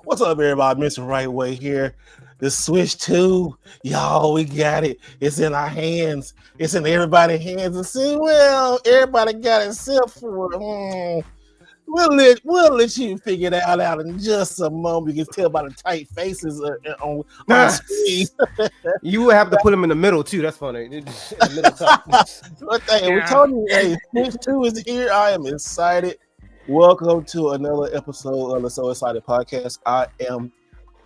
What's up, everybody? Mr. Right Way here. The Switch 2, y'all, we got it. It's in our hands. It's in everybody's hands. And see, well, everybody got it except for We'll let you figure it out in just a moment. You can tell by the tight faces on screen. You would have to put them in the middle too. That's funny. In the middle top. We told you, hey, Switch 2 is here. I am excited. Welcome to another episode of the So Excited Podcast. I am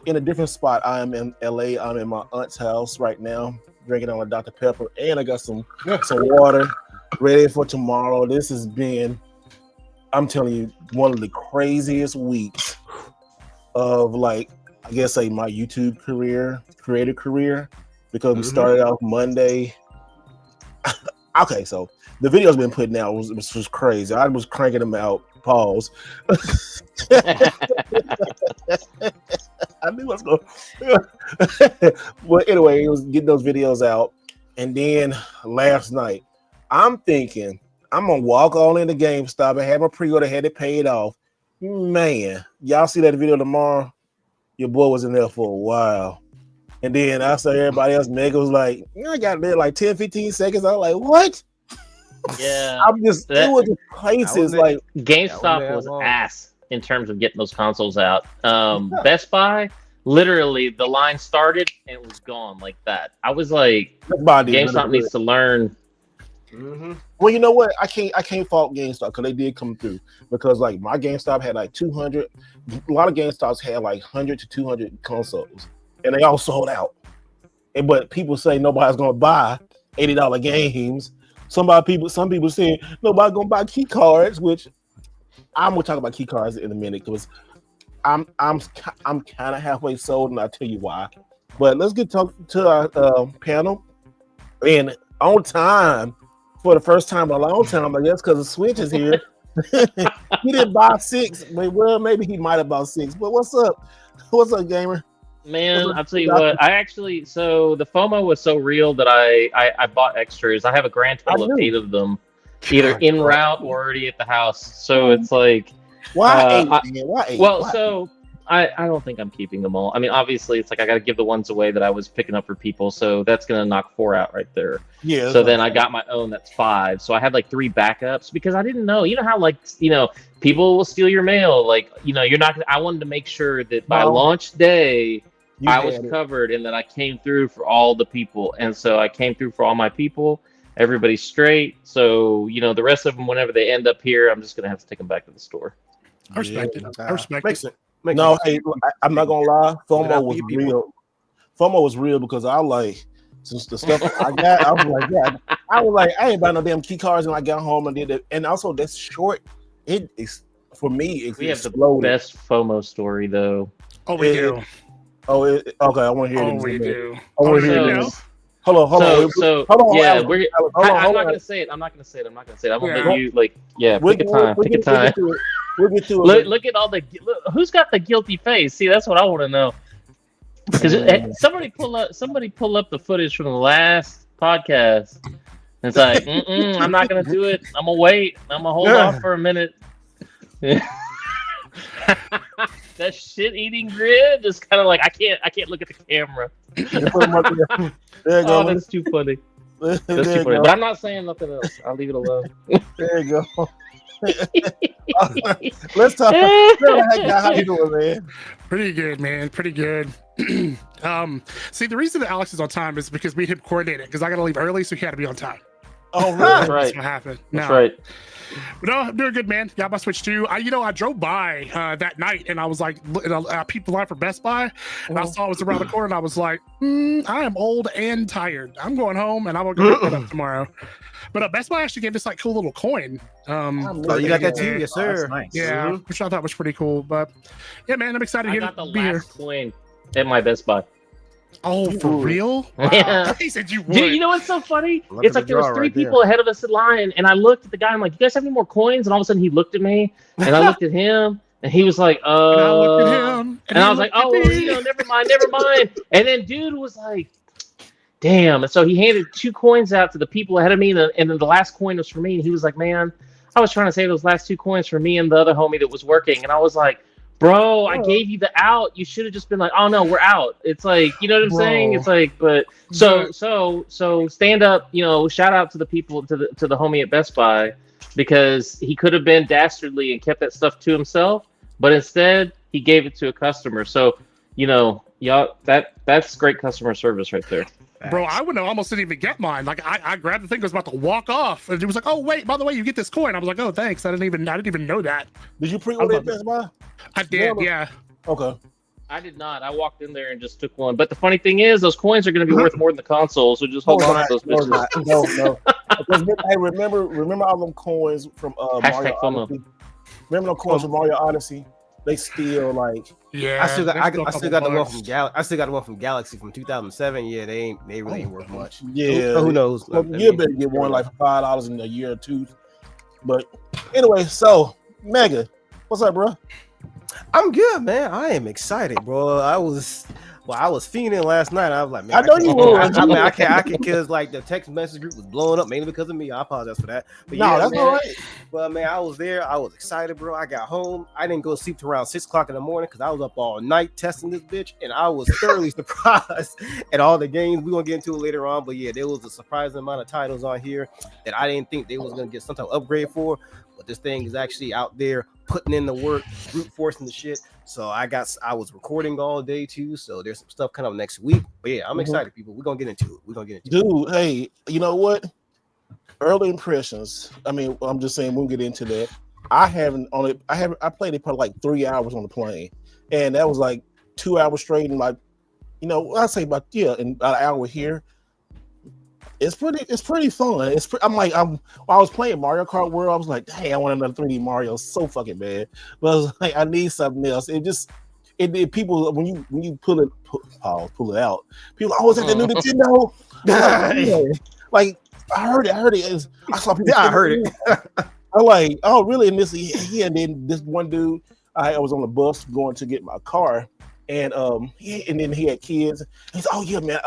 in a different spot. I am in LA. I'm in my aunt's house right now, drinking on a Dr. Pepper, and I got some water ready for tomorrow. This has been, I'm telling you, one of the craziest weeks of my YouTube creative career, because we started off Monday. Okay, so the videos been putting out was crazy. I was cranking them out. Pause. I knew what's going. But anyway, it was getting those videos out, and then last night, I'm thinking I'm gonna walk on into GameStop and have my pre-order, had it paid off. Man, y'all see that video tomorrow? Your boy was in there for a while. And then I saw everybody else, Mega was like, I got there like 10, 15 seconds. I was like, what? Yeah. I'm just, it was just places like GameStop was ass in terms of getting those consoles out. Best Buy, literally, the line started and it was gone like that. I was like, GameStop needs to learn. Well, you know what? I can't fault GameStop because they did come through. Because like my GameStop had like 200. A lot of GameStops had like 100 to 200 consoles, and they all sold out. But people say nobody's gonna buy $80 games. Some people saying nobody's gonna buy key cards, which I'm gonna talk about key cards in a minute because I'm kind of halfway sold, and I'll tell you why. But let's get to our panel, and on time. For the first time in a long time, I guess, because the Switch is here. He didn't buy 6, but well, maybe he might have bought 6. But what's up? What's up, gamer? Man, I'll tell you what. So the FOMO was so real that I bought extras. I have a grand total of 8 of them, either en route or already at the house. So it's like, why 8? Why 8? Well, so I don't think I'm keeping them all. I mean, obviously, it's like I got to give the ones away that I was picking up for people. So that's going to knock 4 out right there. Yeah. So then I got my own. That's 5. So I had like 3 backups because I didn't know. You know how people will steal your mail. Like, you're not. I wanted to make sure that by launch day I was covered and that I came through for all the people. And so I came through for all my people. Everybody's straight. So the rest of them, whenever they end up here, I'm just going to have to take them back to the store. I respect it. I respect it. No, hey, I'm not gonna lie. FOMO was real. FOMO was real because I like since the stuff I got. I was like, I ain't buying no damn key cards, and I got home and did it. And also, that's short. It is for me. We have the best FOMO story though. Oh, we do. Okay. I want to hear it. Oh, we do. I want to hear it. Hold on. Yeah, I'm not gonna say it. I'm gonna let you pick a time. Pick a time. We'll get to it. Look at all who's got the guilty face? See, that's what I want to know. Because somebody pull up the footage from the last podcast. And it's like, I'm not gonna do it. I'm gonna wait. I'm gonna hold off for a minute. That shit-eating grin is kind of like I can't look at the camera. There you go. That's too funny. That's too funny. But I'm not saying nothing else. I'll leave it alone. There you go. Let's talk. How you doing, man? Pretty good, man. Pretty good. See, the reason that Alex is on time is because we him coordinated because I got to leave early, so he had to be on time. Oh, really? That's right. That's what happened. That's right. But no, I'm doing good, man. Got my Switch 2. I drove by that night and I was like, people line for Best Buy, and I saw it was around the corner, and I was like, I am old and tired. I'm going home, and I'm gonna go pick it up tomorrow. But Best Buy actually gave this like cool little coin. Oh, you got that too? Yes, sir. That's nice. Yeah, which I thought was pretty cool. But yeah, man, I'm excited I to got the be here. last coin at my Best Buy. Oh, for real? Wow. Yeah. He said you would. Dude, you know what's so funny? Look It's at like the there was draw 3 right there. people ahead of us in line, and I looked at the guy. I'm like, "You guys have any more coins?" And all of a sudden, he looked at me, and I looked at him, and he was like, And I looked at him, and I was like, "Oh, well, never mind." And then dude was like, "Damn!" And so he handed 2 coins out to the people ahead of me, and then the last coin was for me. And he was like, "Man, I was trying to save those last 2 coins for me and the other homie that was working." And I was like, Bro, I gave you the out. You should have just been like, "Oh no, we're out." It's like, you know what I'm saying? It's like, but so stand up. You know, shout out to the people, to the homie at Best Buy, because he could have been dastardly and kept that stuff to himself, but instead he gave it to a customer. So, you know, y'all, that's great customer service right there. Bro, I wouldn't have almost didn't even get mine. Like I grabbed the thing, was about to walk off, and it was like, "Oh wait, by the way, you get this coin." I was like, "Oh, thanks." I didn't even know that. Did you pre-order at Best Buy? I did, yeah. Okay. I did not. I walked in there and just took one. But the funny thing is, those coins are going to be worth more than the console. So just hold on to those bitches. No. Hey, remember all them coins from Mario FOMO. Odyssey? Remember those coins from Mario Odyssey? They still like. Yeah. I still got the one from I still got the one from Galaxy from 2007. Yeah, they really ain't worth much. Yeah. So who knows? Well, you better get one like for $5 in a year or two. But anyway, so Mega, what's up, bro? I'm good, man. I am excited, bro. I was fiending last night. I was like, man, I know you were. I can't, because like the text message group was blowing up mainly because of me. I apologize for that. But no, yeah, that's man, all right. But man, I was there. I was excited, bro. I got home. I didn't go to sleep till around 6 o'clock in the morning because I was up all night testing this bitch, and I was thoroughly surprised at all the games. We're gonna get into it later on, but yeah, there was a surprising amount of titles on here that I didn't think they was gonna get some type of upgrade for. But this thing is actually out there putting in the work, brute forcing the shit. So I was recording all day too. So there's some stuff coming up next week. But yeah, I'm excited, people. We're gonna get into it. Dude, hey, you know what? Early impressions. I mean, I'm just saying we'll get into that. I played it probably like 3 hours on the plane, and that was like 2 hours straight, and like, you know, I say about and about an hour here. It's pretty fun. I was playing Mario Kart World. I was like, dang, I want another 3D Mario so fucking bad. But I was like, I need something else. People when you pull it out, people always have the new Nintendo. Like I heard it. I saw people. Yeah, I heard it. I'm like, oh really? And and then this one dude, I was on the bus going to get my car. And then he had kids. He said, "Oh yeah, man.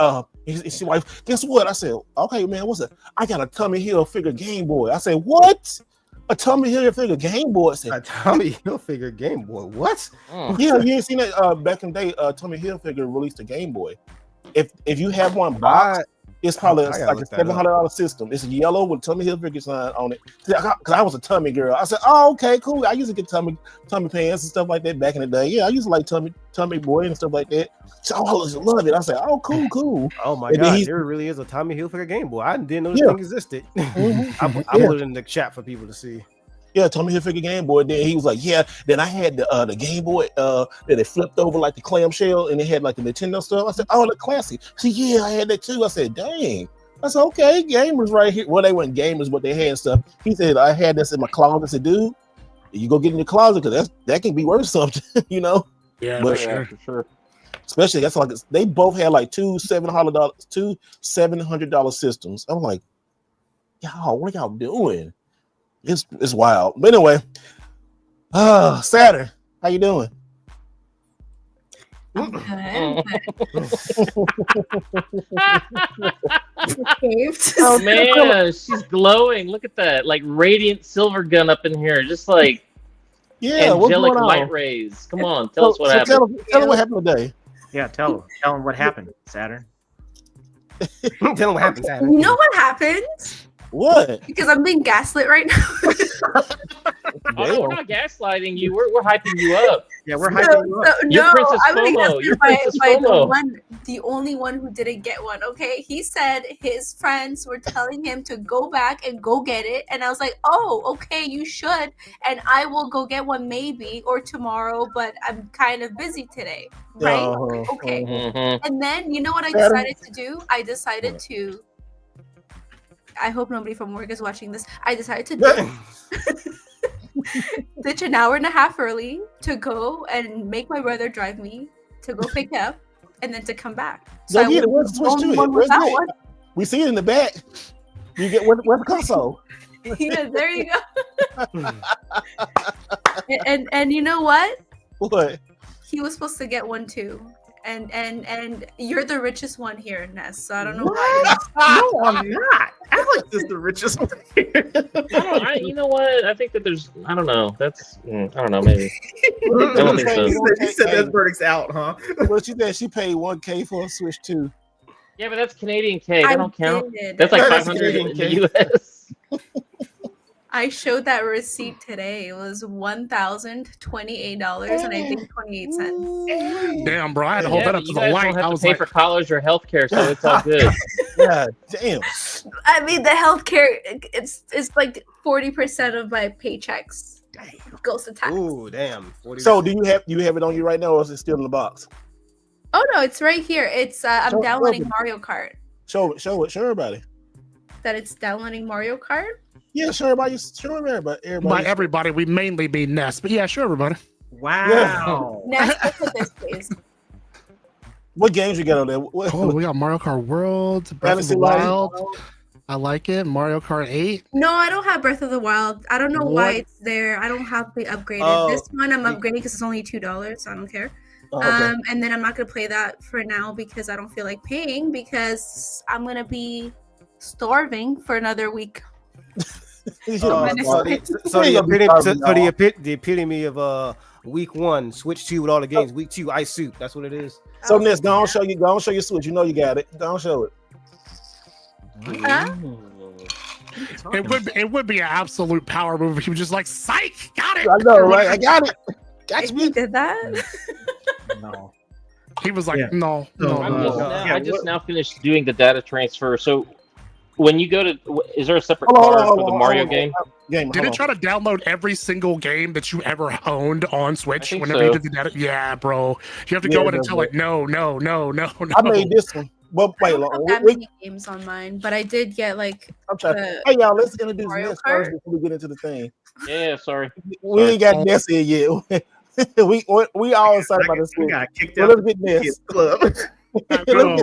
His wife. Guess what?" I said, "Okay, man. What's that? I got a Tommy Hilfiger Game Boy." I said, "What? A Tommy Hilfiger Game Boy?" I said, "A Tommy Hilfiger Game Boy? What?" Yeah, you ain't seen that back in the day. Tommy Hilfiger released a Game Boy. If you have one box, it's probably like a $700 system. It's yellow with Tommy Hilfiger sign on it. Because I was a Tommy girl. I said, "Oh, okay, cool." I used to get Tommy pants and stuff like that back in the day. Yeah, I used to like Tommy Boy and stuff like that. So I always love it. I said, "Oh, cool." Oh my god, there really is a Tommy Hilfiger Game Boy. I didn't know this thing existed. I put it in the chat for people to see. Yeah, Tommy Hilfiger Game Boy. Then he was like, "Yeah." Then I had the Game Boy that it flipped over like the clamshell, and it had like the Nintendo stuff. I said, "Oh, the classic." See, yeah, I had that too. I said, "Dang." I said, "Okay, gamers right here." Well, they weren't gamers, but they had stuff. He said, "I had this in my closet." I said, "Dude, you go get in your closet because that can be worth something, you know." Yeah, but, for sure. Especially that's like they both had like two $700 systems. I'm like, y'all, what are y'all doing? It's wild. But anyway, Saturn, how you doing? I'm good. Oh man, she's glowing. Look at that, like radiant silver gun up in here, just like angelic light rays. Come on, tell us what happened. Tell them what happened today. Yeah, tell them what happened, Saturn. Tell them what happened, Saturn. You know what happened? What? Because I'm being gaslit right now. Oh, no, we're not gaslighting you. We're hyping you up. Yeah, we're hyping you up. You're Princess FOMO. You're Princess FOMO. The only one who didn't get one. Okay, he said his friends were telling him to go back and go get it, and I was like, "Oh, okay, you should, and I will go get one maybe or tomorrow, but I'm kind of busy today, right?" Okay. Mm-hmm. And then you know what I decided to do? I decided to. I hope nobody from work is watching this. I decided to ditch an hour and a half early to go and make my brother drive me to go pick up and then to come back. So where's the we see it in the back. You get where's the console? Yeah, there you go. and you know what? What? He was supposed to get one too. And you're the richest one here, Ness. So I don't know why. No, I'm not. I'm like this the richest one. You know what? I think that there's. I don't know. That's. I don't know. Maybe. I don't think so. You said that verdict's out, huh? Well, she said she paid $1K for a Switch 2. Yeah, but that's Canadian K. That don't count. did. That's like That's 500 in Canadian the US. I showed that receipt today. It was $1,028 and I think 28 cents. Damn, bro, I had to hold that up to you the guys light. don't have I to was pay like, for college or healthcare, so it's all good. God damn. I mean, the healthcare, it's like 40% of my paychecks goes to tax. Ooh, damn. 40%. So do you have it on you right now, or is it still in the box? Oh no, it's right here. It's I'm Show- downloading show Mario Kart. Show everybody. That it's downloading Mario Kart. Yeah, show everybody. by everybody, we mainly mean Ness, but yeah, sure, everybody. Wow. Next, look at this, please. What games you got on there? Oh, we got Mario Kart World, Breath of Fantasy the Life. Wild. I like it. Mario Kart 8. No, I don't have Breath of the Wild. I don't know why What? it's there. I don't have the upgraded. Oh. This one I'm upgrading because it's only $2, so I don't care. Oh, okay. And then I'm not gonna play that for now because I don't feel like paying because I'm gonna be starving for another week. The epitome of week one, Switch 2 with all the games. Week 2, Ice Soup. That's what it is. So Ness, go on show your Switch. You know you got it. Go on show it. Huh? It would be an absolute power move if he was just like, psych, got it. I know, right? I got it. Got He you. did that. No. He was like, Yeah. no. I just now finished doing the data transfer. So when you go to, is there a separate Hold on, card hold for on, the Mario hold on. game? Game. Did it try to download every single game that you ever owned on Switch think whenever so. you did the data? Yeah, bro. You have to go in and tell like, no. I made this one. But I wait, don't have that wait. many games on mine, but I did get like I'm trying. the Hey y'all, let's introduce Mario Ness first Kart? before we get into the thing. Yeah, sorry. We ain't got Ness in yet. we all excited about this. We Switch. got kicked So out let's of get the Ness. kids club.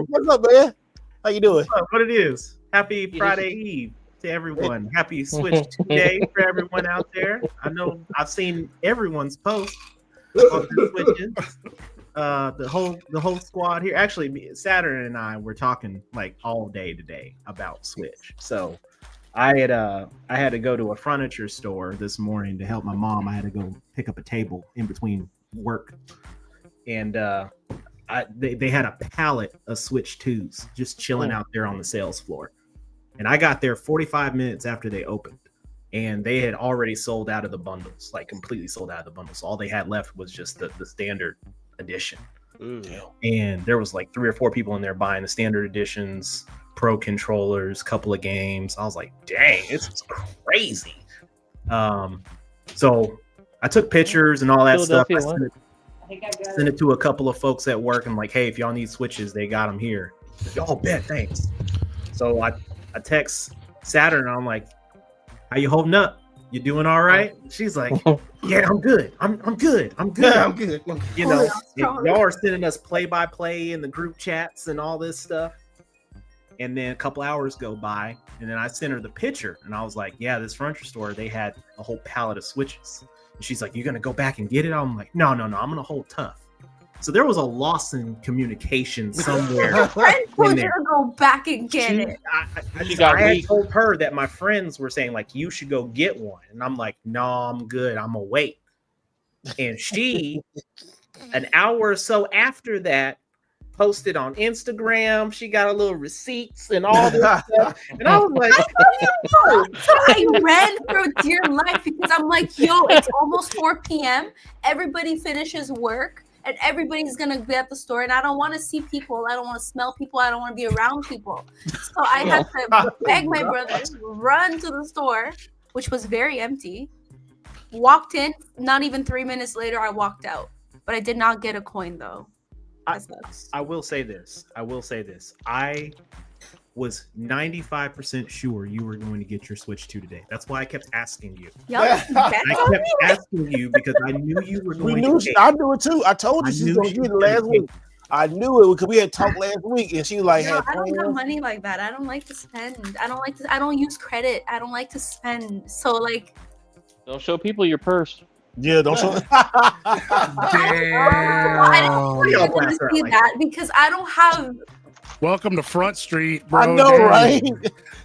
What's up, man? How you doing? What it is? Happy Friday Eve to everyone. Happy Switch Day for everyone out there. I know I've seen everyone's post on the Switches. The whole squad here. Actually, Saturn and I were talking like all day today about Switch. So I had to go to a furniture store this morning to help my mom. I had to go pick up a table in between work, and they had a pallet of Switch 2s just chilling out there on the sales floor. And I got there 45 minutes after they opened, and they had already sold out of the bundles, like completely sold out of the bundles. So all they had left was just the standard edition. And there was like 3 or 4 people in there buying the standard editions, pro controllers, couple of games. I was like, dang, this is crazy. So I took pictures and all that stuff. I sent it to a couple of folks at work. I'm like, hey, if y'all need Switches, they got them here. Y'all bet, thanks. So I text Saturn. I'm like, how you holding up? You doing all right? She's like, yeah, I'm good. I'm good. I'm good. Yeah, I'm good. You know, y'all are sending us play-by-play in the group chats and all this stuff. And then a couple hours go by, and then I sent her the picture, and I was like, yeah, this furniture store, they had a whole pallet of Switches. And she's like, you gonna go back and get it? I'm like, no, I'm gonna hold tough. So there was a loss in communication somewhere. friend told you to go back and get it. I had told her that my friends were saying, like, you should go get one. And I'm like, no, I'm good. I'm gonna wait. And she, an hour or so after that, posted on Instagram. She got a little receipts and all this stuff. And I was like, So I ran for dear life because I'm like, yo, it's almost 4 p.m. Everybody finishes work. And everybody's gonna be at the store, and I don't want to see people. I don't want to smell people. I don't want to be around people. So I had to beg my brother, run to the store, which was very empty. Walked in. Not even 3 minutes later, I walked out. But I did not get a coin though. I will say this. I was 95% sure you were going to get your Switch 2 today. That's why I kept asking you. I kept asking you because I knew you were going to get it. I knew it too. I told you she was going to get it last week. I knew it because we had talked last week, and she was like, I don't have money like that. I don't like to spend. I don't use credit. I don't like to spend. So like, don't show people your purse. Yeah, don't show. I didn't want to see that because I don't have Welcome to Front Street, bro. I know, Damn. right?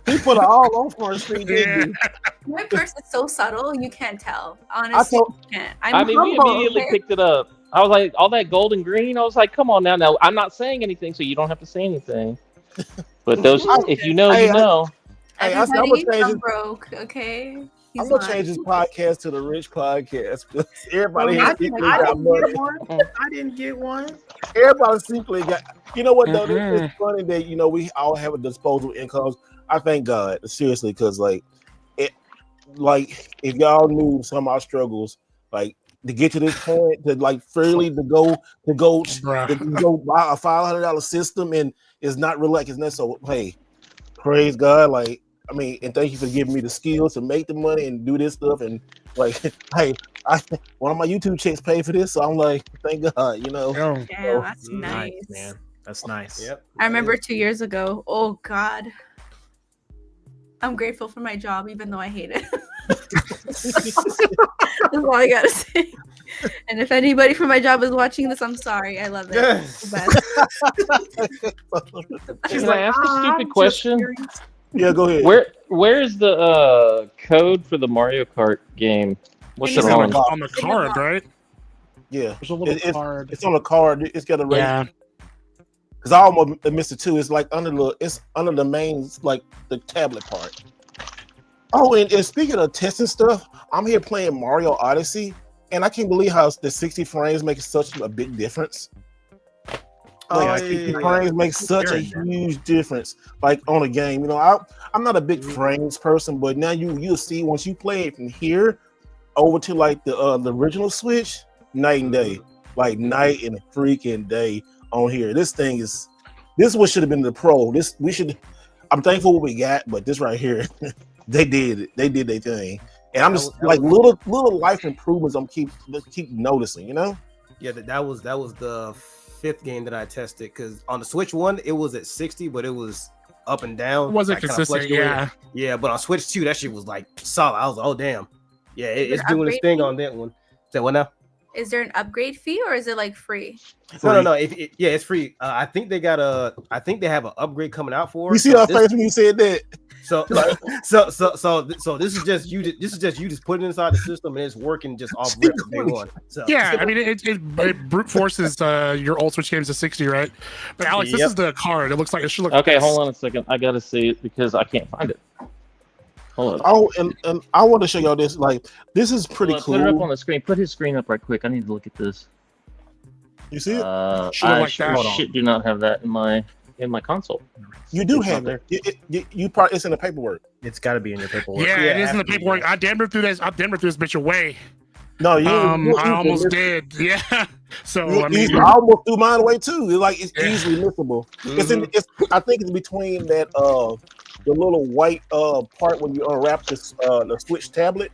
He put it all on Front Street, didn't Yeah. he? My purse is so subtle, you can't tell. Honestly, you can't. I mean, we humble, immediately okay? picked it up. I was like, all that gold and green. I was like, come on now. Now I'm not saying anything, so you don't have to say anything. But those, if you know, you know. Hey, I said, I'm Everybody, gonna change I'm it. broke, okay? I'm gonna change this podcast to the Rich Podcast. Everybody I has didn't secretly got money. get one. I didn't get one. Everybody secretly got. You know what though? It's funny that we all have a disposable incomes. I thank God, seriously, because like if y'all knew some of our struggles, like to get to this point, to like fairly to go buy a $500 system and it's not really like it's not so. Hey, praise God, like. I mean, and thank you for giving me the skills to make the money and do this stuff. And like, hey, one of my YouTube checks paid for this, so I'm like, thank God, Yeah, that's nice, man. That's nice. Yep. I remember 2 years ago. Oh God, I'm grateful for my job, even though I hate it. That's all I gotta say. And if anybody from my job is watching this, I'm sorry. I love it. It's the best. Can I ask a stupid question? Yeah, go ahead. Where is the code for the Mario Kart game? What's it on? On the card, right? Yeah, There's a little card. It's on the card. It's got a rate. Yeah. Because I almost missed it too. It's like under the main, like the tablet part. Oh, and speaking of testing stuff, I'm here playing Mario Odyssey, and I can't believe how the 60 frames makes such a big difference. Like 60 frames makes such a huge difference, like on a game. I'm not a big frames person, but now you'll see once you play it from here over to like the original Switch, night and day, like night and freaking day on here. This is what should have been the Pro. I'm thankful what we got, but this right here, they did their thing, and I'm just like little life improvements. I'm keep noticing, Yeah, that was the 5th game that I tested, because on the Switch 1 it was at 60, but it was up and down. It wasn't consistent, yeah. But on Switch 2, that shit was like solid. I was like, oh damn, yeah, it's doing its thing on that one. So what now? Is there an upgrade fee or is it like free? No. It's free. I think they have an upgrade coming out for it. You see our face when you said that. So this is just you. This is just you just put it inside the system and it's working just off rip from day one. So yeah, I mean it brute forces your old Switch games to 60, right? But Alex, this is the card. It looks like it should look. Okay, like hold on a second. I gotta see it because I can't find it. Hold on. Oh, and I want to show y'all this. Like, this is pretty cool. Put it up on the screen. Put his screen up right quick. I need to look at this. You see it? I do not have that in my console. You do have it. You probably it's in the paperwork. It's got to be in your paperwork. Yeah, it is in the paperwork. I damn near threw this bitch away. No, I almost did. Yeah. So I almost threw mine away too. It's easily missable. Mm-hmm. I think it's between that the little white part when you unwrap this the Switch tablet.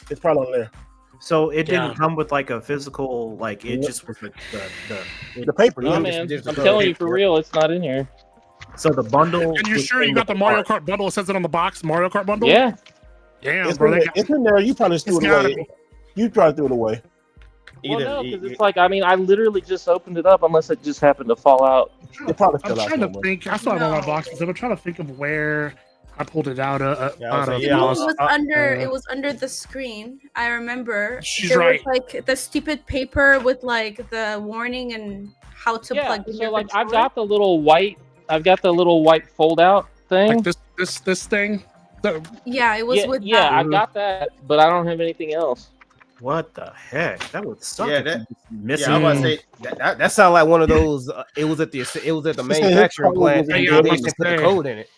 It's probably on there. So it didn't come with like a physical, like it just was the paper. No, man, I'm telling you for real, it's not in here. So the bundle. And you're sure you got the Mario Kart bundle? It says it on the box, Mario Kart bundle. Yeah. Damn, it's bro. It's in there. You probably threw it away. You probably threw it away. Well, no, because it's like, I mean, I literally just opened it up unless it just happened to fall out. It probably I'm trying to think. I still have all my boxes. I'm trying to think of where I pulled it out of. It was under the screen. I remember. She's right. Was like the stupid paper with like the warning and how to plug in. So like I've got the little white fold out thing. Like this thing. Yeah, it was with that. Yeah, I got that, but I don't have anything else. What the heck? That would suck. Yeah, missing. I was about to say that sounded like one of those. It was at the manufacturing plant. And they put the code in it.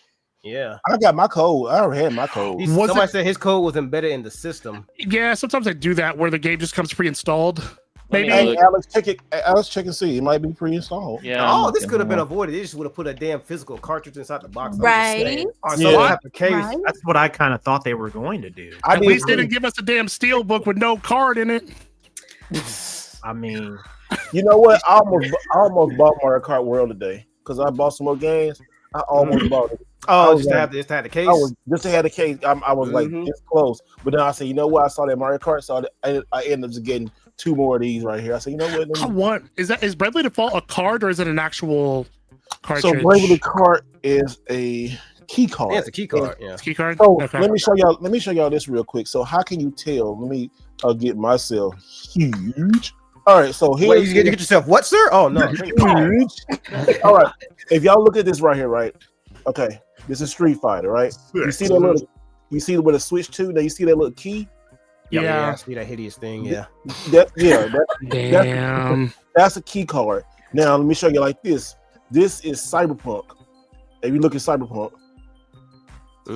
Yeah, I got my code. I already had my code. Somebody said his code was embedded in the system. Yeah, sometimes they do that where the game just comes pre-installed. Maybe Alex, check and see. It might be pre-installed. Yeah. This could have been avoided. They just would have put a damn physical cartridge inside the box. Right. That's what I kind of thought they were going to do. At least they didn't give us a damn steel book with no card in it. I mean, you know what? I almost bought Mario Kart World today because I bought some more games. I almost bought it. Oh, just to have the case. Just to have the case. I was like, it's close. But then I said, you know what? I saw that Mario Kart, so I ended up just getting 2 more of these right here. I said, you know what? Is Bravely Default a card or is it an actual So Bravely Kart is a key card. Yeah, it's a key card. Yeah, it's a key card. So let me show y'all this real quick. So how can you tell? Let me get myself huge. All right, so here you get yourself what, sir? Oh no, huge. All right, if y'all look at this right here, right? Okay, this is Street Fighter, right? You see that little, you see with a Switch 2. Now you see that little key. Yeah, I see that hideous thing. Yeah, that's a key card. Now let me show you like this. This is Cyberpunk. If you look at Cyberpunk,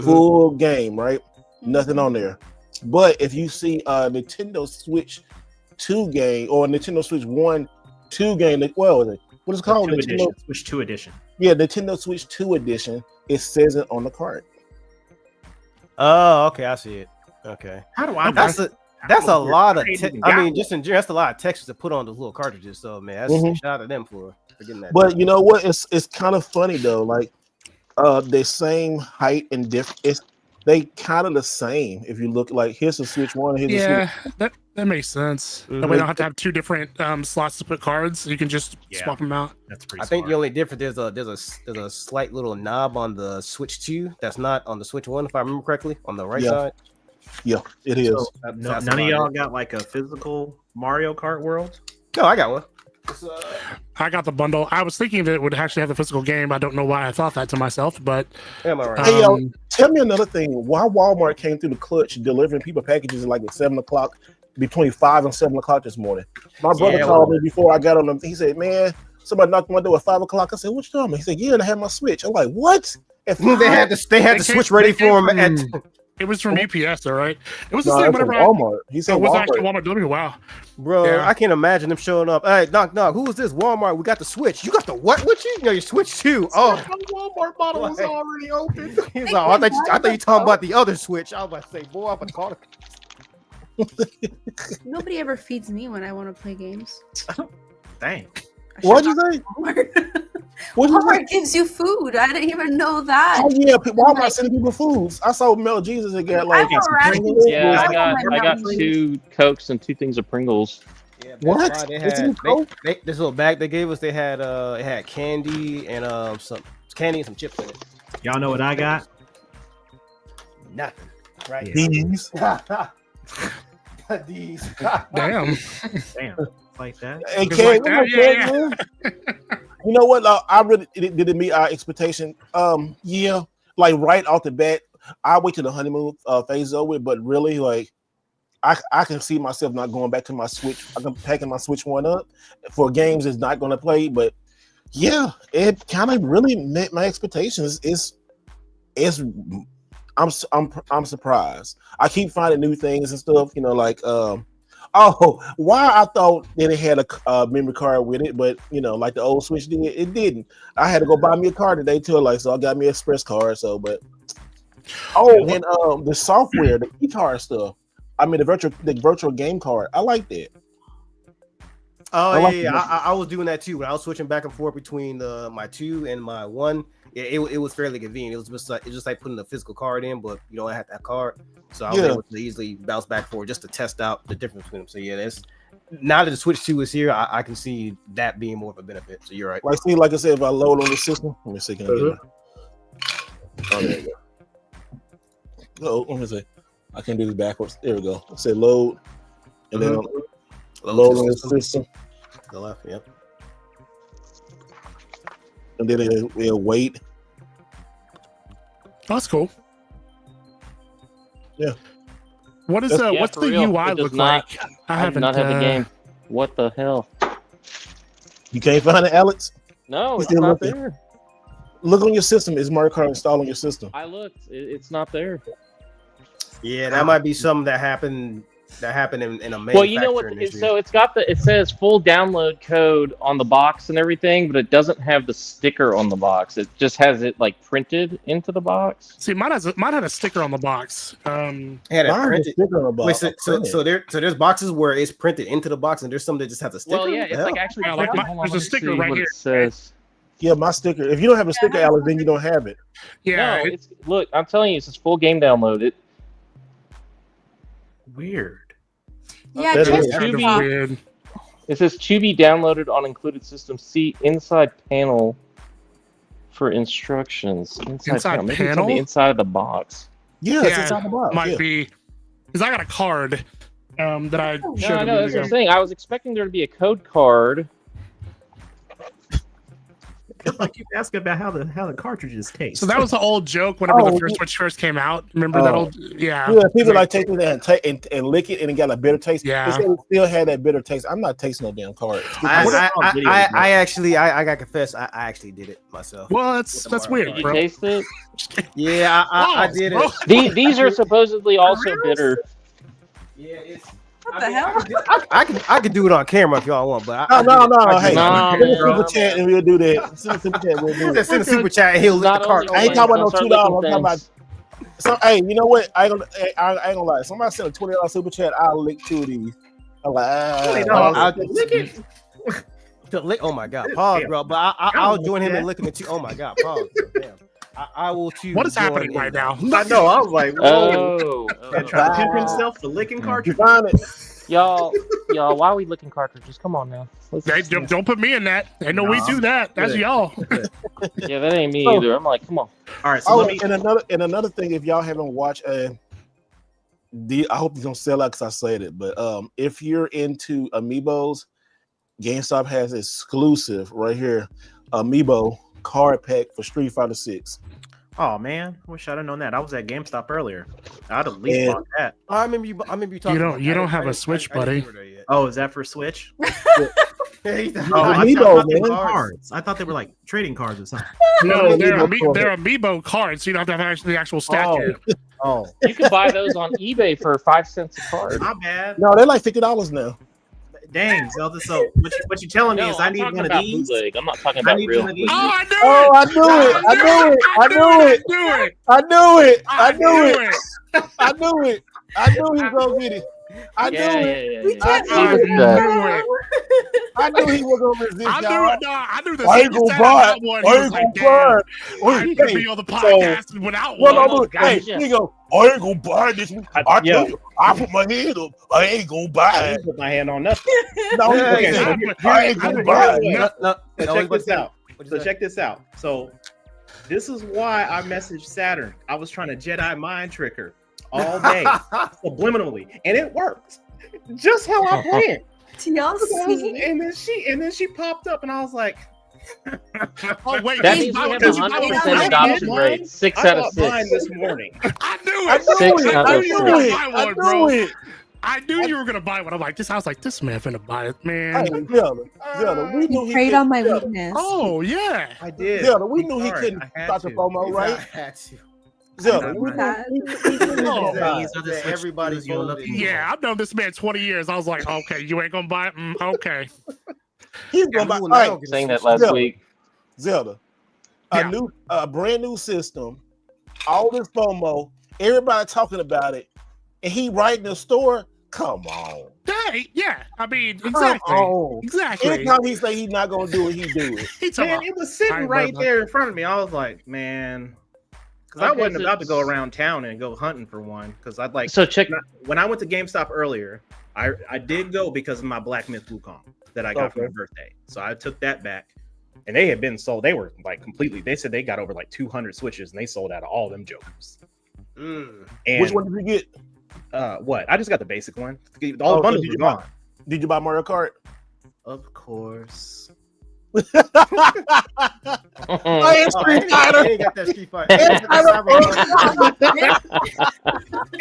full game, right? Nothing on there. But if you see Nintendo Switch 2 game or Nintendo Switch 1, 2 game, what is it called? Switch 2 edition. Yeah, Nintendo Switch 2 edition. It says it on the card. Oh, okay, I see it. Okay. How do I? That's a lot of. I mean, just in general, that's a lot of textures to put on those little cartridges. So, man, that's shout out to them for getting that. But you know what? It's kind of funny though. Like, the same height and difference. They kind of the same. If you look, like, here's a Switch 1. Here's a Switch. That makes sense. That we don't have to have 2 different slots to put cards. You can just swap them out. That's pretty. I think the only difference there's a slight little knob on the Switch 2 that's not on the Switch 1, if I remember correctly, on the right side. Yeah, it is. So, none of y'all got like a physical Mario Kart World? No, I got one. I got the bundle. I was thinking that it would actually have the physical game. I don't know why I thought that to myself, but am I right? Hey, yo, tell me another thing. Why Walmart came through the clutch delivering people packages like at 7 o'clock, between 5 and 7 o'clock this morning? My brother called me before I got on them. He said, "Man, somebody knocked on my door at 5 o'clock." I said, "What you talking about?" He said, "Yeah, and I had my Switch." I'm like, "What?" They had the Switch ready for him. It was from UPS, all right. It was the No, same from whenever Walmart. He said it was Walmart. actually Walmart delivery. Wow, bro, Yeah. I can't imagine them showing up. Hey, knock, who is this? Walmart. We got the Switch. You got the what with you? No, your Switch 2. Oh, The Walmart bottle was already open. he's like, I thought you talking about the other Switch. I was about to say, boy, I'm about to call it. Nobody ever feeds me when I want to play games. Dang. What'd you say? Walmart gives you food. I didn't even know that. Oh yeah, Walmart sending people foods. I saw Mel Jesus and got like Yeah, I got 2 Cokes and 2 things of Pringles. Yeah, What? They It's had in Coke? this little bag they gave us. They had it had candy and some candy and some chips in it. Y'all know what I got? Nothing, right? These. These. damn. Damn. Like that. Hey, It's Ken, like that, you know what? I really did it meet our expectation. Yeah, like right off the bat, I wait till the honeymoon phase over, but really, like, I can see myself not going back to my Switch. I'm packing my Switch 1 up for games it's not going to play, but yeah, it kind of really met my expectations. I'm surprised. I keep finding new things and stuff, you know, like why I thought that it had a memory card with it, but you know, like the old Switch did, it didn't. I had to go buy me a card today too, like, so I got me an express card. So, but and the software, the e-card stuff. I mean, the virtual game card. I like that. Oh I like yeah, I was doing that too. When I was switching back and forth between my 2 and my 1, it was fairly convenient. It was just like putting a physical card in, but you don't have that card. So I was able to easily bounce back forward just to test out the difference between them. So yeah, that's now that the Switch 2 is here, I can see that being more of a benefit. So you're right. Like I said, if I load on the system, let me see. Can I get it? Oh, there you go. Oh, let me see. I can do this backwards. There we go. Say load, and then load on the system. The left, yep. And then it'll wait. That's cool. Yeah. What's the UI look like? I haven't not had the game. What the hell? You can't find it, Alex? No, it's still not looking. there. Look on your system. Is Mario Kart installed on your system? I looked. It's not there. Yeah, that might be something that happened in a manufacturing Well, you know what? issue. So it says full download code on the box and everything, but it doesn't have the sticker on the box. It just has it like printed into the box. See, mine had a sticker on the box. Had it printed. Wait, so there's boxes where it's printed into the box, and there's some that just has a sticker. Well, yeah, it's like actually like printed. there's a sticker right here. It says. Yeah, my sticker. If you don't have a sticker, Alex, then you don't have it. Yeah, No, look, I'm telling you, it's full game download. Weird. Yeah, That check is it kind of out. weird. It says to be downloaded on included system. See inside panel. for instructions. Inside Maybe it's on panel? the inside of the box. Yeah, it's inside the box. Might be because I got a card that I showed. No, I know that's what I'm saying. I was expecting there to be a code card. I keep asking about how the cartridges taste. So that was the old joke whenever the first Switch first came out. Remember that old? Yeah. Yeah, people like taking that and lick it and it got a bitter taste. Yeah. It still had that bitter taste. I'm not tasting no damn card. I actually got confessed. I actually did it myself. Well, that's weird, Did you bro. taste it? Yeah, I did it. These are supposedly also bitter. Yeah, it's. What the hell? I could do it on camera if y'all want, but No. Hey, Nah, send a man. super chat and we'll do that. Send a super chat. We'll do that. send a super chat and he'll lick the card. I ain't talking about no $2. I'm talking about. So, hey, you know what? I ain't gonna lie. Somebody sent a $20 super chat. I'll lick 2 of these. I'm like, I'll lick it. Oh my god, pause, bro. But I'll join him in licking the two. Oh my god, pause. Bro. Damn. I will too. What is happening right now? I know. I was like, Oh, trying to pimp himself for licking cartridges. find it. y'all, why are we licking cartridges? Come on now. Hey, don't put me in that. Ain't no we do that. That's y'all. Yeah, that ain't me either. I'm like, come on. All right, so let me. And another thing, if y'all haven't watched, I hope you don't sell out because I said it, but if you're into Amiibos, GameStop has exclusive right here, Amiibo card pack for Street Fighter 6. Oh man, wish I'd have known that. I was at GameStop earlier. I'd at least bought that. I remember you talking. You don't have a Switch, buddy. Oh, is that for Switch? I thought they were cards. I thought they were like trading cards or something. No, they're Amiibo cards, so you don't have to have the actual statue. Oh, You can buy those on eBay for 5 cents a card. Not bad. No, they're like $50 now. Dang, Zelda. So what you're telling me is I need one of these. Bootleg. I'm not talking about real. one of these. I knew it. I knew he was gonna get it. I knew it. I knew he was gonna resist. I knew the I ain't gonna buy it. I ain't gonna be on the podcast without one. Hey, he go, I ain't gonna buy this. I tell you, I put my hand up. I ain't gonna buy I it. didn't put my hand on nothing. No, I ain't gonna buy it. So check this out. Check this out. So this is why I messaged Saturn. I was trying to Jedi mind trick her all day, subliminally, and it worked. Just how I planned. And then she popped up, and I was like, "Oh wait, that means we have 100% adoption rate. 6 out of 6. Mine this morning. I knew it. I knew you were gonna buy one. I'm like, I was like, this man finna buy it, man. Hey, Zelda, we knew he preyed on my weakness. Oh yeah, I did. Zelda, we knew he couldn't start the FOMO, right? Zelda, we knew. Everybody's yeah. I've known this man 20 years. I was like, okay, you ain't gonna buy it. Okay. He's gonna buy. All right, saying that last week. Zelda, a brand new system, all this FOMO, everybody talking about it, and he right in the store. Come on. Hey, yeah. I mean, exactly. Exactly. Anytime he say he's not gonna do it, he do it. Man, it was sitting right there in front of me. I was like, man, because I wasn't about to go around town and go hunting for one. Because I'd like. So check. When I went to GameStop earlier, I did go because of my Black Myth Wukong that I got for my birthday. So I took that back, and they had been sold. They were like completely. They said they got over like 200 Switches, and they sold out of all them jokers. And which one did you get? What? I just got the basic one. All the bundles were gone. Did you buy Mario Kart? Of course. I ain't Street Fighter. Got that Street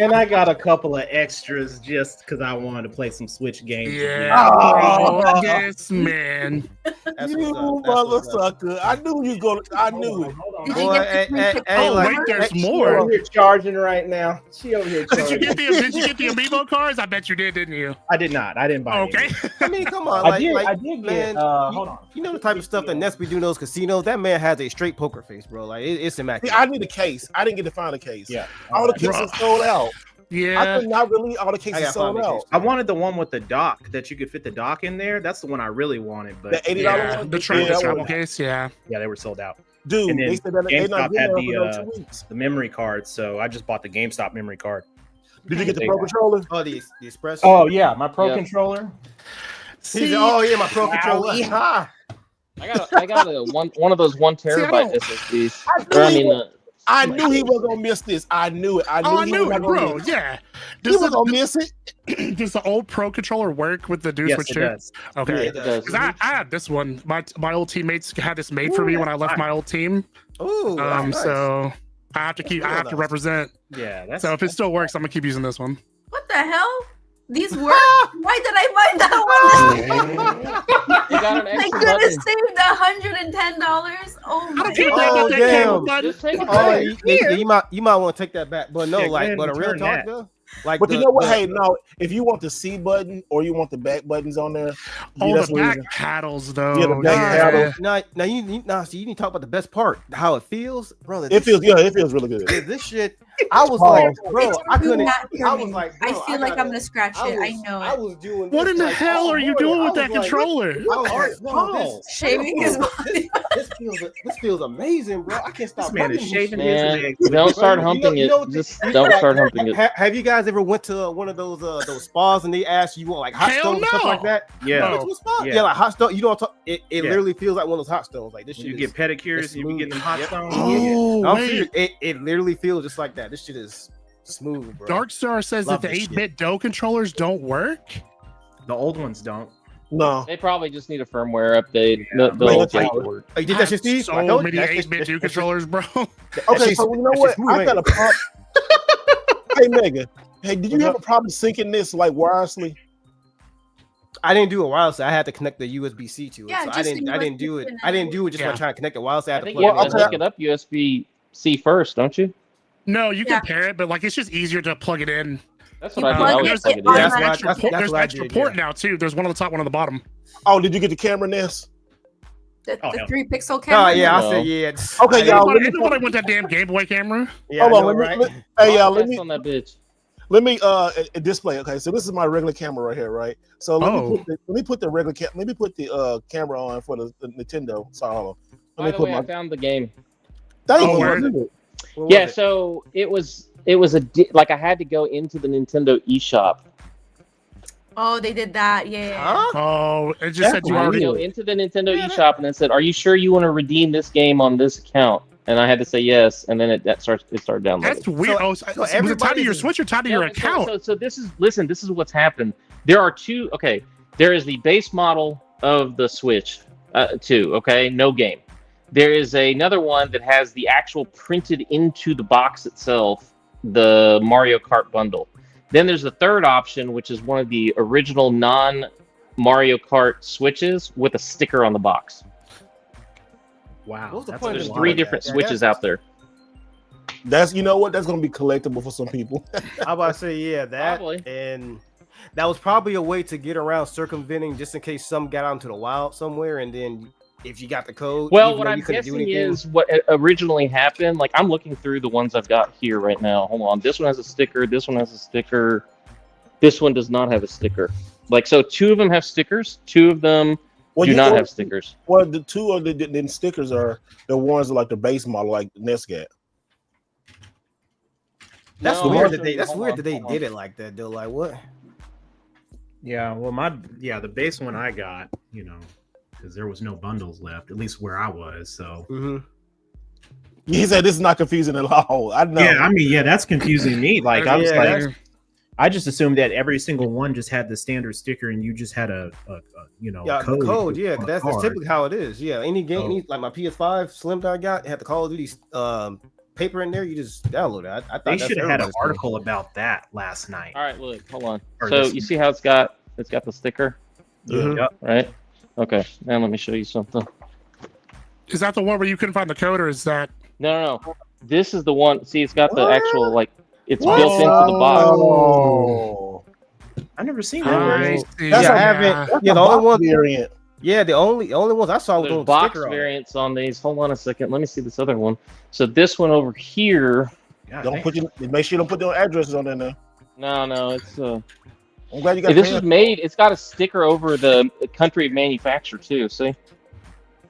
And I got a couple of extras just because I wanted to play some Switch games. Yeah. Oh, yes, man. You motherfucker. I knew you was going to. I knew it. Wait, there's more. She over here charging right now. She over here charging. Did you get the Amiibo cards? I bet you didn't you? I did not. I didn't buy Okay. I mean, come on. I did get, hold on. You know the type of stuff that Ness be doing those casinos? That man has a straight poker face, bro. Like, it's immaculate. I need a case. I didn't get to find a case. Yeah. All the cases sold out. Yeah. I could not really. All the cases sold out. I wanted the one with the dock that you could fit the dock in there. That's the one I really wanted. But the $80 one? The travel case, yeah. Yeah, they were sold out. Dude, they said that GameStop had the memory card, so I just bought the GameStop memory card. Did you get the Pro Controller? Oh, the Espresso? Oh, yeah, my Pro Controller. Oh, yeah, my Pro Controller. I got one of those 1 terabyte SSDs. I knew he was gonna miss this. I knew it. I knew it, bro. Yeah, he was gonna miss it. Does the old Pro controller work with the Deuce Switch 2? Does. Okay, Yeah, it does. because I had this one. My old teammates had this made for me when I left my old team. Ooh, nice. So I have to represent. Yeah, that's So if it still works, I'm gonna keep using this one. What the hell? These work? Why did I buy that one? You got an I extra could have button. saved $110. Oh my People god. get that damn. cable button. Just take it Oh, back. you might want to take that back, but no, Yeah, go like, ahead but a and real turn talk that. though, like, But you know what? Hey, no. If you want the C button or you want the back buttons on there, Oh, that's the what back you- paddles though. Yeah, the back paddles. now you need to talk about the best part, how it feels, brother. It feels really good. Yeah, this shit. I was like, bro, It's I couldn't. not for I was me. like, I bro, feel like I'm gonna scratch it. I know I it. was doing. What this, in the like, hell all are you morning. doing I with was that like, controller? I was like, bro, Shaving his body. this feels amazing, bro. I can't stop. This man is fucking with shaving this his Man, legs. don't start You know- humping you it. know what Just the- don't start humping it. Have you guys ever went to one of those spas and they ask you want like hot Hell stones and stuff no. like that? Yeah. You went to a spa? Yeah. Yeah, like hot stone. You don't talk. It Yeah. literally feels like one of those hot stones. Like this shit. You is- get pedicures, it's you be getting them hot smooth. stones. Oh, I'm wait. serious. It literally feels just like that. This shit is smooth, bro. Darkstar says Love that the this 8-bit Doe controllers don't work. The old ones don't. No. They probably just need a firmware update. The Man, old that's ones how- work. Oh, you did that shit, Steve? So I told you. many That 8-bit shit- Doe controllers, bro. Okay, so you know what? I got a problem. Hey, Megan. Hey, did you have a problem syncing this like wirelessly? I didn't do it wirelessly. I had to connect the USB-C to it. Yeah, So I just didn't. the I didn't do USB it. and I didn't do it just by Yeah. trying to connect it wirelessly. I I had to think plug you it have in. to hook it up USB-C first, don't you? No, you Yeah. can pair it, but like it's just easier to plug it in. That's You what I do. plug I it, always plug it it in. Yeah, that's automatically- what I- Extra that's- port- that's there's what I extra did, port yeah. now too. There's one on the top, one on the bottom. Oh, did you get the camera Ness? The Oh, hell. 3-pixel Oh camera. yeah, I No. said yeah. Okay, y'all. Anybody, anybody want that damn Game Boy camera? Yeah, Hold I on, know, let me. right? Hey, y'all. That's on that bitch. Let me display. Okay, so this is my regular camera right here, right? So let me put the regular let me put the camera on for the Nintendo. Sorry, hold on. Let By me the put way, my. I found the game. Thank Oh, you. where is Look it? at it. What was Yeah, it? so it was like I had to go into the Nintendo eShop. Oh, they did that. Yeah. Huh? Oh, it just That's said you I had to already. go into the Nintendo eShop and it said, "Are you sure you want to redeem this game on this account?" And I had to say yes, and then it started downloading. That's weird. So- Oh, so was it tied to your everybody's- Switch or tied to your No, account? So this is what's happened. There are two. Okay, there is the base model of the Switch 2. Okay, no game. There is another one that has the actual printed into the box itself, the Mario Kart bundle. Then there's the third option, which is one of the original non-Mario Kart Switches with a sticker on the box. Wow. What was the that's point a of There's lot. the- three different Yeah, Switches that's- out there. That's you know what? That's gonna be collectible for some people. I about to say yeah, that Probably. and that was probably a way to get around circumventing just in case some got out into the wild somewhere, and then if you got the code. Well, even what though I'm you couldn't do guessing anything- is what originally happened. Like, I'm looking through the ones I've got here right now. Hold on. This one has a sticker. This one has a sticker. This one does not have a sticker. Like, so 2 of them have stickers. 2 of them do not have stickers. Well, the 2 of the stickers are the ones that like the base model, like Ness got. That's No, weird hold that they. That's on, weird that they hold on. did it like that though. Like what? Yeah, well, the base one I got, because there was no bundles left, at least where I was. So Mm-hmm. He said this is not confusing at all. I know. yeah, I mean, yeah, that's confusing me. Like I was Yeah, like, that's- I just assumed that every single one just had the standard sticker, and you just had a Yeah, code. the code. Yeah, on the that's card. typically how it is. Yeah, any game, Oh. like my PS5 Slim that I got, it had the Call of Duty paper in there. You just download it. I thought They that's should have had an everybody's thing. article about that last night. All right, look, hold on. Or So this- you see how it's got the sticker, Mhm. Yep. right? Okay, now let me show you something. Is that the one where you couldn't find the code, or is that? No. This is the one. See, it's got the What? actual, like, it's What? built into the box. Oh, I've never seen that. I one. see. That's Yeah, I a- haven't. that's Yeah, a the only box one. variant. Yeah, the only ones I saw was There's on box sticker on it. variants on these. Hold on a second. Let me see this other one. So this one over here. God Don't damn. put make sure you don't put their addresses on there now. No, it's I'm glad you got this fans. is made. It's got a sticker over the country of manufacture too. See,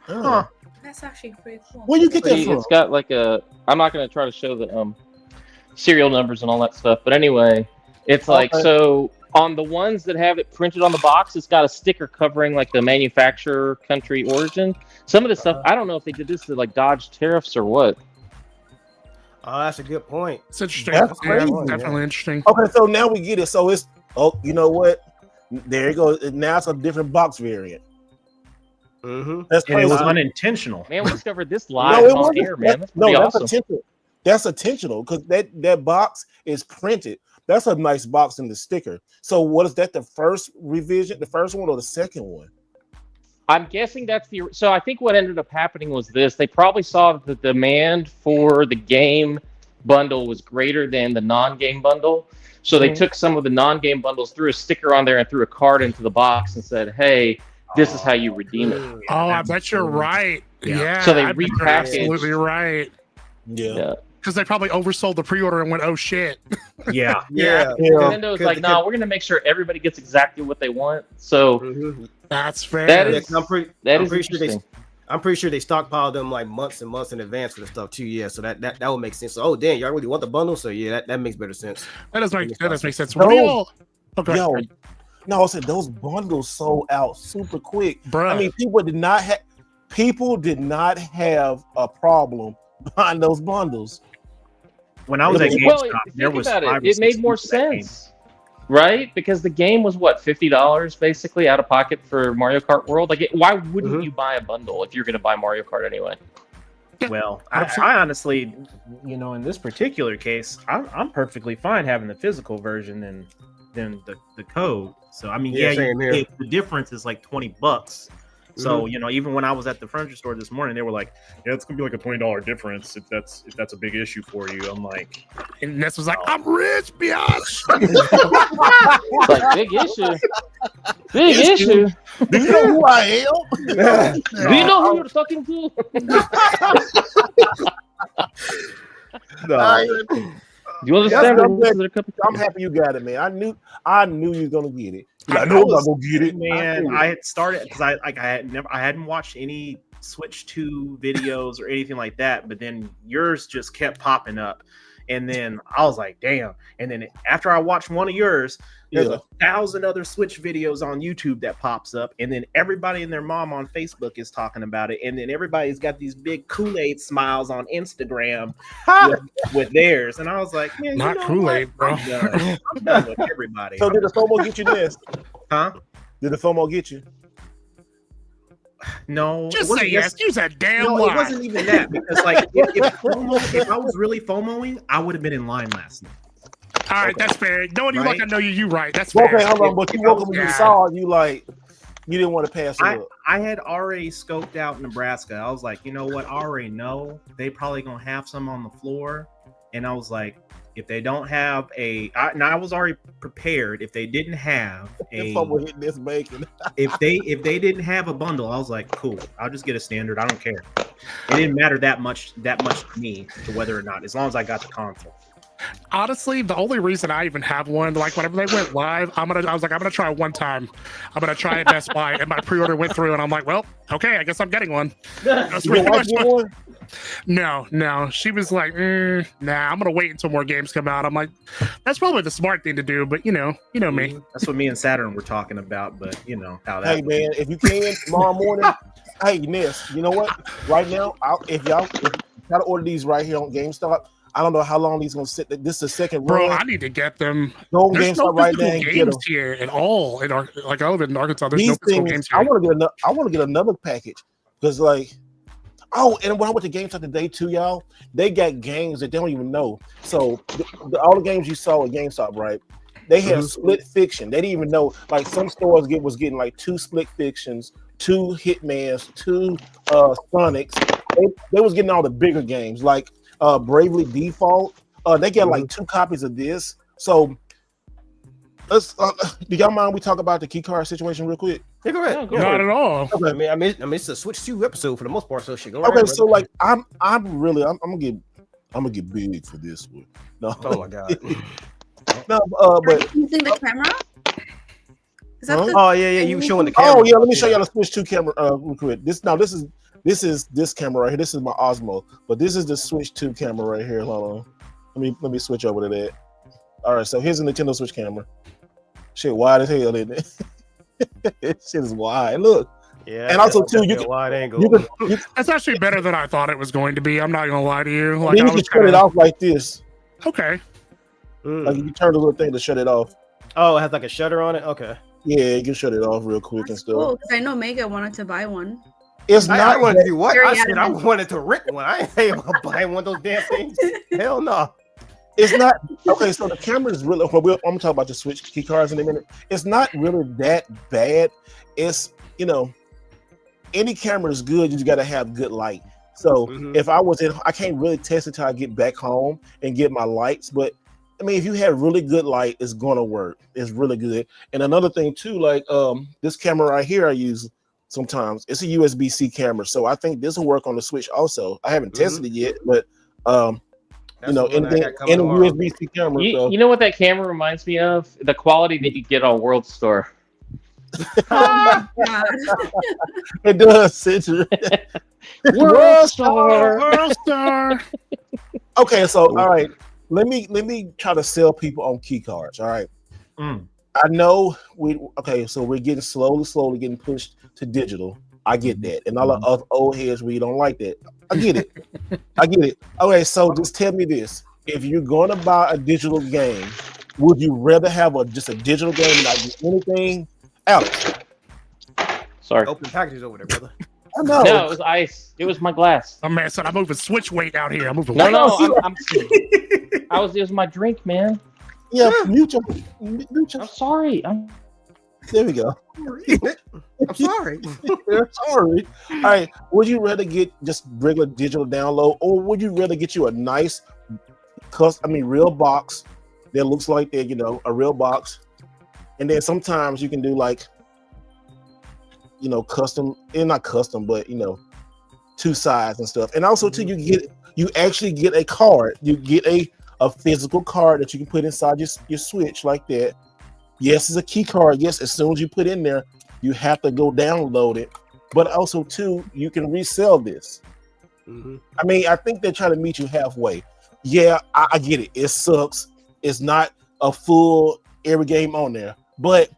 Huh. That's actually pretty cool. Where you get that see, from? it's got like a. I'm not going to try to show the serial numbers and all that stuff, but anyway, it's like Okay. so. On the ones that have it printed on the box, it's got a sticker covering like the manufacturer, country, origin. Some of the stuff, I don't know if they did this to like dodge tariffs or what. Oh, that's a good point. It's interesting. That's crazy. Definitely interesting. Okay, so now we get it. So it's you know what? There you go. Now it's a different box variant. Mm-hmm. That's And it crazy. was unintentional. Man, we discovered this live on air, man. That's pretty that's awesome. intentional. That's intentional because that box is printed. That's a nice box in the sticker. So what is that? The first revision, the first one, or the second one? I'm guessing that's the. So I think what ended up happening was this: they probably saw that the demand for the game bundle was greater than the non-game bundle. So they took some of the non-game bundles, threw a sticker on there, and threw a card into the box and said, "Hey, this is how you redeem it." Oh, I bet you're right. Yeah. So they I bet you're repackaged. absolutely right. Yeah. Because they probably oversold the pre-order and went, "Oh shit." Yeah. Yeah. Nintendo was like, "No, we're gonna make sure everybody gets exactly what they want." So that's fair. That is I'm pretty interesting. I'm pretty sure they stockpiled them like months and months in advance for the stuff too. Yeah, so that would make sense. So, oh damn, y'all really want the bundle? So yeah, that makes better sense. That does make sense. No. What do y'all? Okay. No, I said those bundles sold out super quick. Bruh. I mean, people did not have a problem buying those bundles. When I was at Well, GameStop, think there was about 5 or it 6 made more people that came. sense, right? Because the game was what, $50 basically out of pocket for Mario Kart World. Like, why wouldn't you buy a bundle if you're going to buy Mario Kart anyway? Well, I honestly, you know, in this particular case, I'm perfectly fine having the physical version than the code. So I mean, the difference is like $20. So you know, even when I was at the furniture store this morning, they were like, "Yeah, it's gonna be like a $20 difference if that's a big issue for you." I'm like, and Ness was like, "I'm rich, biatch." It's like, big issue. Big issue. Do you know who I am? Do you know who you're talking to? You understand? I'm happy you got it, man. I knew you was gonna get it. I know I'm not gonna get it, man. I had started because I hadn't watched any Switch 2 videos or anything like that, but then yours just kept popping up, and then I was like, damn. And then after I watched one of yours, there's 1,000 other Switch videos on YouTube that pops up, and then everybody and their mom on Facebook is talking about it, and then everybody's got these big Kool-Aid smiles on Instagram with theirs, and I was like, man, not you know Kool-Aid, bro. I'm done with everybody. So did the FOMO get you this? Huh? Did the FOMO get you? No. Just say yes. Use a damn No, lie. it wasn't even that, because like if I was really FOMOing, I would have been in line last night. All right, that's fair. Knowing you like I know you right. That's fair. fair. Okay, hold on. But you woke up when you saw it, you didn't want to pass it up. I had already scoped out Nebraska. I was like, you know what? I already know they probably gonna have some on the floor, and I was like, if they don't have I was already prepared. If they didn't have this bacon. if they didn't have a bundle, I was like, cool. I'll just get a standard. I don't care. It didn't matter that much to me to whether or not, as long as I got the console. Honestly, the only reason I even have one, like whenever they went live, I was like, I'm gonna try it one time. I'm gonna try at Best Buy, and my pre-order went through, and I'm like, well, okay, I guess I'm getting one. That's pretty much one. No. She was like, nah, I'm gonna wait until more games come out. I'm like, that's probably the smart thing to do, but you know me. That's what me and Saturn were talking about, but you know how that. Hey man, if you can tomorrow morning, hey Ness, you know what? Right now, if y'all try to order these right here on GameStop. I don't know how long these gonna sit. This is the second bro. run. I need to get them. No There's GameStop right now. Games here at all. Like I live in Arkansas. There's these no physical things, games here. I want to get another package because and when I went to GameStop today too, y'all, they got games that they don't even know. So all the games you saw at GameStop, right? They had split fiction. They didn't even know. Like some stores was getting like 2 split fictions, 2 Hitmans, 2 Sonics. They was getting all the bigger games like. Bravely Default. They get like 2 copies of this. So let's do y'all mind we talk about the key card situation real quick? Yeah, go ahead. Not at all. Okay. I mean, it's a Switch 2 episode for the most part, so shit. Go okay, right, so like I'm gonna get big for this one. No. Oh my god. No, but using the camera. Is that oh yeah, you were showing the camera. Oh yeah, let me show y'all the Switch 2 camera real quick. This is this camera right here. This is my Osmo, but this is the Switch 2 camera right here. Hold on. Let me switch over to that. All right, so here's a Nintendo Switch camera. Shit wide as hell, isn't it? It shit is wide. Look. Yeah, and also too, you wide angle. That's actually better than I thought it was going to be. I'm not gonna lie to you. Like, you can turn it off like this. Okay. Like you turn the little thing to shut it off. Oh, it has like a shutter on it. Okay. Yeah, you can shut it off real quick and stuff. Cool, because I know Mega wanted to buy one. It's not. I wanted to do what? I Very said I adamant. wanted to rent one. I ain't able to buy one of those damn things. Hell no. It's not okay. So the camera is really. I'm gonna talk about the Switch key cards in a minute. It's not really that bad. It's any camera is good. You just gotta have good light. So if I was in, I can't really test it till I get back home and get my lights. But I mean, if you have really good light, it's gonna work. It's really good. And another thing too, like this camera right here, I use sometimes. It's a USB-C camera, so I think this will work on the Switch also. I haven't tested it yet, but in USB-C camera. You know what that camera reminds me of? The quality that you get on World Store. Oh my god. It does, Citrus. World Star. Okay, so all right. Let me try to sell people on key cards. All right. I know so we're getting slowly getting pushed to digital. I get that. And all the other old heads where you don't like that. I get it. Okay, so just tell me this. If you're gonna buy a digital game, would you rather have just a digital game and not get anything? Alex. Sorry. Open packages over there, brother. I know. No, it was ice. It was my glass. Oh man, son, I'm moving Switch weight out here. I'm moving. No, weight. it was my drink, man. Yeah, mute your. I'm sorry. There we go. I'm sorry. Sorry. All right. Would you rather get just regular digital download, or would you rather get you a nice, real box that looks like that, a real box, and then sometimes you can do like, custom, and not custom, but two sides and stuff, and also too you actually get a card. You get a physical card that you can put inside your Switch like that. Yes, it's a key card. Yes, as soon as you put in there, you have to go download it. But also, too, you can resell this. I mean, I think they're trying to meet you halfway. Yeah, I get it. It sucks. It's not a full every game on there, but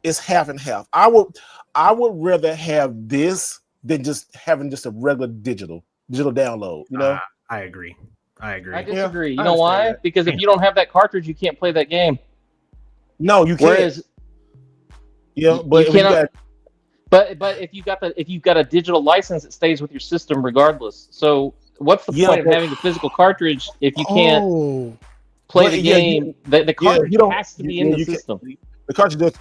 it's half and half. I would rather have this than just having just a regular digital download. I agree. I disagree. You know why? Because if you don't have that cartridge, you can't play that game. No, you can't. Whereas, but you cannot. But if you got a digital license, it stays with your system regardless. So what's the point of having the physical cartridge if you can't play the game? The cartridge has to be in the system. The cartridge,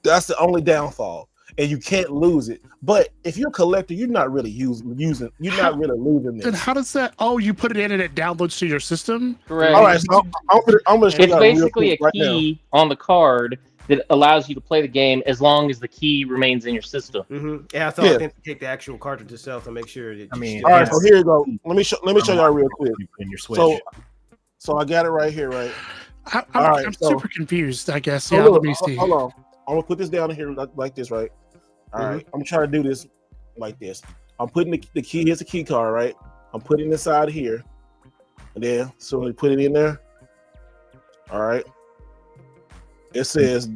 that's the only downfall, and you can't lose it. But if you're a collector, you're not really using. You're not really losing this. Then how does that? Oh, you put it in and it downloads to your system. Correct. All right, so I'm gonna show it's you basically a right key on the card that allows you to play the game as long as the key remains in your system. Yeah, so authenticate the actual cartridge itself to make sure that. All right, so here you go. Let me show y'all real quick. In your Switch. So I got it right here, right? I'm super confused. I guess. So Yeah, look, let me see. Hold on. I'm gonna put this down here like this, right? All right. I'm trying to do this like this. I'm putting the key. Here's the key card, right? I'm putting it inside here, and then so we put it in there. All right. It says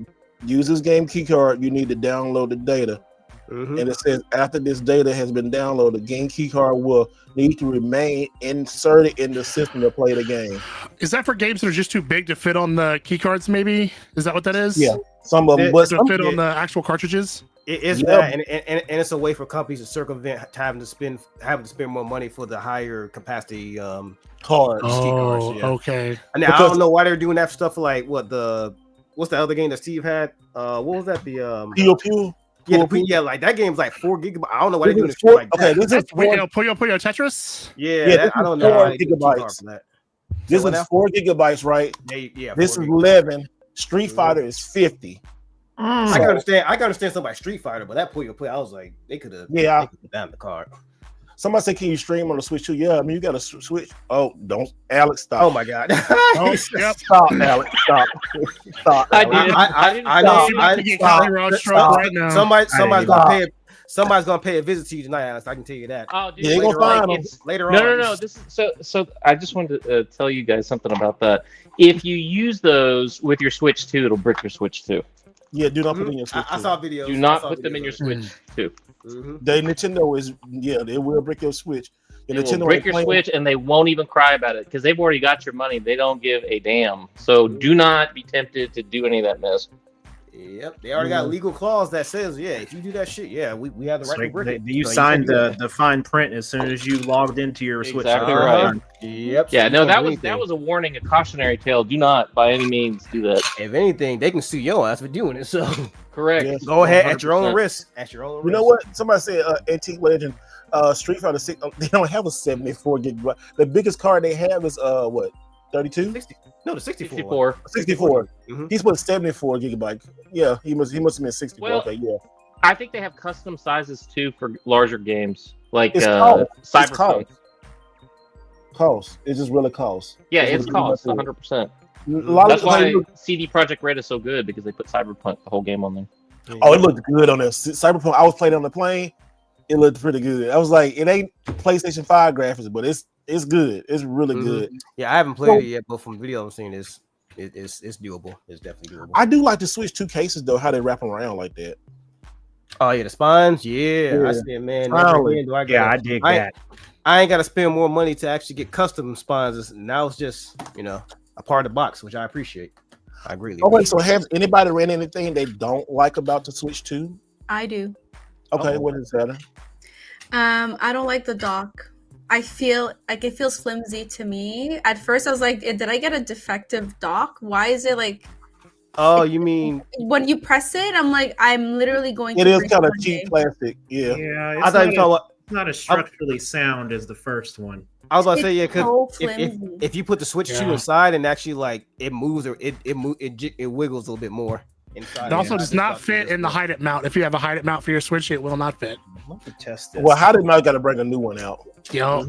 use this game key card. You need to download the data, and it says after this data has been downloaded, game key card will need to remain inserted in the system to play the game. Is that for games that are just too big to fit on the key cards? Maybe is that what that is? Yeah, some of them, but to fit on the actual cartridges. It is that, and it's a way for companies to circumvent having to spend more money for the higher capacity cards. Oh, okay. And I don't know why they're doing that stuff. Like what's the other game that Steve had? What was that? The Pew Pew. Yeah, like that game's like 4 gigabytes. I don't know why they're doing it like that. Okay, this is Puyo Tetris. Yeah, I don't know. 4 gigabytes. This is 4 gigabytes, right? Yeah. This is 11. Street Fighter is 50. I can understand somebody Street Fighter, but that Puyo, I was like, they could have down the card. Somebody said, "Can you stream on the Switch too?" Yeah, I mean, you got to switch. Oh, don't, Alex, stop! Oh my God! Stop, Alex! Stop! Stop! I know. Somebody's somebody's gonna pay a visit to you tonight, Alex. I can tell you that. Oh, dude, Yeah, they gonna find them. Later No, on. no. This is so. I just wanted to tell you guys something about that. If you use those with your Switch 2, it'll brick your Switch 2. Yeah, do not put it in your Switch. I saw videos. Do not put them in your Switch 2. They Nintendo is they will brick your Switch. They will break your Switch, and they won't even cry about it because they've already got your money. They don't give a damn. So do not be tempted to do any of that mess. Yep, they already got legal clause that says, if you do that shit, we have the right to brick it. You signed the fine print as soon as you logged into your Switch. Exactly right. Yep. Yeah, no, that was a warning, a cautionary tale. Do not, by any means, do that. If anything, they can sue your ass for doing it. So correct. Yes. Go ahead at your own risk. You know what? Somebody said Antique Legend, Street Fighter 6. They don't have a 74 gigabyte. The biggest card they have is what? 32? 60. No, the 64. 64. He's put 74 gigabyte. Yeah, he must have been 64. Well, okay, yeah. I think they have custom sizes too for larger games, like Cyberpunk. Cost. It just really costs. Yeah, it's cost 100%. That's why CD Projekt Red is so good because they put Cyberpunk the whole game on there. Oh, it looked good on there. Cyberpunk. I was playing on the plane. It looked pretty good. I was like, it ain't PlayStation 5 graphics, but it's good. It's really good. Yeah, I haven't played it yet, but from video I'm seeing it's doable. It's definitely doable. I do like to switch 2 cases though, how they wrap them around like that. Oh yeah, the spines. Yeah. I said, man. I dig that. I ain't got to spend more money to actually get custom spines. Now it's just a part of the box, which I appreciate. I greatly. Okay, so have anybody ran anything they don't like about the Switch 2? I do. Okay, what is that? I don't like the dock. I feel like it feels flimsy to me. At first, I was like, "Did I get a defective dock? Why is it like?" Oh, you mean when you press it? I'm like, I'm literally going. It is kind of cheap plastic. Yeah. Yeah. I thought you thought not as structurally sound as the first one. I was about to say because so if you put the Switch 2 inside and actually like it moves or it wiggles a little bit more. Inside. It also does not fit in the hide it mount. If you have a hide it mount for your Switch, it will not fit. Let me test this. Well, how did not got to bring a new one out? Yo,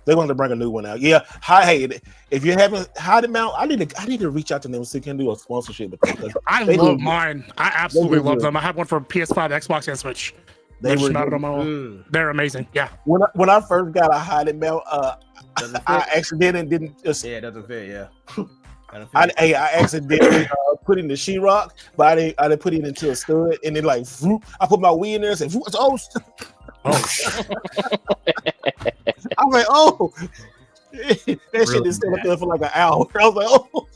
they're going to bring a new one out. Yeah, hey, if you haven't hide it mount, I need to reach out to them so they can do a sponsorship with them. I love mine. I absolutely love them. I have one for PS5, Xbox, and Switch. They're amazing. Yeah. When I first got a hide it mount, I accidentally didn't. It doesn't fit. Yeah. I accidentally put in the sheetrock, but I didn't put it into a stud, and then like I put my Wii in there and said, "Oh, I'm like, oh, that shit is still up there for like an hour." I was like, oh,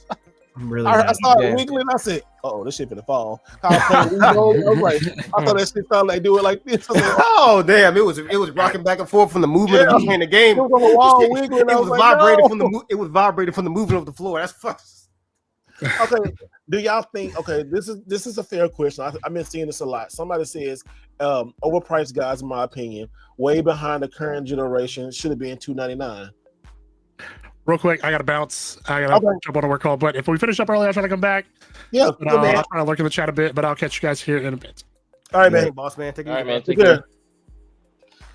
I started wiggling. I said, "Oh, this shit finna fall." I was like, I thought that shit sounded like do it like this. I was like, oh damn, it was rocking back and forth from the movement of playing the game. It was on the wall wiggling. It was vibrating from the. It was vibrating from the movement of the floor. That's fuck. Okay, do y'all think? Okay, this is a fair question. I've been seeing this a lot. Somebody says, overpriced guys, in my opinion, way behind the current generation. Should have been $299. Real quick, I gotta bounce. I gotta jump on a work call. But if we finish up early, I'll try to come back. Yeah, I'll try to look in the chat a bit, but I'll catch you guys here in a bit. All right, man. Boss man, take care.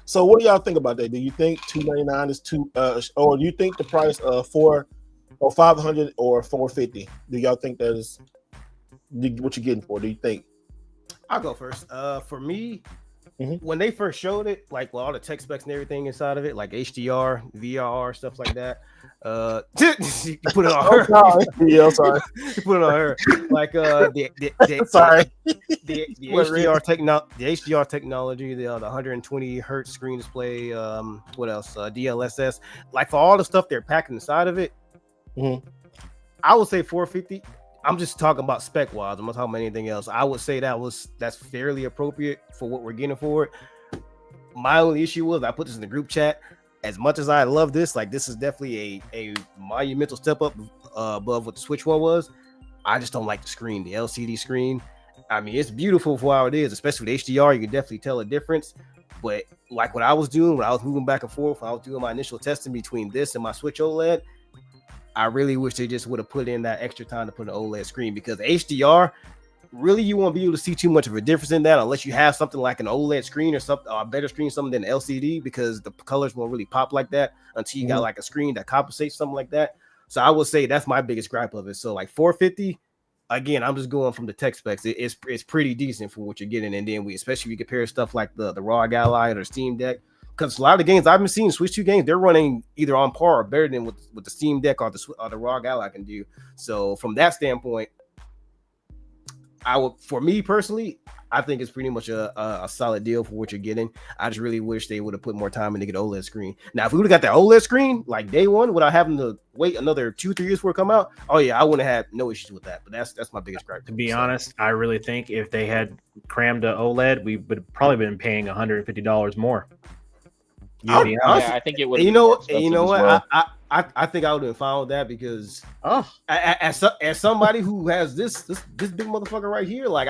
So, what do y'all think about that? Do you think $299 is too, or do you think the price $400 or $500 or $450? Do y'all think that is what you're getting for? Do you think? I'll go first. For me, when they first showed it, like with all the tech specs and everything inside of it, like HDR, VRR, stuff like that. You put it on her. Yeah, sorry. You put it on her. Like the sorry. The HDR technology, the 120 hertz screen display. What else? DLSS. Like for all the stuff they're packing inside of it. I would say $450. I'm just talking about spec wise. I'm not talking about anything else. I would say that's fairly appropriate for what we're getting for it. My only issue was I put this in the group chat. As much as I love this, like this is definitely a monumental step up above what the Switch one was. I just don't like the screen, the LCD screen. I mean, it's beautiful for how it is, especially with HDR. You can definitely tell a difference. But like what I was doing when I was moving back and forth, when I was doing my initial testing between this and my Switch OLED, I really wish they just would have put in that extra time to put an OLED screen, because HDR, really you won't be able to see too much of a difference in that unless you have something like an OLED screen or something, or a better screen, something than LCD, because the colors won't really pop like that until you got like a screen that compensates something like that. So I would say that's my biggest gripe of it. So like $450, again, I'm just going from the tech specs. It's pretty decent for what you're getting, and then especially if you compare stuff like the ROG Ally or Steam Deck, because a lot of the games I've been seeing Switch 2 games, they're running either on par or better than what the Steam Deck or the ROG Ally can do. So from that standpoint, for me personally, I think it's pretty much a solid deal for what you're getting. I just really wish they would have put more time in to get an OLED screen. Now, if we would have got that OLED screen like day one without having to wait another 2-3 years for it to come out, oh yeah, I wouldn't have had no issues with that. But that's my biggest gripe. To be honest, I really think if they had crammed a OLED, we would have probably been paying $150 more. I think it would. You know what? Well. I think I would have been fine with that because as somebody who has this big motherfucker right here, like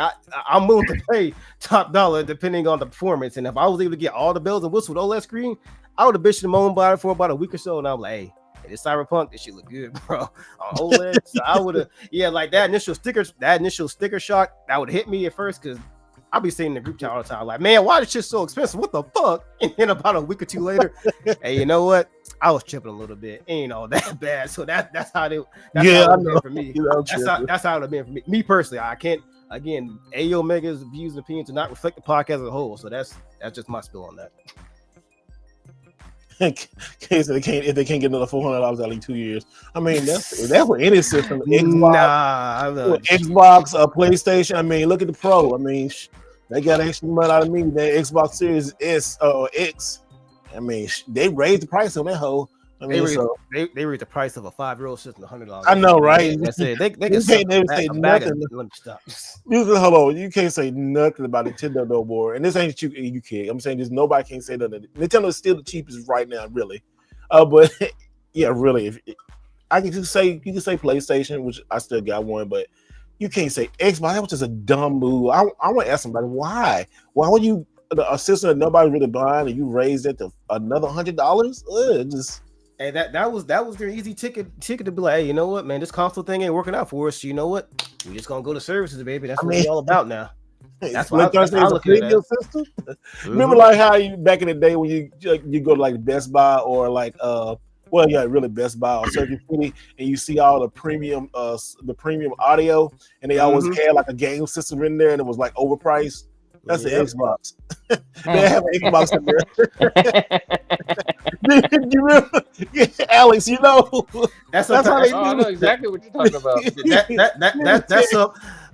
I'm willing to pay top dollar depending on the performance. And if I was able to get all the bells and whistles with OLED screen, I would have bitched and moaned about it for about a week or so. And I'm like, hey, this Cyberpunk, this shit look good, bro. On OLED, so I would have, like that initial sticker shock, that would hit me at first because I'll be saying in the group chat all the time, like, man, why is shit so expensive? What the fuck? And then about a week or two later, hey, you know what? I was tripping a little bit. Ain't all that bad. So that's how it would have been for me. That's how it would have been for me. Me personally, I can't. Again, A Omega's views and opinions do not reflect the podcast as a whole. So that's just my spill on that. If they can't get another $400 out in 2 years, I mean that's what any system. Xbox, PlayStation. I mean, look at the Pro. I mean, they got extra money out of me. That Xbox Series S or X. I mean, they raised the price on that whole. I mean, they raised the price of a 5-year-old system to $100. I know, right? That's it. They can say nothing. Let me stop. Hold on. You can't say nothing about Nintendo no more. And this ain't you can't. I'm saying nobody can say nothing. Nintendo is still the cheapest right now, really. But yeah, really. You can say PlayStation, which I still got one, but you can't say Xbox. That was just a dumb move. I want to ask somebody why. Why would you a system that nobody really buying and you raised it to another $100? Just. Hey, that was their easy ticket to be like, hey, you know what, man, this console thing ain't working out for us. So you know what? We just gonna go to services, baby. That's what it's all about now. That's what I look at it. System. Remember, like how you back in the day when you go to like Best Buy or like really Best Buy or Circuit City, and you see all the premium audio, and they always had like a game system in there, and it was like overpriced. That's the Xbox. They have an Xbox in there. You remember? Yeah, Alex, you know. That's how they do. I know exactly what you're talking about. That's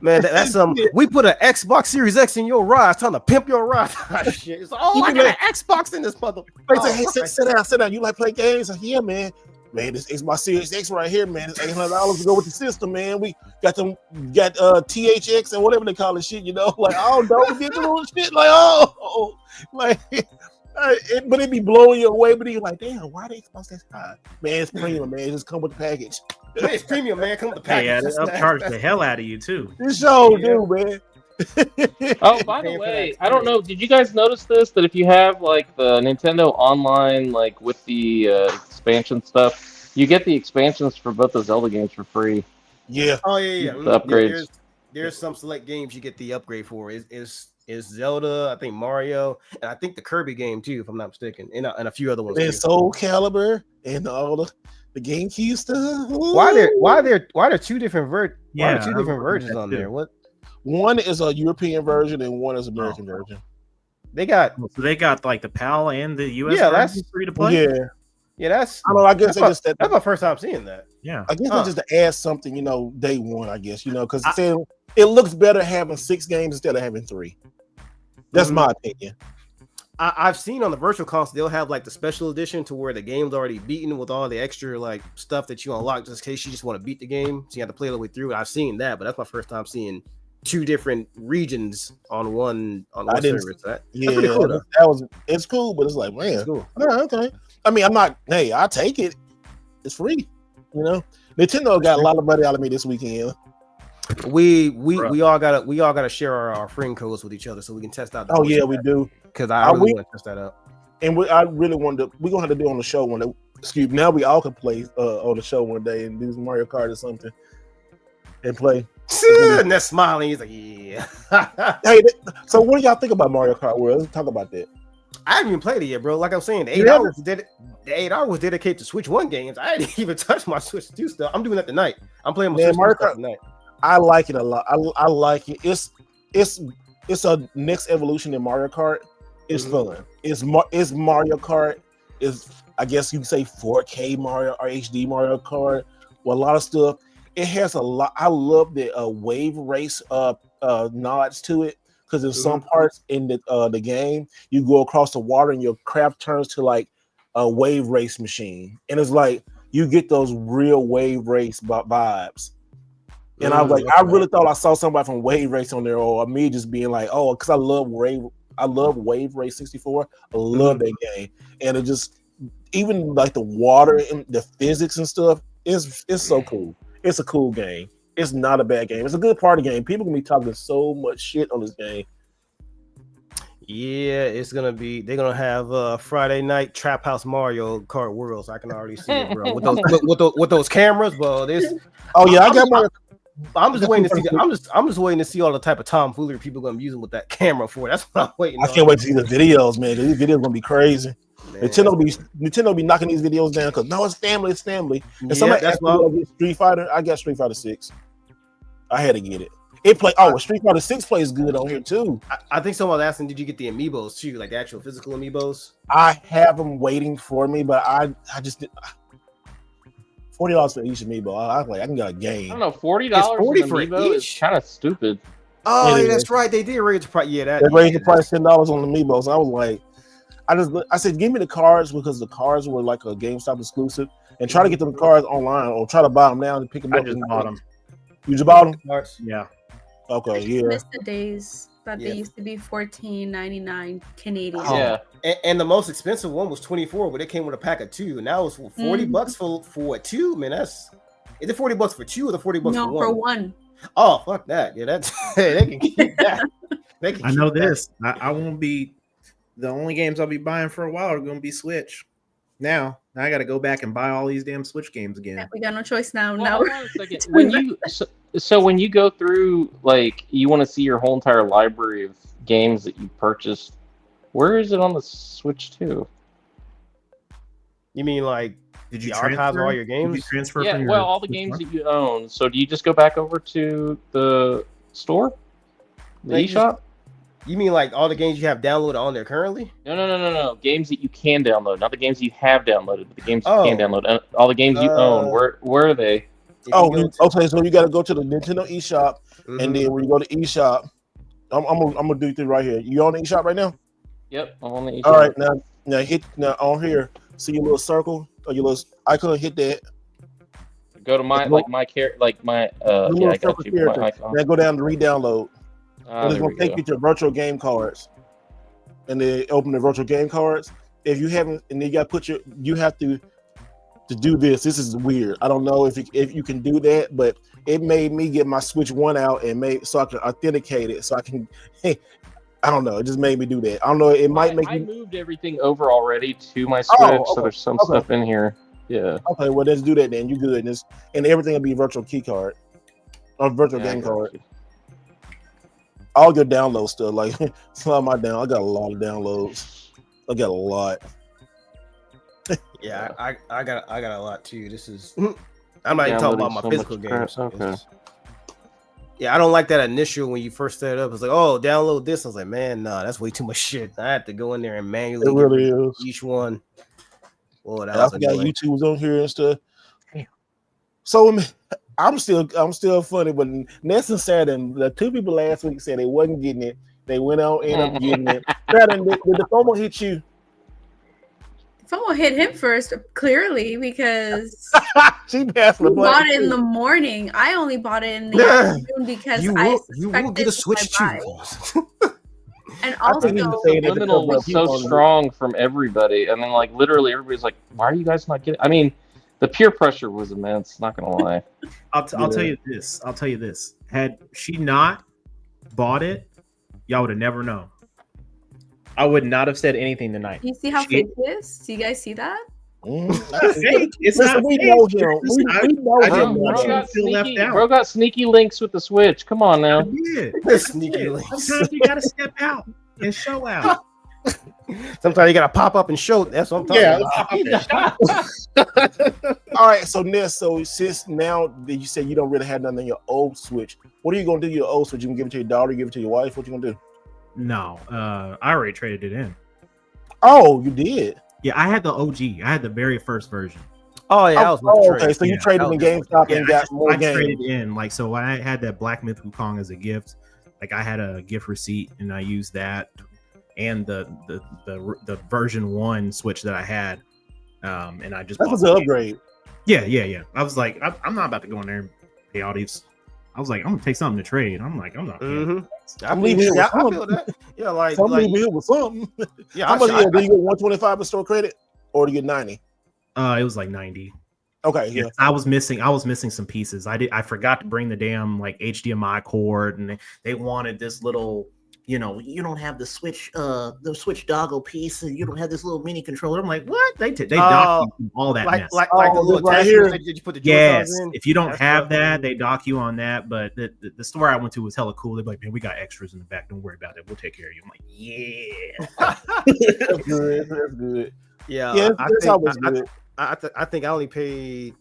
man. That's we put an Xbox Series X in your ride, trying to pimp your ride. Shit. It's I got an Xbox in this motherfucker. Hey, sit down. You like play games? Yeah, man. Man, this Xbox Series X right here, man. It's $800 to go with the system, man. We got THX and whatever they call it shit, you know. Like, oh, don't get little shit. Like, but it be blowing you away. But you're like, damn, why the Xbox that high? Man, it's premium, man. It just come with the package. It's premium, man. Come with the package. Yeah, they upcharge the hell out of you too. It sure do, man. Oh, by the way, I don't know. Did you guys notice this? That if you have like the Nintendo Online, like with the expansion stuff, you get the expansions for both the Zelda games for free. Yeah. Oh yeah. The upgrades. There's some select games you get the upgrade for. Is Zelda, I think Mario, and I think the Kirby game too, if I'm not mistaken, and a few other ones. And Soul Calibur and all the GameCube stuff. Ooh. Why there two different versions on there? What? One is a European version and one is American version. They got like the PAL and the US. Yeah, that's free to play. Yeah, that's. I don't know. I guess that's my first time seeing that. Yeah, I guess just to add something, day one. I guess because it looks better having 6 games instead of having 3. That's my opinion. I've seen on the virtual console they'll have like the special edition to where the game's already beaten with all the extra like stuff that you unlock just in case you just want to beat the game, so you have to play all the way through. I've seen that, but that's my first time seeing 2 different regions on one service. That's pretty cool. It's cool, but it's like, man, it's cool. Okay. I mean, I take it. It's free. Nintendo got a lot of money out of me this weekend. We all gotta share our friend codes with each other so we can test out. We do. Because I really want to test that out. And I really wanted to. We're gonna have to do it on the show one day. Excuse me. Now we all can play on the show one day and do some Mario Kart or something and play. And they're smiling. He's like, yeah. Hey, so what do y'all think about Mario Kart World? Let's talk about that. I haven't even played it yet, bro. Like I'm saying, the 8 hours was dedicated to Switch 1 games. I didn't even touch my Switch 2 stuff. I'm doing that tonight. I'm playing my Switch 2 stuff tonight. I like it a lot. I like it. It's a next evolution in Mario Kart. It's fun. It's Mario Kart. Is I guess you can say 4K Mario or HD Mario Kart. Well, a lot of stuff. It has a lot. I love the wave race nods to it because in some parts in the game you go across the water and your craft turns to like a wave race machine, and it's like you get those real wave race vibes. And I was like, I really thought I saw somebody from Wave Race on there, or me just being like, oh, because I love Wave Race 64. I love that game, and it just even like the water and the physics and stuff is so cool. It's a cool game. It's not a bad game. It's a good party game. People can be talking so much shit on this game. Yeah, they're gonna have Friday night Trap House Mario Kart Worlds. I can already see it, bro. With those cameras, bro. I got Mario. I'm just waiting to see. I'm just waiting to see all the type of tomfoolery people gonna be using with that camera for. That's what I'm waiting. I can't wait to see the videos, man. These videos gonna be crazy. Nintendo be knocking these videos down because no, it's family. And somebody asked me to get Street Fighter. I got Street Fighter 6. I had to get it. Street Fighter 6 plays good on here too. I think someone was asking, did you get the amiibos too, like the actual physical amiibos? I have them waiting for me, but I just did. $40 for each amiibo. I was like, I can get a game. I don't know, $40 for amiibo is kind of stupid. Oh, yeah, that's right. They did raise the price. Yeah, they raised the price $10 on the amiibos. So I was like, I said, give me the cards because the cards were like a GameStop exclusive, and try to get them cards online or try to buy them now and pick them up. I just bought them. You just bought them? Yeah. Okay. I missed the days that they used to be $14.99 Canadian. Yeah. And the most expensive one was $24, but it came with a pack of 2. And now it's $40 for a 2. Man, is it $40 for 2 or the $40 for 1? No, for 1. Oh, fuck that. Yeah, that's they can keep that. I know this. I won't be. The only games I'll be buying for a while are going to be Switch. Now I got to go back and buy all these damn Switch games again. Yeah, we got no choice now. Well, when you go through, like, you want to see your whole entire library of games that you purchased, where is it on the Switch too? You mean like, did you archive all your games? Did you transfer? Yeah, all the games that you own. So do you just go back over to the store, the eShop? You mean like all the games you have downloaded on there currently? No. Games that you can download, not the games you have downloaded, but the games you can download. All the games you own. Where are they? Okay. So you got to go to the Nintendo eShop, and then when you go to eShop, I'm gonna do it right here. You on the eShop right now? Yep, I'm on the eShop. All right, now hit on here. See your little circle or your little icon. Hit that. Go to my character, I got you. My icon. Now go down to re-download. And it's gonna take you to virtual game cards, and then open the virtual game cards. If you haven't, and then you have to do this. This is weird. I don't know if you can do that, but it made me get my Switch 1 out and so I can authenticate it. So I can. I don't know. It just made me do that. I don't know. It might make. I moved everything over already to my Switch, so there's some stuff in here. Yeah. Okay. Well, let's do that then. You good? And everything will be virtual key card or virtual game card. All your download stuff, like some of my I got a lot of downloads. I got a lot. Yeah, I got a lot too. This is I'm not even talking about my physical games. Okay. Yeah, I don't like that initial when you first set it up. It's like, oh, download this. I was like, man, nah, that's way too much shit. I had to go in there and manually. It really is. Each one. Well, I forgot YouTube was on here and stuff. So I'm still funny, but Ness and Saturn, the two people last week said they wasn't getting it. They went out and ended up getting it. Saturn, did the FOMO hit you? FOMO hit him first, clearly, because she passed the bought it in the morning. I only bought it in the afternoon because you will get a Switch too. And also, subliminal was so strong from everybody, and then like literally everybody's like, "Why are you guys not getting?" I mean, the peer pressure was immense. Not gonna lie. I'll tell you this. I'll tell you this. Had she not bought it, y'all would have never known. I would not have said anything tonight. You see how fake it is? Do you guys see that? Fake. It's not we fake. know him. We know him. Bro got sneaky links with the Switch. Come on now. Yeah. Sneaky links. Sometimes you gotta step out and show out. Sometimes you gotta pop up and show. That's what I'm talking about. All right, so Ness, so since now that you said you don't really have nothing in your old Switch, what are you gonna do with your old Switch? You gonna give it to your daughter, give it to your wife? What you gonna do? No, I already traded it in. Oh, you did? Yeah, I had the OG. I had the very first version. Oh yeah, that was okay. So you traded in GameStop and got more games. I traded in, like, so when I had that Black Myth Wukong as a gift, like I had a gift receipt and I used that and the version 1 Switch that I had, and I just that was an upgrade. Yeah. I was like, I'm not about to go in there and pay all these. I was like, I'm gonna take something to trade. I'm like, I'm not. I'm leaving here with I feel that. Yeah, like I'm leaving here with something. Yeah, how much? Do you get 125 in store credit, or do you get 90? It was like 90. Okay, yeah. I was missing some pieces. I forgot to bring the damn like HDMI cord, and they wanted this little, you don't have the Switch dongle piece, and you don't have this little mini controller. I'm like, what? They dock you all that mess. Like the little right here. Did you put the yes, in? if you don't have that, they dock you on that. But the store I went to was hella cool. They're like, man, we got extras in the back. Don't worry about it. We'll take care of you. I'm like, yeah. That's good. That's good. Yeah, I think I only paid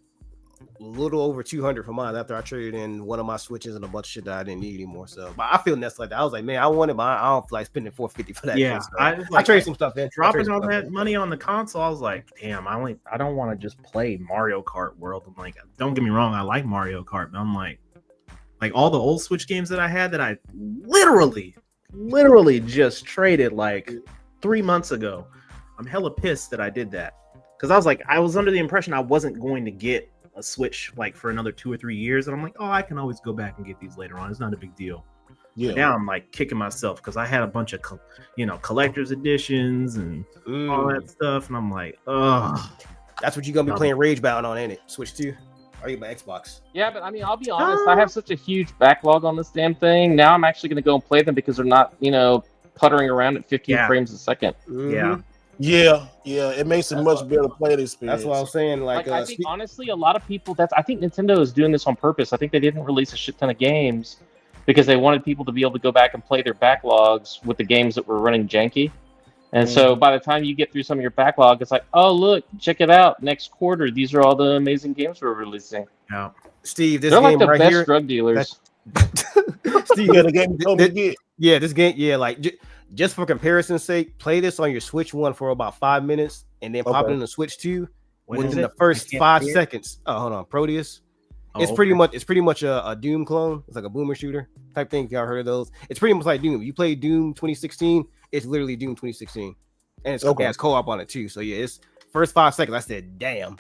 a little over $200 for mine after I traded in one of my Switches and a bunch of shit that I didn't need anymore. So, but I feel that's like that. I was like, man, I wanted mine. I don't feel like spending $450 for that. Yeah, so I traded some stuff in. Dropping all that money on the console, I was like, damn, I don't want to just play Mario Kart World. I'm like, don't get me wrong, I like Mario Kart, but I'm like all the old Switch games that I had that I literally just traded like 3 months ago. I'm hella pissed that I did that. Because I was under the impression I wasn't going to get a Switch like for another 2 or 3 years, and I'm like, oh, I can always go back and get these later on. It's not a big deal. Yeah. But now I'm like kicking myself because I had a bunch of collector's editions and all that stuff, and I'm like, oh, that's what you're gonna be playing Rage Bound on, ain't it? Switch 2? Are you my Xbox? Yeah, but I mean, I'll be honest. I have such a huge backlog on this damn thing. Now I'm actually gonna go and play them because they're not, puttering around at 15 frames a second. Yeah, it makes it much better play experience. That's what I was saying. Like I think honestly, a lot of people. I think Nintendo is doing this on purpose. I think they didn't release a shit ton of games because they wanted people to be able to go back and play their backlogs with the games that were running janky. And so by the time you get through some of your backlog, it's like, oh look, check it out. Next quarter, these are all the amazing games we're releasing. Yeah, Steve, this they're game like the right best here, drug dealers. Steve, the game you told me to get. Yeah, this game, like. Just for comparison's sake, play this on your Switch 1 for about 5 minutes, and then pop it in the Switch 2 within the first 5 seconds. Oh, hold on, Proteus. It's pretty much a Doom clone. It's like a boomer shooter type thing. If y'all heard of those, it's pretty much like Doom. You play Doom 2016, it's literally Doom 2016, and it's has co-op on it too. So yeah, it's first 5 seconds. I said, damn,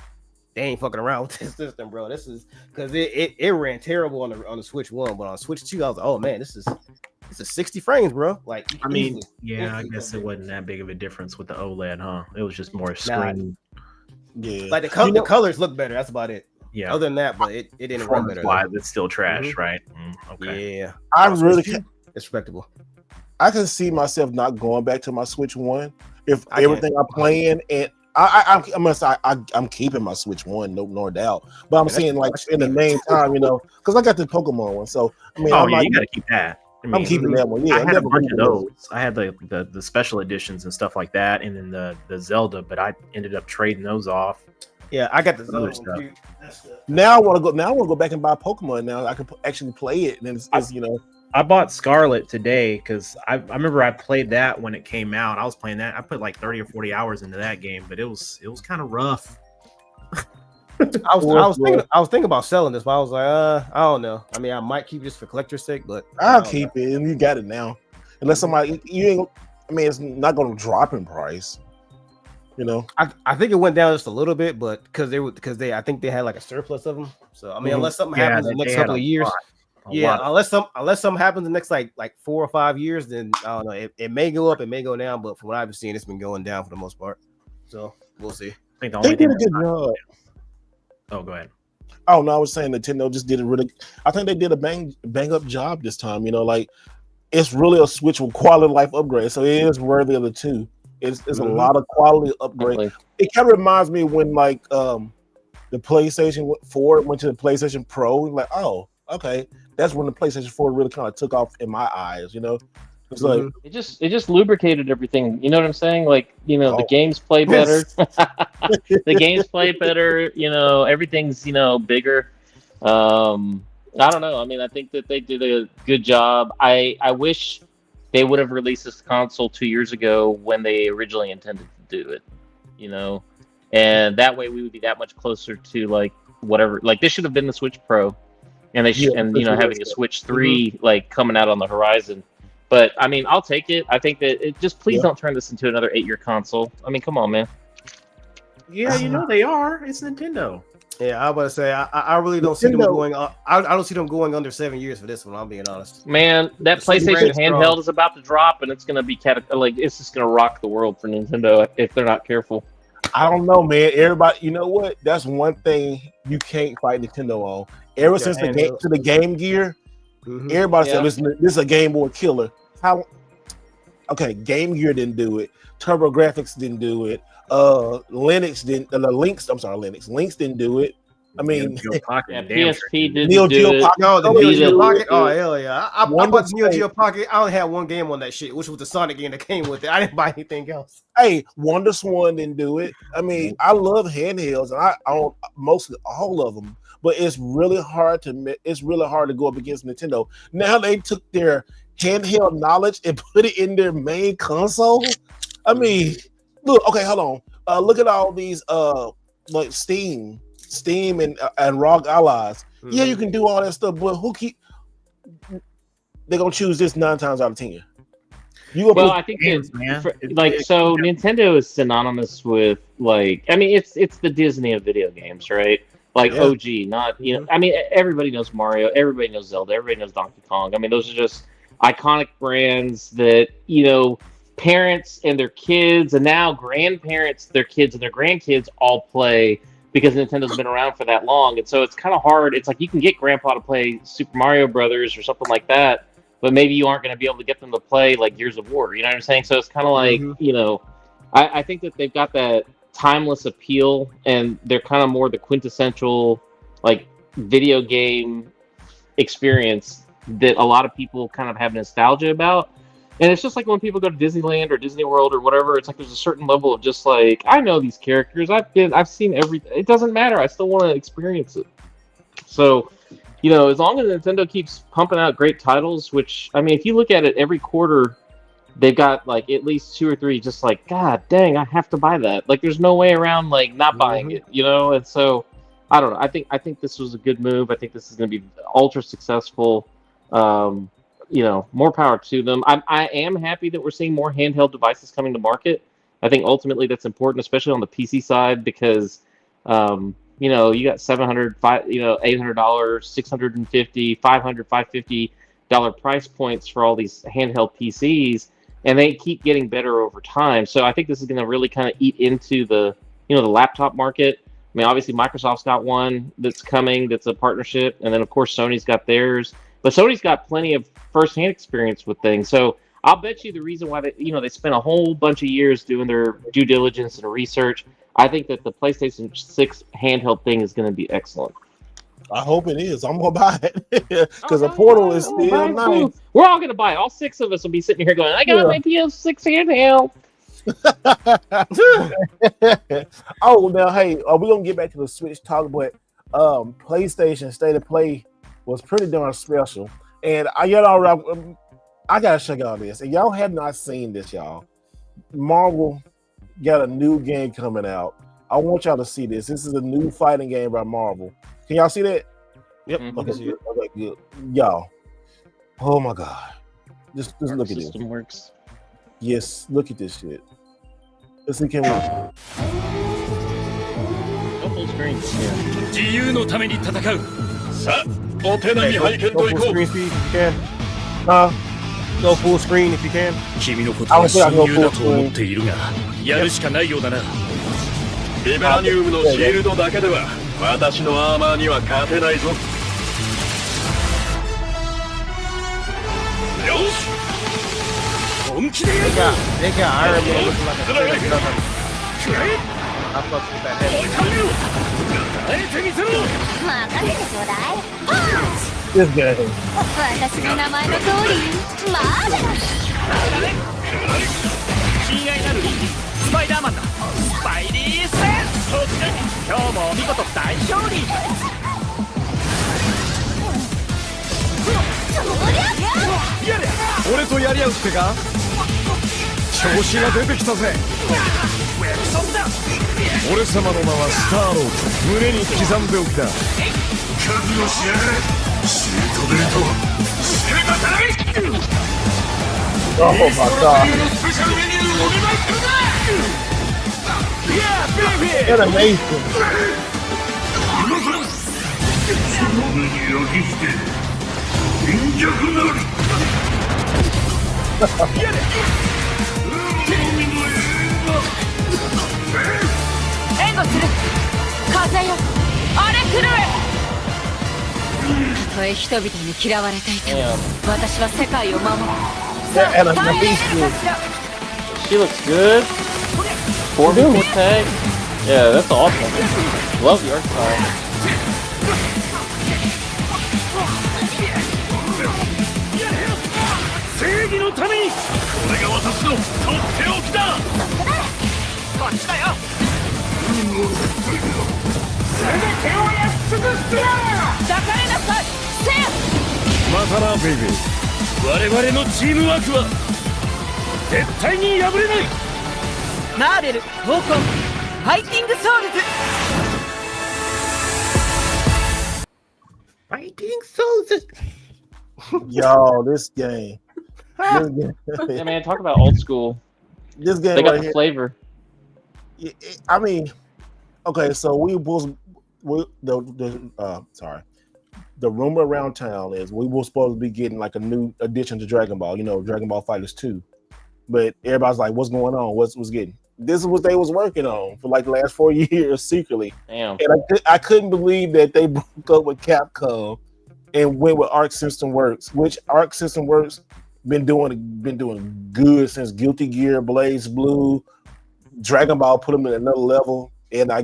they ain't fucking around with this system, bro. This is because it ran terrible on the Switch 1, but on Switch 2, I was like, oh man, this is 60 frames, bro. Like, I mean, I guess it wasn't that big of a difference with the OLED, huh? It was just more screen. Yeah, like the colors look better. That's about it. Yeah. Other than that, but it didn't run better. It's still trash, right? Okay. Yeah. I really can. It's respectable. I can see myself not going back to my Switch 1 if everything I'm playing and I'm keeping my Switch 1, no doubt. But I'm saying like in the meantime, because I got the Pokemon one, so I mean, you gotta keep that. I'm keeping that one. Yeah, I had a bunch of those. I had the special editions and stuff like that, and then the Zelda, but I ended up trading those off. Yeah, I got the Zelda stuff. Now I want to go back and buy Pokemon. Now I can actually play it, and it's I bought Scarlet today because I remember I played that when it came out. I was playing that. I put like 30 or 40 hours into that game, but it was kind of rough. I was thinking about selling this, but I was like, I don't know. I mean, I might keep this for collector's sake, but I'll keep it, and you got it now. Unless somebody, it's not going to drop in price. I think it went down just a little bit, but I think they had like a surplus of them. So I mean, unless something happens in the next couple of years, unless something happens in the next like 4 or 5 years, then I don't know. It may go up, it may go down, but from what I've seen, it's been going down for the most part. So we'll see. I think they did a good job. Oh, go ahead. Oh no, I was saying Nintendo just did I think they did a bang up job this time. Like it's really a Switch with quality life upgrade, so it is worthy of the two. It's a lot of quality upgrade. Definitely. It kind of reminds me when like the PlayStation 4 went to the PlayStation Pro. Like, oh, okay, that's when the PlayStation 4 really kind of took off in my eyes. It's like it just lubricated everything. You know what I'm saying? Like, the games play better. The games play better. Everything's bigger. I don't know. I mean, I think that they did a good job. I wish they would have released this console 2 years ago when they originally intended to do it. And that way we would be that much closer to like whatever. Like this should have been the Switch Pro, and having a Switch 3 like coming out on the horizon. But I mean, I'll take it. I think that please don't turn this into another 8-year console. I mean, come on, man. Yeah, they are. It's Nintendo. Yeah, I was about to say I really don't see them going. I don't see them going under 7 years for this one. I'm being honest. Man, that PlayStation handheld is about to drop, and it's going to be it's just going to rock the world for Nintendo if they're not careful. I don't know, man. Everybody, you know what? That's one thing you can't fight Nintendo on. Ever since the Game Gear, everybody said, "Listen, this is a Game Boy killer." Okay, Game Gear didn't do it. TurboGrafx didn't do it. Linux didn't. Lynx didn't do it. I mean, PSP didn't Neo do Geo it. Pocket. No, the Neo Geo Pocket. Oh hell yeah! I bought the Neo Geo Pocket. I only had one game on that shit, which was the Sonic game that came with it. I didn't buy anything else. Hey, Wonder Swan didn't do it. I mean, I love handhelds, and I own mostly all of them. But it's really hard to go up against Nintendo. Now they took their handheld knowledge and put it in their main console. I mean, look. Okay, hold on. Look at all these like Steam and ROG Allies. Yeah, you can do all that stuff, but they're gonna choose this 9 times out of 10. I think so Nintendo is synonymous with it's the Disney of video games, right? Like OG, not I mean, everybody knows Mario, everybody knows Zelda, everybody knows Donkey Kong. I mean, those are just iconic brands that parents and their kids, and now grandparents, their kids and their grandkids all play because Nintendo's been around for that long. And so it's kind of hard. It's like you can get grandpa to play Super Mario Brothers or something like that, but maybe you aren't going to be able to get them to play like Gears of War. You know what I'm saying? So it's kind of like, I think that they've got that timeless appeal, and they're kind of more the quintessential like video game experience that a lot of people kind of have nostalgia about. And it's just like when people go to Disneyland or Disney World or whatever, it's like there's a certain level of just like, I know these characters, I've seen everything. It doesn't matter. I still want to experience it. So, as long as Nintendo keeps pumping out great titles, which, I mean, if you look at it every quarter, they've got like at least 2 or 3 just like, God dang, I have to buy that. Like there's no way around like not buying it, And so I don't know. I think this was a good move. I think this is going to be ultra successful. More power to them. I am happy that we're seeing more handheld devices coming to market. I think ultimately that's important, especially on the PC side, because you got $700, $800, $650, $500, $550 price points for all these handheld PCs, and they keep getting better over time. So I think this is going to really kind of eat into the the laptop market. I mean, obviously Microsoft's got one that's coming, that's a partnership, and then of course Sony's got theirs. But Sony's got plenty of first-hand experience with things. So I'll bet you the reason why they spent a whole bunch of years doing their due diligence and research, I think that the PlayStation 6 handheld thing is going to be excellent. I hope it is. I'm going to buy it because the Portal is still nice. We're all going to buy it. All 6 of us will be sitting here going, I got my PS6 handheld. Oh, now, hey, we're going to get back to the Switch talk, but PlayStation State of Play was pretty darn special. And I gotta check out this. And y'all have not seen this, y'all. Marvel got a new game coming out. I want y'all to see this. This is a new fighting game by Marvel. Can y'all see that? Yep. Okay, good. Y'all. Oh my God. Just look at this. System works. Yes, look at this shit. Let's see, can we? Full screen. Go full screen speed if you can. Go full screen if you can. 君のことは親友だと思っているが、やるしかないようだな。ビブラニウムのシールドだけでは私のアーマーには勝てないぞ。よし。本気でやる。They got Iron Man looking like a straight up nothing. I fucked with that head. This guy. 私の名前の通りマーベラス親愛なるスパイダーマンだ。スパイリーセンス。今日もお見事大勝利。俺とやり合うってか。調子が出てきたぜ。俺様の名はスターロード。胸に刻んでおきだ。覚悟しやがれ。シートベルト仕掛けたい。Oh my god. Animation. That animation. She looks good. 4v4 tag. Yeah, that's awesome. Love the art style. Baby. 我々のチームワークは絶対に破れない。マーベル闘魂ファイティングソウルズ。Fighting Souls. Yo, this game. Yeah, man, talk about old school. This game They got right the here. flavor. I mean, okay, so the rumor around town is we were supposed to be getting like a new addition to Dragon Ball, Dragon Ball Fighters 2. But everybody's like, what's going on? What's getting? This is what they was working on for like the last 4 years secretly. Damn. And I couldn't believe that they broke up with Capcom and went with Arc System Works, which Arc System Works been doing good since Guilty Gear, Blaze Blue, Dragon Ball put them in another level. And I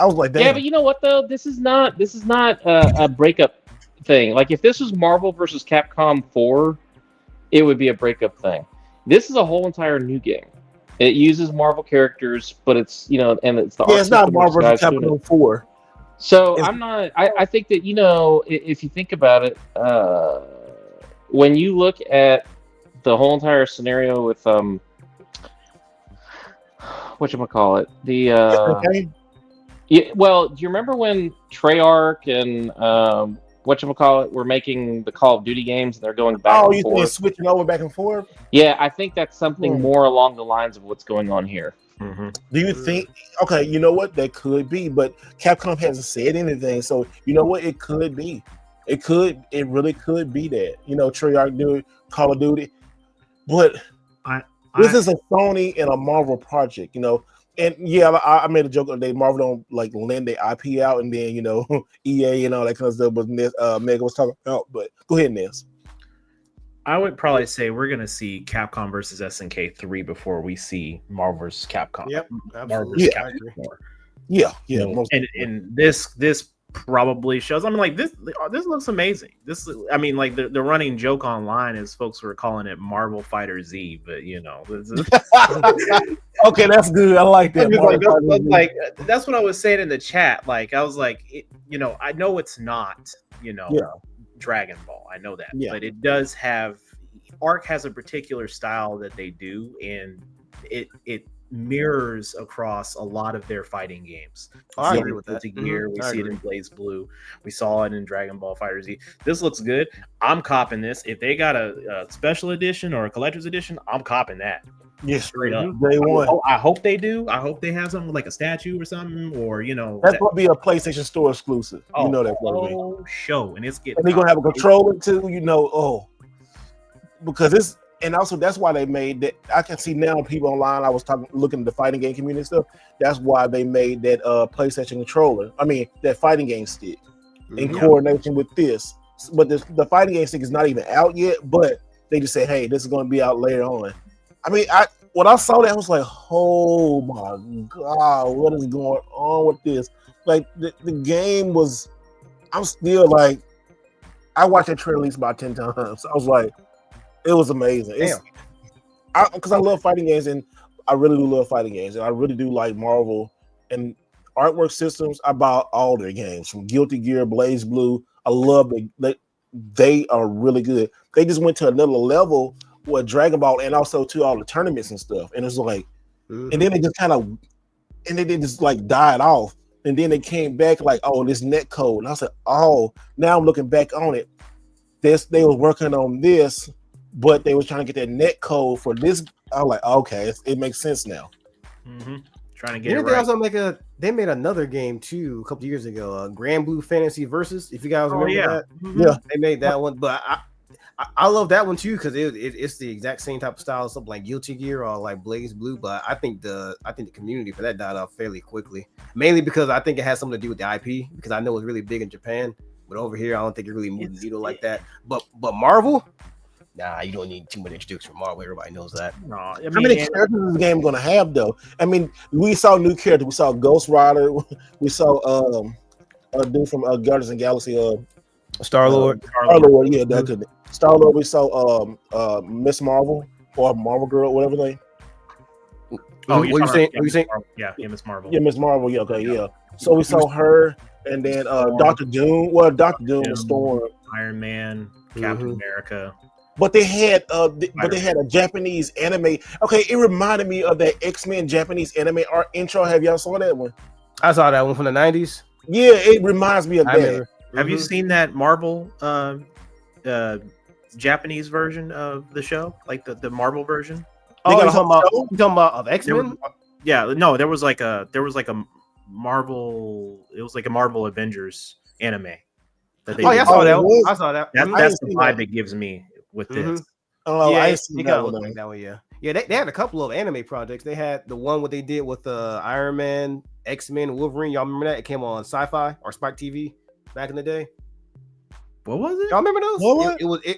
was like, damn. Yeah, but you know what though? This is not a breakup thing. Like if this was Marvel versus Capcom 4, it would be a breakup thing. This is a whole entire new game. It uses Marvel characters, but it's and it's the it's not Marvel versus Capcom 4. So I think that if you think about it, when you look at the whole entire scenario with whatchamacallit, well, do you remember when Treyarch and were making the Call of Duty games and they're going back and forth? Oh, you think switching over back and forth? Yeah, I think that's something more along the lines of what's going on here. Mm-hmm. Do you think? Okay, you know what? That could be, but Capcom hasn't said anything, so you know what? It could be. It really could be that. Treyarch doing Call of Duty, but this is a Sony and a Marvel project. And yeah, I made a joke the other day. Marvel don't like lend their IP out, and then EA and all that kind of stuff. But Mega was talking about. But go ahead, Ness. I would probably say we're gonna see Capcom versus SNK 3 before we see Marvel versus Capcom. Yep, Marvel versus Capcom 4. Yeah. And this probably shows. I mean, like this looks amazing. The running joke online is folks were calling it Marvel Fighter Z, but okay, that's good. I like that. That's what I was saying in the chat. Like I was like, I know it's not, Dragon Ball. I know that, but it does have. Arc has a particular style that they do, and it mirrors across a lot of their fighting games. I agree with that. Gear, we see it in Blaze Blue. We saw it in Dragon Ball FighterZ. This looks good. I'm copping this. If they got a special edition or a collector's edition, I'm copping that. Yes, straight up. Day one. I hope they do. I hope they have something like a statue or something, or that's gonna be a PlayStation Store exclusive. That's gonna be show, and it's getting. And they're gonna have a controller too. Because it's. And also, that's why they made that. I can see now people online. I was looking at the fighting game community and stuff. That's why they made that PlayStation controller. I mean, that fighting game stick in coordination with this. But the fighting game stick is not even out yet. But they just say, "Hey, this is going to be out later on." I mean, when I saw that, I was like, "Oh my god, what is going on with this?" Like the game was. I'm still like, I watched that trailer at least about 10 times. I was like. It was amazing. Because I love fighting games, and I really do love fighting games, and I really do like Marvel and artwork systems. I bought all their games from Guilty Gear, Blaze Blue. I love they are really good. They just went to another level with Dragon Ball, and also to all the tournaments and stuff. And it's like, and then they just like died off. And then they came back like, oh, this net code. And I said, oh, now I'm looking back on it. They were working on this, but they were trying to get that net code for this. I was like, okay, it makes sense now. Mm-hmm. Trying to get it right. Also they made another game too a couple years ago, Grand Blue Fantasy Versus. If you guys remember that, yeah, they made that one. But I love that one too because it's the exact same type of style, something like Guilty Gear or like Blaze Blue. But I think the community for that died off fairly quickly, mainly because I think it has something to do with the IP. Because I know it's really big in Japan, but over here I don't think it really moved the needle like that. But Marvel. Nah, you don't need too much introduction from Marvel. Everybody knows that. No, how many characters is this game going to have, though? I mean, we saw new characters. We saw Ghost Rider. We saw a dude from Guardians of the Galaxy. Star-Lord. Star-Lord, yeah, that's good. Star-Lord, we saw Miss Marvel or Marvel Girl, whatever they. Oh, what you saying? Yeah, Miss Marvel. Yeah, Miss Marvel. Yeah, okay, yeah. So we saw her, and then Dr. Doom. Well, Dr. Doom was Storm. Iron Man, Captain America. But they had a Japanese anime. Okay, it reminded me of that X-Men Japanese anime art intro. Have y'all saw that one? I saw that one from the 90s. Yeah, it reminds me of that. Have you seen that Marvel Japanese version of the show? Like the Marvel version? Oh, you talking about of X-Men? Yeah, no, there was like a Marvel. It was like a Marvel Avengers anime. I saw that one. I saw that. That's the vibe it gives me with this. Oh, yeah, it got like that one. Yeah, they had a couple of anime projects. They had the one what they did with Iron Man, X-Men, Wolverine. Y'all remember that? It came on Sci-Fi or Spike TV back in the day. What was it? Y'all remember those?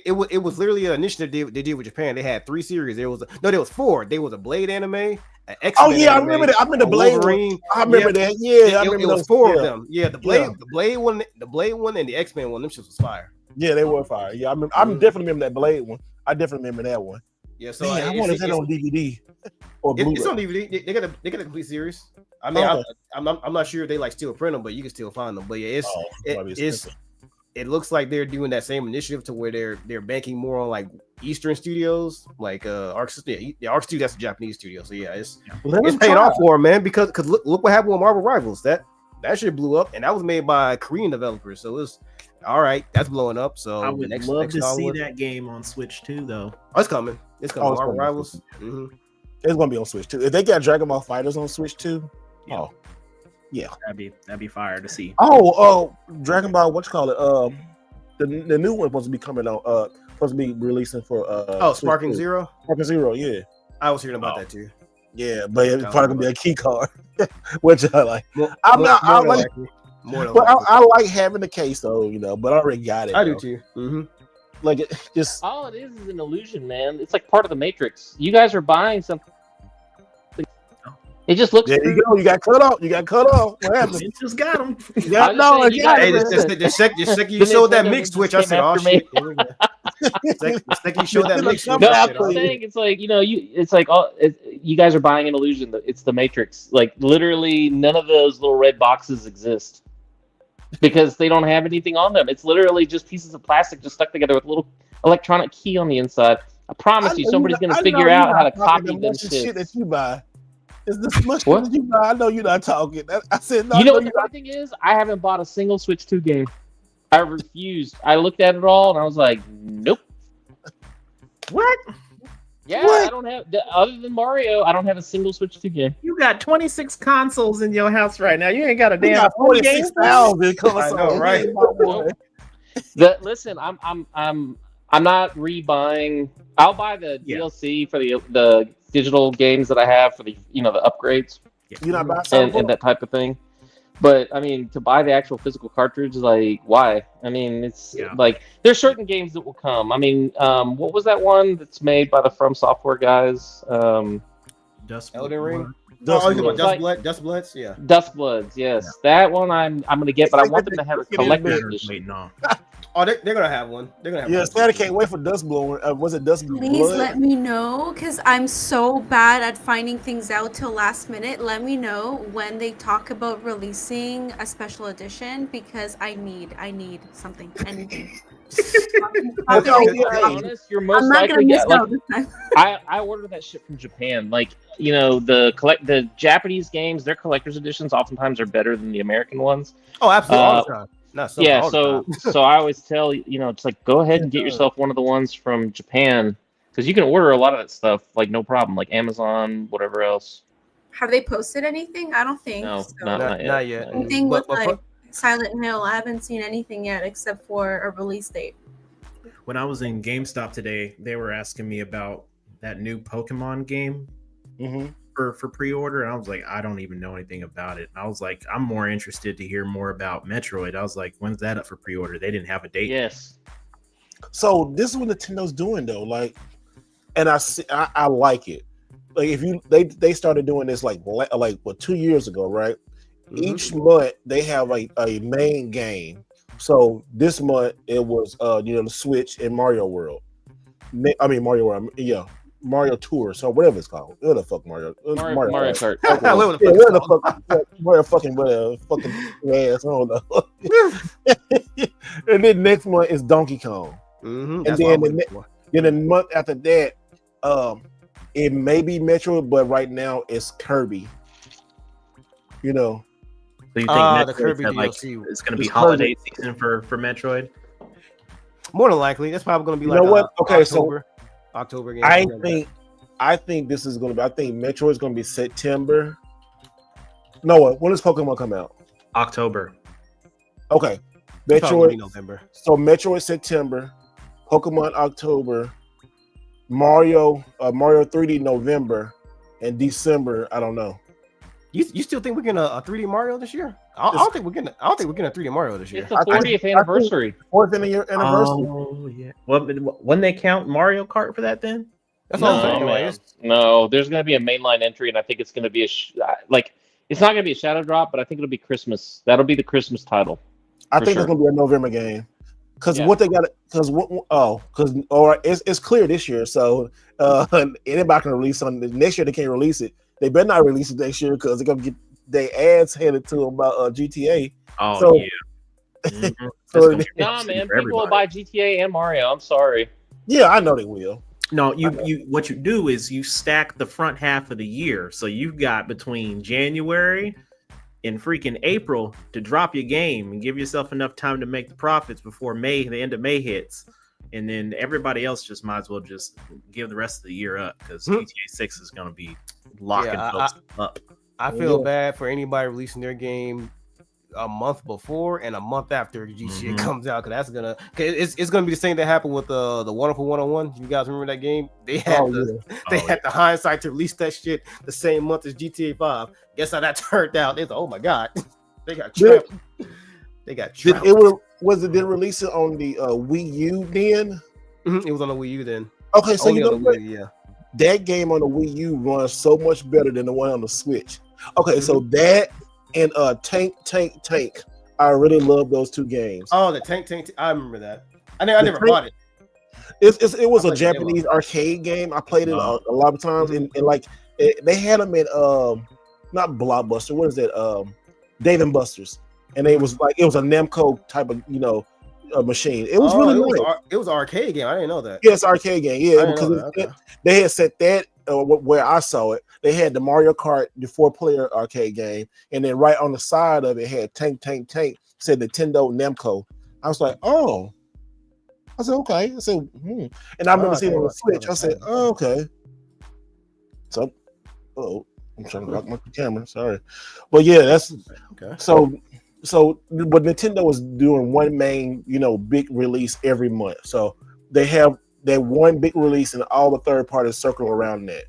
It was literally an initiative they did with Japan. They had 3 series. There was 4. There was a Blade anime. X-Men anime, I remember that. I remember the Blade one. I remember that. Yeah, I remember it was 4 of them. Yeah, the Blade one, and the X-Men one. Them shits was fire. Yeah, they were fire. Yeah, I definitely remember that Blade one. I definitely remember that one. Yeah, so I wanted that on DVD or Blu-ray. It's on DVD. They got a complete series. I mean, I'm not sure if they like still print them, but you can still find them. But yeah, it looks like they're doing that same initiative to where they're banking more on like Eastern studios, like Arc Studio. Arc Studio, that's a Japanese studio. So yeah, it's paying off for them, man. Because look what happened with Marvel Rivals. That shit blew up, and that was made by Korean developers. So it's all right. That's blowing up. So I would love to see that game on Switch too, though. Oh, it's coming. It's coming. Marvel Rivals. It's gonna be on Switch too. If they got Dragon Ball Fighters on Switch too, yeah, that'd be fire to see. Dragon Ball, what you call it? The new one supposed to be coming out. Supposed to be releasing for Sparking Zero. Sparking Zero, yeah. I was hearing about that too. Yeah, but it's probably gonna be a key card, which I like. I like having the case though, but I already got it. I do too. Like it just all it is an illusion, man. It's like part of the Matrix. You guys are buying something. It just looks. There you go. You got cut off. What happened? It just got him. The second you showed that mix switch, I said, "Oh shit." The second you showed that mix switch, I'm saying it's like you guys are buying an illusion. It's the Matrix. Like literally, none of those little red boxes exist because they don't have anything on them. It's literally just pieces of plastic just stuck together with a little electronic key on the inside. I promise you, somebody's going to figure out how to copy them shit that you buy. Is this much that you buy? I know you're not talking. I said no. You know what the funny thing is? I haven't bought a single Switch 2 game. I refused. I looked at it all and I was like, nope. What? Yeah, what? I don't have, other than Mario, I don't have a single Switch 2 game. You got 26 consoles in your house right now. You ain't got a damn 46,000. I know, right? Listen, I'm not rebuying. I'll buy the DLC for the digital games that I have for the the upgrades. You're not buying and that type of thing. But I mean, to buy the actual physical cartridge, like, why? I mean, it's like there's certain games that will come. I mean, what was that one that's made by the From Software guys? Elden Ring. Dustbloods, yeah. Dustbloods, yes. That one I'm gonna get, but I want them to have a collector's edition. Oh, they're gonna have one. They're gonna have. Yeah, Santa can't wait for Dust Blower. Was it Dust Blood? Please let me know, because I'm so bad at finding things out till last minute. Let me know when they talk about releasing a special edition, because I need something, anything. Honest, you're most likely get like I ordered that shit from Japan. Like, you know, the Japanese games, their collector's editions oftentimes are better than the American ones. Oh, absolutely, all the time. Yeah, so I always tell you know, it's like go ahead and get yourself one of the ones from Japan, because you can order a lot of that stuff like no problem, like Amazon, whatever else. Have they posted anything? I don't think. No, so. not yet. Anything with like Silent Hill, I haven't seen anything yet except for a release date. When I was in GameStop today, they were asking me about that new Pokemon game for pre-order, and I was like, I don't even know anything about it. I was like, I'm more interested to hear more about Metroid. I was like, when's that up for pre-order? They didn't have a date. Yes. So this is what Nintendo's doing though, like, and I like it. Like if they started doing this like 2 years ago, right? Each month they have a main game. So this month it was the Switch and Mario World. Mario World, yeah. Mario Tour, so whatever it's called. What the fuck, Mario Kart. Mario fucking ass. I don't know. And then next month is Donkey Kong. And then the month after that, it may be Metroid, but right now it's Kirby. You know. So you think the Kirby DLC it's going to be holiday season for Metroid? More than likely, that's probably going to be like what? Okay, October game. I think this is going to be. I think Metroid is going to be September. No, when does Pokemon come out? October. Okay, Metroid November. So Metroid September, Pokemon October, Mario 3D November, and December. I don't know. You still think we're getting a 3D Mario this year? I don't think we're getting a 3D Mario this year. It's the 40th anniversary. 4th anniversary. Oh yeah. Well, when they count Mario Kart for that, then that's what I'm saying. No, there's going to be a mainline entry, and I think it's going to be it's not going to be a shadow drop, but I think it'll be Christmas. That'll be the Christmas title. I think it's going to be a November game. Because what they got, it's clear this year. So anybody can release on next year. They can't release it. They better not release it next year because they're gonna get their ads handed to them about GTA. Oh so, yeah. Mm-hmm. Nah, man, people will buy GTA and Mario. I'm sorry. Yeah, I know they will. No, you what you do is you stack the front half of the year. So you've got between January and freaking April to drop your game and give yourself enough time to make the profits before the end of May hits. And then everybody else just might as well just give the rest of the year up because GTA 6 is going to be locking folks up. I feel bad for anybody releasing their game a month before and a month after GTA comes out, because it's gonna be the same that happened with the Wonderful 101. You guys remember that game? They had the hindsight to release that shit the same month as GTA 5. Guess how that turned out? It's oh my god, they got trapped. They got trapped. Did it release it on the Wii U then? It was on the Wii U then. Okay, so only you know what? Yeah. That game on the Wii U runs so much better than the one on the Switch. Okay, so that and Tank. I really love those two games. Oh, the Tank. I remember that. I never bought it. It was a Japanese arcade game. I played it a lot of times, and like they had them at not Blockbuster. What is that? Dave & Buster's, and it was like it was a Namco type of machine. It was really nice. It was an arcade game. I didn't know that. Yes, arcade game. Yeah, because they had set that where I saw it. They had the Mario Kart, the 4-player arcade game, and then right on the side of it had Tank. Said Nintendo Namco. I was like, oh. I said, okay. I said, and I remember seeing it on the Switch. I said, oh, okay. So, I'm trying to rock my camera. Sorry, but yeah, that's okay. So, but Nintendo is doing one main, big release every month. So they have that one big release, and all the third parties circle around that.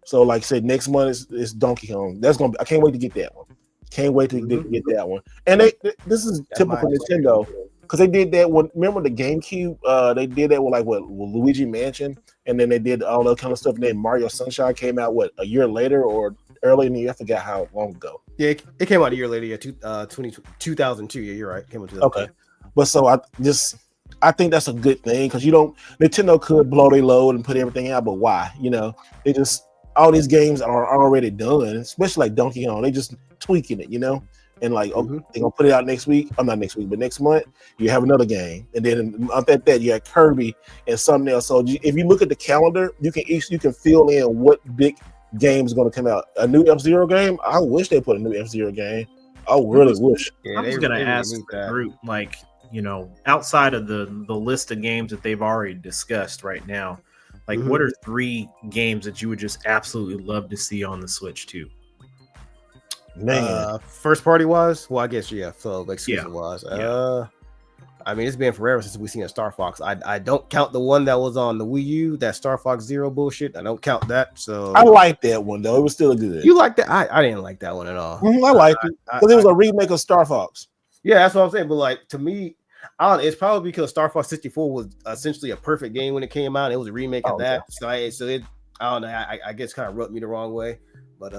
So, like I said, next month is Donkey Kong. That's gonna be. I can't wait to get that one. Can't wait to get that one. And this is typical Nintendo because they did that when. Remember the GameCube? They did that with Luigi Mansion, and then they did all that kind of stuff. And then Mario Sunshine came out a year later or early in the year. I forgot how long ago. Yeah, it came out a year later. Yeah, 2002. Yeah, you're right. It came out 2002. Okay, but so I think that's a good thing because Nintendo could blow their load and put everything out, but why? They just all these games are already done, especially like Donkey Kong. They just tweaking it, and like they're gonna put it out next week. I'm not next week, but next month you have another game, and then after that you have Kirby and something else. So if you look at the calendar, you can fill in what big game is going to come out. A new F-Zero game. I wish they put a new F-Zero game. I really wish. I was gonna ask the group, like, outside of the list of games that they've already discussed right now, like what are 3 games that you would just absolutely love to see on the Switch too? Man, first party wise, well, I guess so exclusive wise. I mean, it's been forever since we've seen a Star Fox. I don't count the one that was on the Wii U, that Star Fox Zero bullshit. I don't count that. So I like that one though. It was still good. You like that? I didn't like that one at all. I liked it because it was a remake of Star Fox. Yeah, that's what I'm saying. But like to me, it's probably because Star Fox 64 was essentially a perfect game when it came out. It was a remake of that. Yeah. So it I don't know. I guess kind of rubbed me the wrong way. But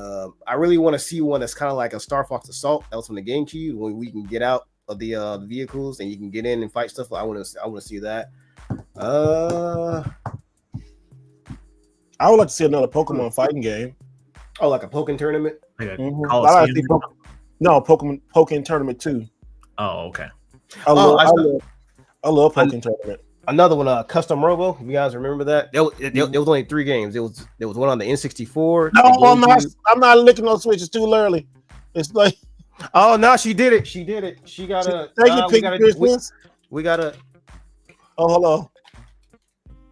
I really want to see one that's kind of like a Star Fox Assault. That was from the GameCube when we can get out of the vehicles and you can get in and fight stuff. I want to see that. I would like to see another Pokemon fighting game. Oh, like a Pokken tournament? No, Pokken Tournament 2. Oh, okay. I love Pokken Tournament. Another one, Custom Robo. You guys remember that? There was only 3 games. There was one on the N64. No, I'm not licking those switches too early. It's like, oh no, she did it. She got a. We gotta. Oh, hold on.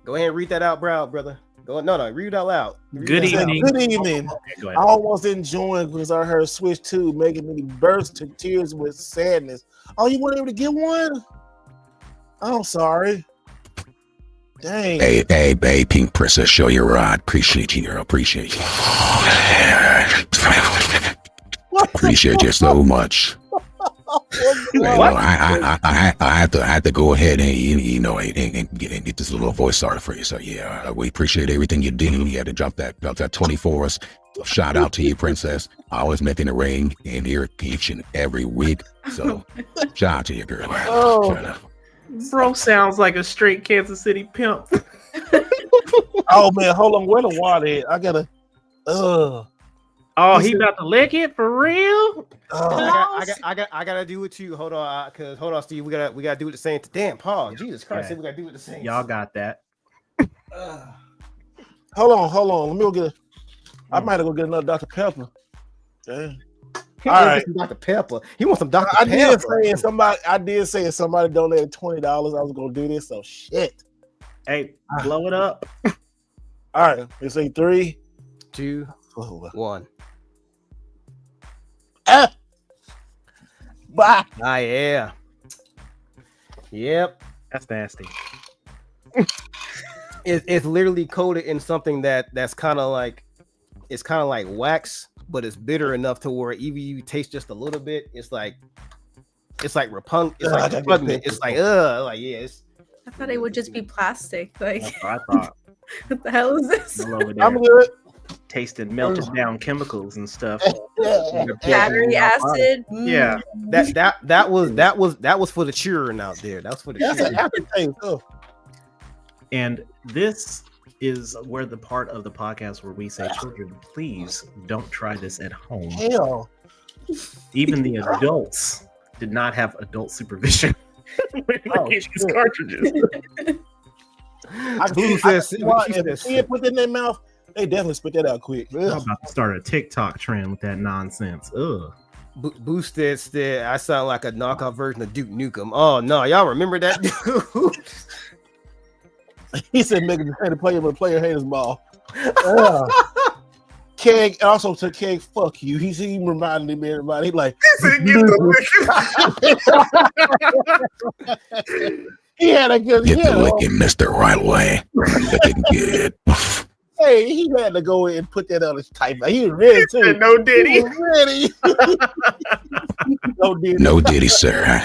Go ahead and read that out, brother. No, read it out loud. Good evening. Good evening. I almost enjoyed because I heard Switch 2 making me burst to tears with sadness. Oh, you weren't able to get one? I'm sorry. Dang. Hey, Pink Princess, show your rod. Appreciate you, girl. Appreciate you. Appreciate you so much. I had to go ahead and get this little voice started for you. So yeah, we appreciate everything you did. You had to drop that 20 for us. Shout out to you, Princess. I always met in the ring and here each and every week. So shout out to you, girl. Oh. Bro sounds like a straight Kansas City pimp. Oh man, hold on. Where the water is? I gotta. Oh, he about to lick it for real? I gotta do it too. Hold on, Steve. We gotta do it the same. Damn, Paul. Jesus Christ, we gotta do it the same. Y'all got that. Hold on. Let me go get. I might have to go get another Dr. Pepper. Damn. All right, Dr. Pepper. He wants some Dr. Pepper. I did say if somebody donated $20, I was gonna do this. So shit. Hey, blow it up. All right, let's say 3, 2, 1. Bye. Ah, yeah. Yep. That's nasty. It's literally coated in something that's kind of like wax, but it's bitter enough to where even you taste just a little bit, it's like repugnant. It's like repugnant. It's like yes. I thought it would just be plastic. Like that's what I thought. What the hell is this? I'm good. Tasting melted down chemicals and stuff. Battery acid. Yeah. That was for the children out there. That was for the children. And this is where the part of the podcast where we say, children, please don't try this at home. Hell. Even the adults did not have adult supervision when looking at these cartridges. If they put it in their mouth, they definitely spit that out quick. I'm about to start a TikTok trend with that nonsense. Ugh. Boosted. I sound like a knockoff version of Duke Nukem. Oh no, y'all remember that dude? He said, "Make a player with a player haters ball." Keg also to Keg, fuck you. He reminded me everybody. He like, he had a good. Get the licking, Mr. Right Way. Looking good. Hey, he had to go in and put that on his type. He was ready too. No Diddy. Ready. No Diddy, sir.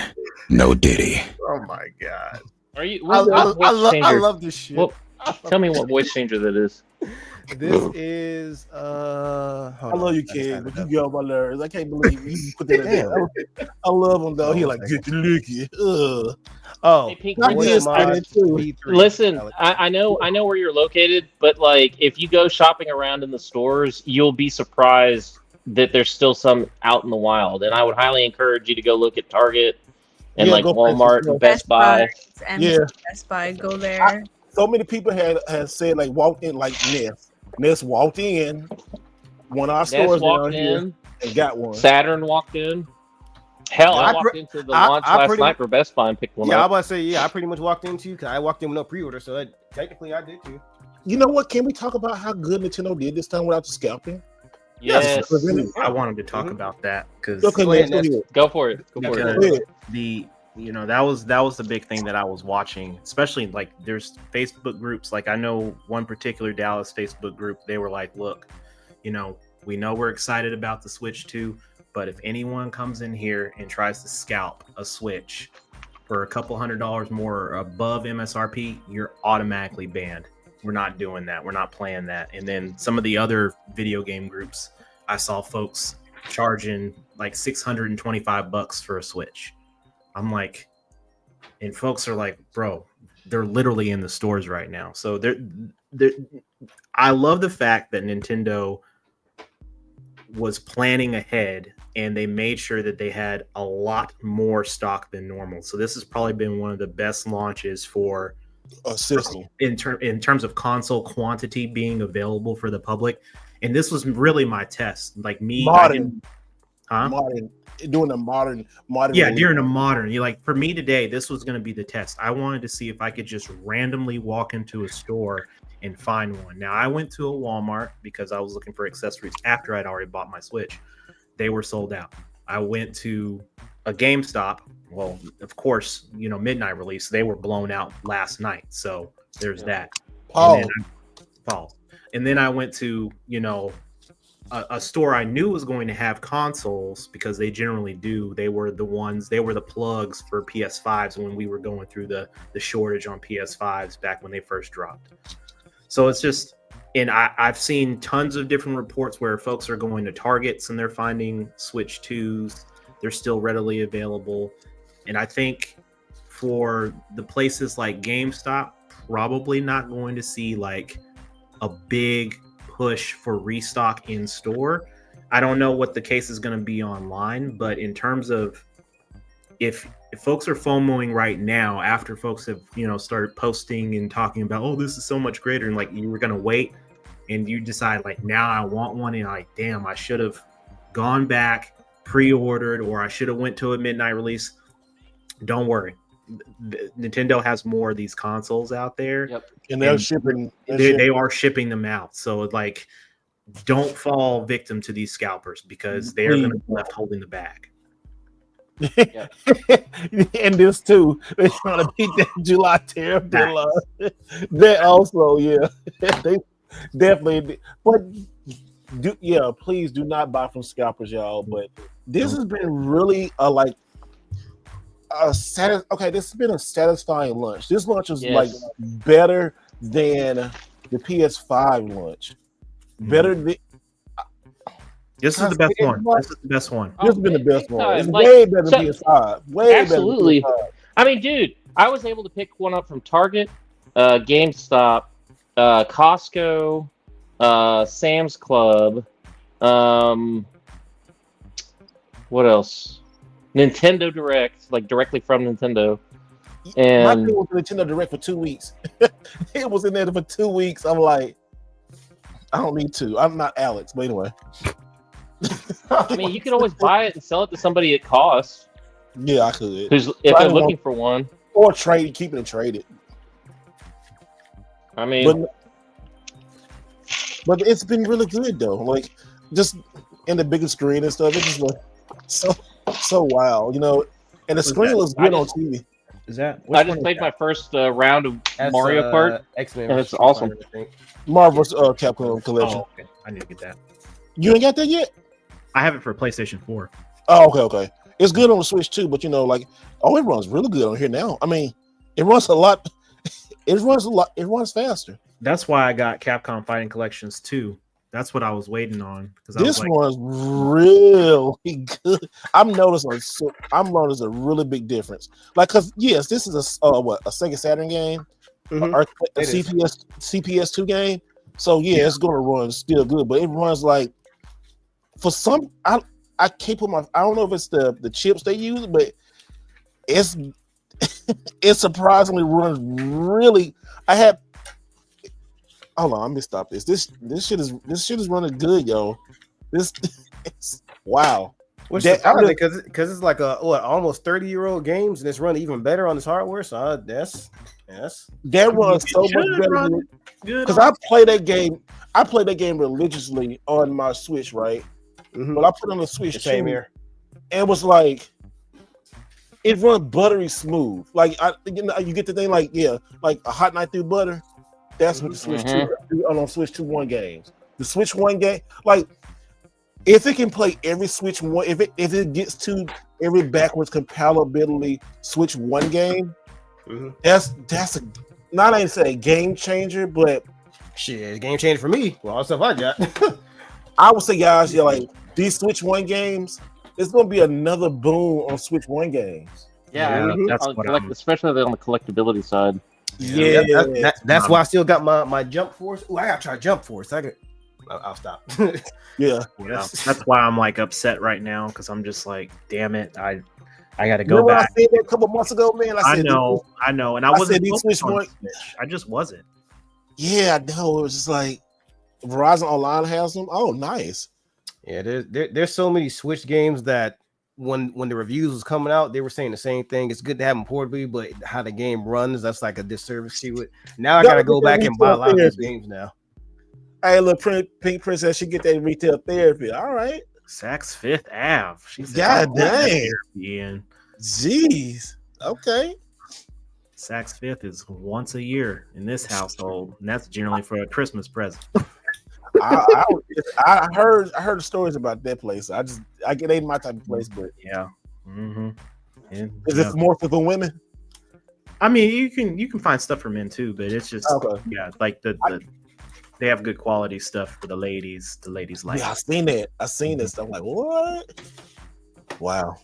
No Diddy. Oh my god. Are you? I love this shit. Well, tell me what voice changer that is. This is I love you, kid, but you get on my nerves. I can't believe you put that in there. I love him though. He like get the licky. Oh, Hey, Pink I Princess, did too. listen, I know where you're located, but like if you go shopping around in the stores, you'll be surprised that there's still some out in the wild. And I would highly encourage you to go look at Target and like Walmart and Best Buy. And Best Buy, go there. So many people had said like walked in like Ness. Ness walked in one of our stores down here and got one. Saturn walked in. Hell, I walked into the launch last night for Best Buy and picked one up. Yeah, I was about to say, I pretty much walked into because I walked in with no pre-order, so technically I did too. You know what? Can we talk about how good Nintendo did this time without the scalping? Yes. I wanted to talk about that because go for it. Go for it. That was the big thing that I was watching, especially like there's Facebook groups. Like I know one particular Dallas Facebook group. They were like, look, we know we're excited about the Switch 2, but if anyone comes in here and tries to scalp a Switch for a couple $100 more above MSRP, you're automatically banned. We're not doing that. We're not playing that. And then some of the other video game groups, I saw folks charging like $625 for a Switch. I'm like, and folks are like, bro, they're literally in the stores right now. So I love the fact that Nintendo was planning ahead and they made sure that they had a lot more stock than normal. So this has probably been one of the best launches for a system in terms of console quantity being available for the public. And this was really my test. Like me, modern doing a modern. Yeah, during a modern. For me today, this was going to be the test. I wanted to see if I could just randomly walk into a store and find one. Now I went to a Walmart because I was looking for accessories after I'd already bought my Switch. They were sold out. I went to a GameStop. Well, of course, midnight release. They were blown out last night. So there's that. And then I went to, a store I knew was going to have consoles because they generally do. They were the plugs for PS5s when we were going through the shortage on PS5s back when they first dropped. So it's just, and I've seen tons of different reports where folks are going to Targets and they're finding Switch 2s. They're still readily available. And I think for the places like GameStop, probably not going to see like a big push for restock in store. I don't know what the case is going to be online, but in terms of if folks are FOMOing right now after folks have started posting and talking about, oh, this is so much greater, and like you were going to wait and you decide like now I want one, and like damn, I should have gone back, pre-ordered, or I should have went to a midnight release. Don't worry, Nintendo has more of these consoles out there. Yep. And they're shipping. They are shipping them out. So like, don't fall victim to these scalpers because they are going to be left holding the bag. And this too, they're trying to beat that July tariff deadline. That also, they definitely. But please do not buy from scalpers, y'all. But this has been really this has been a satisfying launch. This launch was like better than the PS5 launch. Better than this is the best one. This is the best one. This has been the best one. It's way better than PS5. Way absolutely. Better than PS5. I mean, dude, I was able to pick one up from Target, GameStop, Costco, Sam's Club. What else? Nintendo Direct, like directly from Nintendo. And my thing was Nintendo Direct for 2 weeks. It was in there for 2 weeks. I'm like, I don't need to. I'm not Alex, but anyway. I mean, you can always buy it and sell it to somebody at cost. Yeah, I could. If they're looking for one. Or keep it and trade it. I mean, but it's been really good though. Like just in the bigger screen and stuff. It's just like so wild, and the screen looks good on TV. Is that? I just played my first round of Mario Kart, X-Men, and it's awesome. Marvel's Capcom collection. Oh, okay. I need to get that. You ain't got that yet? I have it for PlayStation 4. Oh, okay. It's good on the Switch too, but it runs really good on here now. I mean, it runs a lot. It runs faster. That's why I got Capcom Fighting Collections 2. That's what I was waiting on. This one's really good. I'm noticing a really big difference. Like, cause yes, this is a Sega Saturn game, or a CPS2 game. So yeah, it's gonna run still good, but it runs like for some. I can't put I don't know if it's the chips they use, but it surprisingly runs really. Hold on, let me stop this. This shit is running good, yo. It's wow. Which is surprising because it's like almost 30-year-old games and it's running even better on this hardware. So that runs so much better because I play that game. I play that game religiously on my Switch, right? Mm-hmm. But I put on the Switch same here, and it was like it runs buttery smooth. Like you get the thing like a Hot Night Through Butter. That's what the Switch 2 on Switch 2 games. The Switch 1 game, like if it can play every Switch 1, if it gets to every backwards compatibility Switch 1 game, that's a not only say a game changer, but shit, a game changer for me. Well, all the stuff I got. I would say, guys, like these Switch 1 games, it's gonna be another boom on Switch 1 games. Yeah, especially on the collectability side. Yeah, that's why I still got my Jump Force. Ooh, I gotta try Jump Force. I'll stop. yeah, that's why I'm like upset right now because I'm just like, damn it, I gotta go back. I said that a couple months ago, man. I know, and I wasn't. I just wasn't. Yeah, I know. It was just like Verizon Online has them. Oh, nice. Yeah, there's so many Switch games that. When the reviews was coming out, they were saying the same thing. It's good to have them portably, but how the game runs, that's like a disservice to it. Now I gotta go back and buy a lot of these games now. Hey, look, Pink Princess, she get that retail therapy. All right. Saks Fifth Ave. She's God dang. Ian. Jeez. Okay. Saks Fifth is once a year in this household, and that's generally for a Christmas present. I heard the stories about that place. I get ain't my type of place, but yeah. Mm-hmm. Is it more for the women? I mean, you can find stuff for men too, but it's just like they have good quality stuff for the ladies. The ladies like. Yeah, I seen this. I'm like, what? Wow.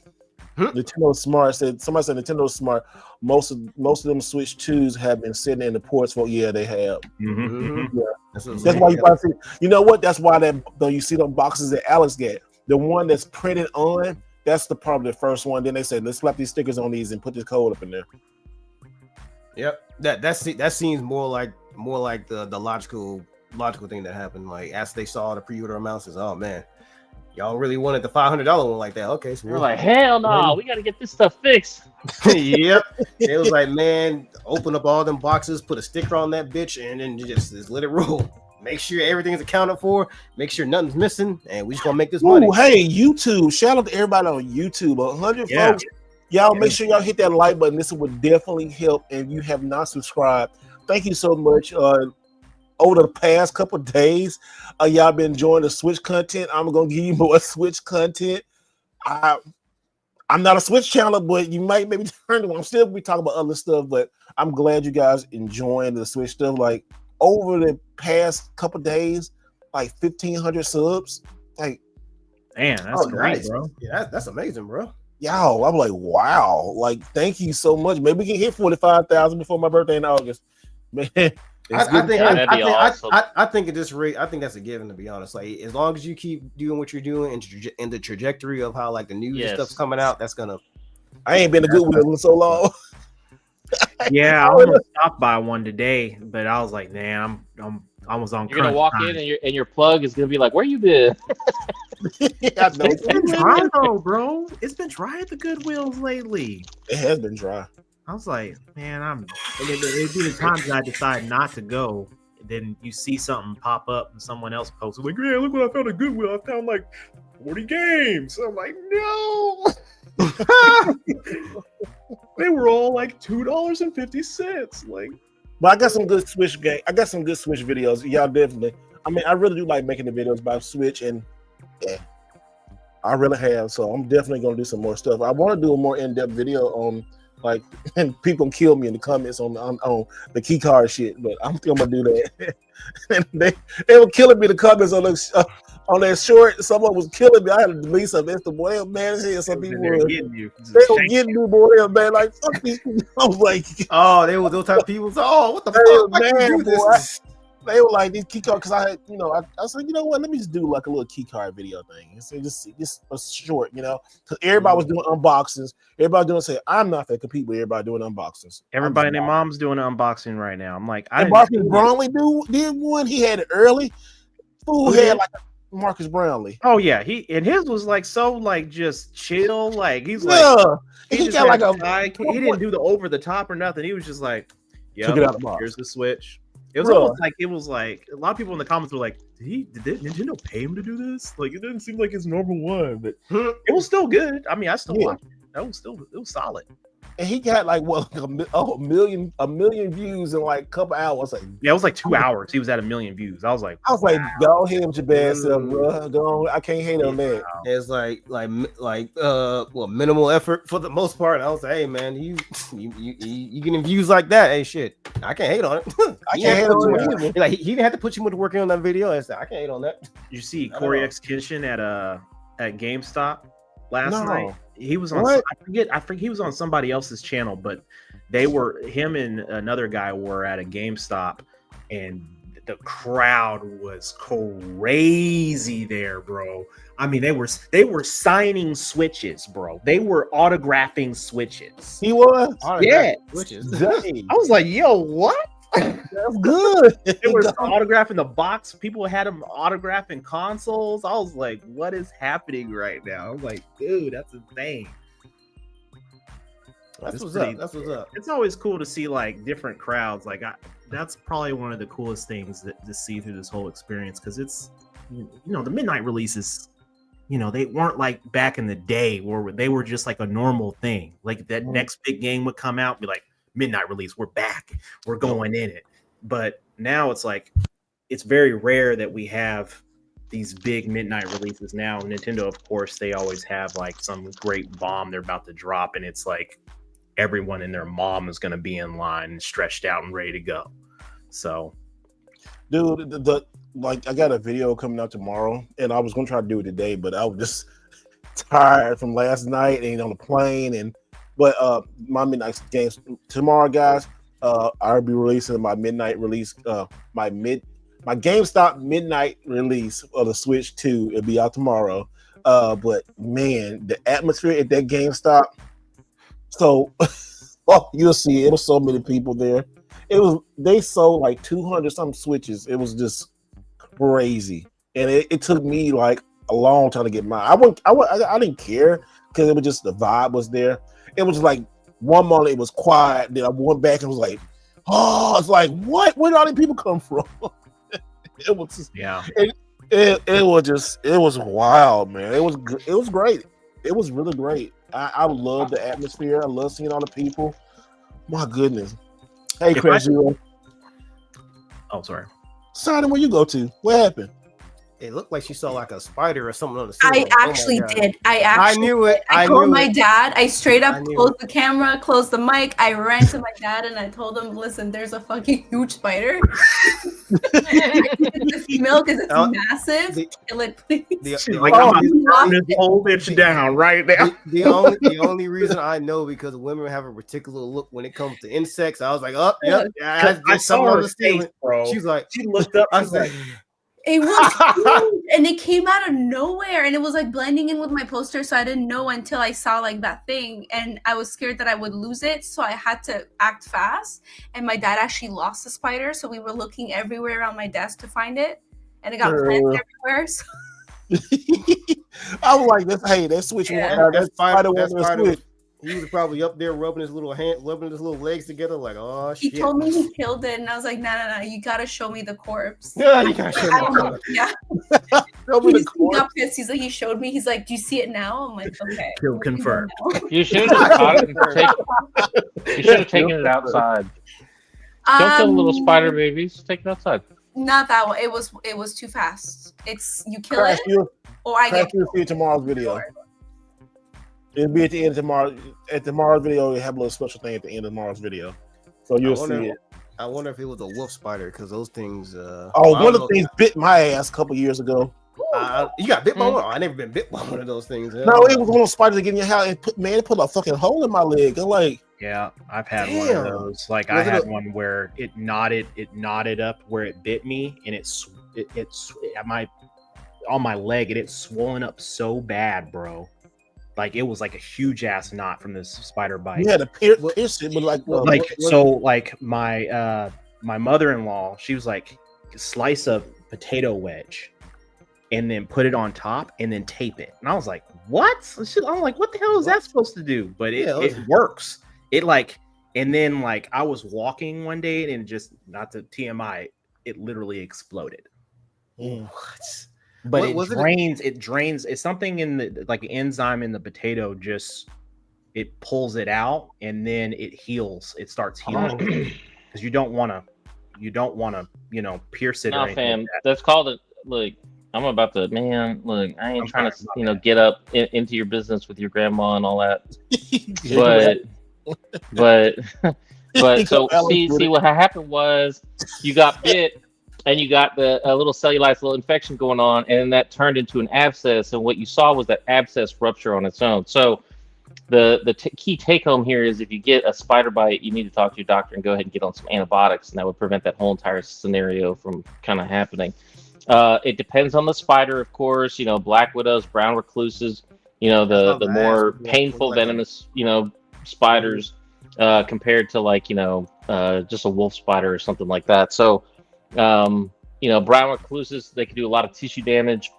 Nintendo Smart somebody said Nintendo Smart. Most of them Switch 2s have been sitting in the ports for they have. Mm-hmm. Yeah. That's why you probably see. You know what? That's why you see them boxes that Alex get. The one that's printed on, that's probably the first one. Then they said, let's slap these stickers on these and put this code up in there. Yep. That seems more like the logical thing that happened. Like as they saw the pre-order amounts, is oh man. Y'all really wanted the $500 one like that? Okay, so we're like, hell no, we got to get this stuff fixed. Yep. It was like, man, open up all them boxes, put a sticker on that bitch, and then just let it roll. Make sure everything's accounted for. Make sure nothing's missing, and we just gonna make this money. Hey, YouTube! Shout out to everybody on YouTube. 100 folks. Y'all make sure y'all hit that like button. This would definitely help. And if you have not subscribed, thank you so much. Over the past couple of days, y'all been enjoying the Switch content. I'm gonna give you more Switch content. I'm not a Switch channel, but you might maybe turn to one. I'm still be talking about other stuff, but I'm glad you guys enjoying the Switch stuff. Like over the past couple of days, like 1,500 subs. Like, man, that's great, nice, bro. Yeah, that's amazing, bro. Yo, I'm like, wow. Like, thank you so much. Maybe we can hit 45,000 before my birthday in August. Man. I think at this rate, I think that's a given, to be honest. Like as long as you keep doing what you're doing and in the trajectory of how like the news and stuff's coming out, that's gonna. I ain't been a good one in so long. Yeah, I almost stopped by one today, but I was like, man, I'm almost on. You're gonna walk in and your plug is gonna be like, "Where you been?" It's been dry though, bro. It's been dry at the Goodwills lately. It has been dry. I was like, man, there's been times I decide not to go. Then you see something pop up and someone else posts like, yeah, look what I found at Goodwill. I found like 40 games. So I'm like, no. They were all like $2.50. Like, but I got some good Switch game. I got some good Switch videos. Y'all definitely. I mean, I really do like making the videos about Switch, and yeah, I really have. So I'm definitely gonna do some more stuff. I want to do a more in-depth video on Like, and people gonna kill me in the comments on the key card shit, but I'm still gonna do that. And they were killing me in the comments on that short. Someone was killing me. I had to delete some. That's the boy, man. Some people were getting you. They were getting me, boy, man. Like, fuck these people. I was like, oh, they were those type of people. Oh, what the fuck? Man, boy. They were like these key cards because I had, I was like, you know what? Let me just do like a little key card video thing. So just a short, because everybody was doing unboxings. Everybody doing say, I'm not gonna compete with everybody doing unboxings. Everybody and their mom's doing an unboxing right now. I'm like, and Marcus Brownlee did one. He had it early. Fool had like Marcus Brownlee. Oh yeah, his was like so like just chill. Like he's like he got like he didn't do the over the top or nothing. He was just like, yeah, here's the Switch. It was almost like a lot of people in the comments were like, did Nintendo pay him to do this? Like it didn't seem like his normal one, but it was still good. I mean, I still watched it. It was solid. And he got like a million views in like a couple hours. Like, yeah, it was like 2 hours. He was at 1 million views. I was like, go ahead with your bad self, bro. Go on. I can't hate on that. It's like minimal effort for the most part. I was like, hey man, you getting views like that? Hey shit, I can't hate on it. I can't hate on it. Like he didn't have to put you much work in on that video. I said, I can't hate on that. You see Corey X Kenshin at GameStop last night. He was on. I forget. He was on somebody else's channel, but him and another guy were at a GameStop, and the crowd was crazy there, bro. I mean, they were signing Switches, bro. They were autographing Switches. He was, Switches. I was like, yo, what? That's good. They were autographing the box. People had them autographing consoles. I was like, what is happening right now? I was like, dude, that's insane. That's what's up. It's always cool to see like different crowds. Like that's probably one of the coolest things to see through this whole experience, because it's the midnight releases. They weren't like back in the day where they were just like a normal thing. Like that next big game would come out, be like, midnight release, we're back, we're going in it. But now it's like it's very rare that we have these big midnight releases now. Nintendo, of course, they always have like some great bomb they're about to drop, and it's like everyone and their mom is going to be in line and stretched out and ready to go. So dude, I got a video coming out tomorrow, and I was gonna try to do it today, but I was just tired from last night and on the plane. But my midnight games tomorrow, guys. I'll be releasing my midnight release. My GameStop midnight release of the Switch 2. It'll be out tomorrow. But man, the atmosphere at that GameStop. So, you'll see. It was so many people there. They sold like 200 something Switches. It was just crazy, and it took me like a long time to get mine. I didn't care because it was just the vibe was there. It was like one moment it was quiet, then I went back and was like, oh, it's like, what? Where did all these people come from? It was just, it was wild, man. It was great. It was really great. I love the atmosphere. I love seeing all the people. My goodness. Hey, Chris. Oh, sorry. Simon, where you go to? What happened? It looked like she saw like a spider or something on the ceiling. I actually did. I knew it. I called my dad. I straight up closed the camera, closed the mic. I ran to my dad and I told him, "Listen, there's a fucking huge spider. It's a female because it's massive. Kill it, please." I'm gonna this whole bitch down right now. The only reason I know because women have a particular look when it comes to insects. I was like, "Oh, yep." I saw her face, bro. She's like, she looked up. I was like. It was huge, and it came out of nowhere, and it was like blending in with my poster, so I didn't know until I saw like that thing, and I was scared that I would lose it, so I had to act fast. And my dad actually lost the spider, so we were looking everywhere around my desk to find it, and it got planted everywhere. So. I was like, that Switch, that spider was Switch. He was probably up there rubbing his little legs together, like, oh shit. He told me he killed it, and I was like, no, you gotta show me the corpse. Yeah, you gotta show me the corpse. Yeah. He got pissed. He showed me. He's like, do you see it now? I'm like, okay. Kill confirmed. You should have taken it outside. Don't kill little spider babies. Take it outside. Not that one. It was too fast. You kill it, or I get see tomorrow's video. It'll be at the end of tomorrow. At tomorrow's video, we have a little special thing at the end of tomorrow's video, so you'll see it. I wonder if it was a wolf spider because those things. One of the things bit my ass a couple years ago. You got bit by one? I never been bit by one of those things. No, it was one of those spiders that get in your house and it put a fucking hole in my leg. I'm like, yeah, I've had one of those. Like I had one where it knotted up where it bit me, and it's on my leg, and it's swollen up so bad, bro. Like it was like a huge ass knot from this spider bite. You had to pierce it, but like my mother-in-law, she was like, slice a potato wedge and then put it on top and then tape it. And I was like, what? I'm like, what the hell is that supposed to do? But it works. It like, and then like I was walking one day and just, not to TMI, it literally exploded. What? But it drains. It's something in the like an enzyme in the potato. Just it pulls it out and then it heals. It starts healing because you don't want to, pierce it. No, fam, that's called it. Look, I'm about to, man. Look, I ain't trying to, get up into your business with your grandma and all that. but so see what happened was you got bit. And you got the little cellulite, little infection going on, and that turned into an abscess. And what you saw was that abscess rupture on its own. So the key take home here is if you get a spider bite, you need to talk to your doctor and go ahead and get on some antibiotics, and that would prevent that whole entire scenario from kind of happening. It depends on the spider, of course. Black widows, brown recluses. The more painful, venomous, spiders compared to like just a wolf spider or something like that. So. Brown recluses, they can do a lot of tissue damage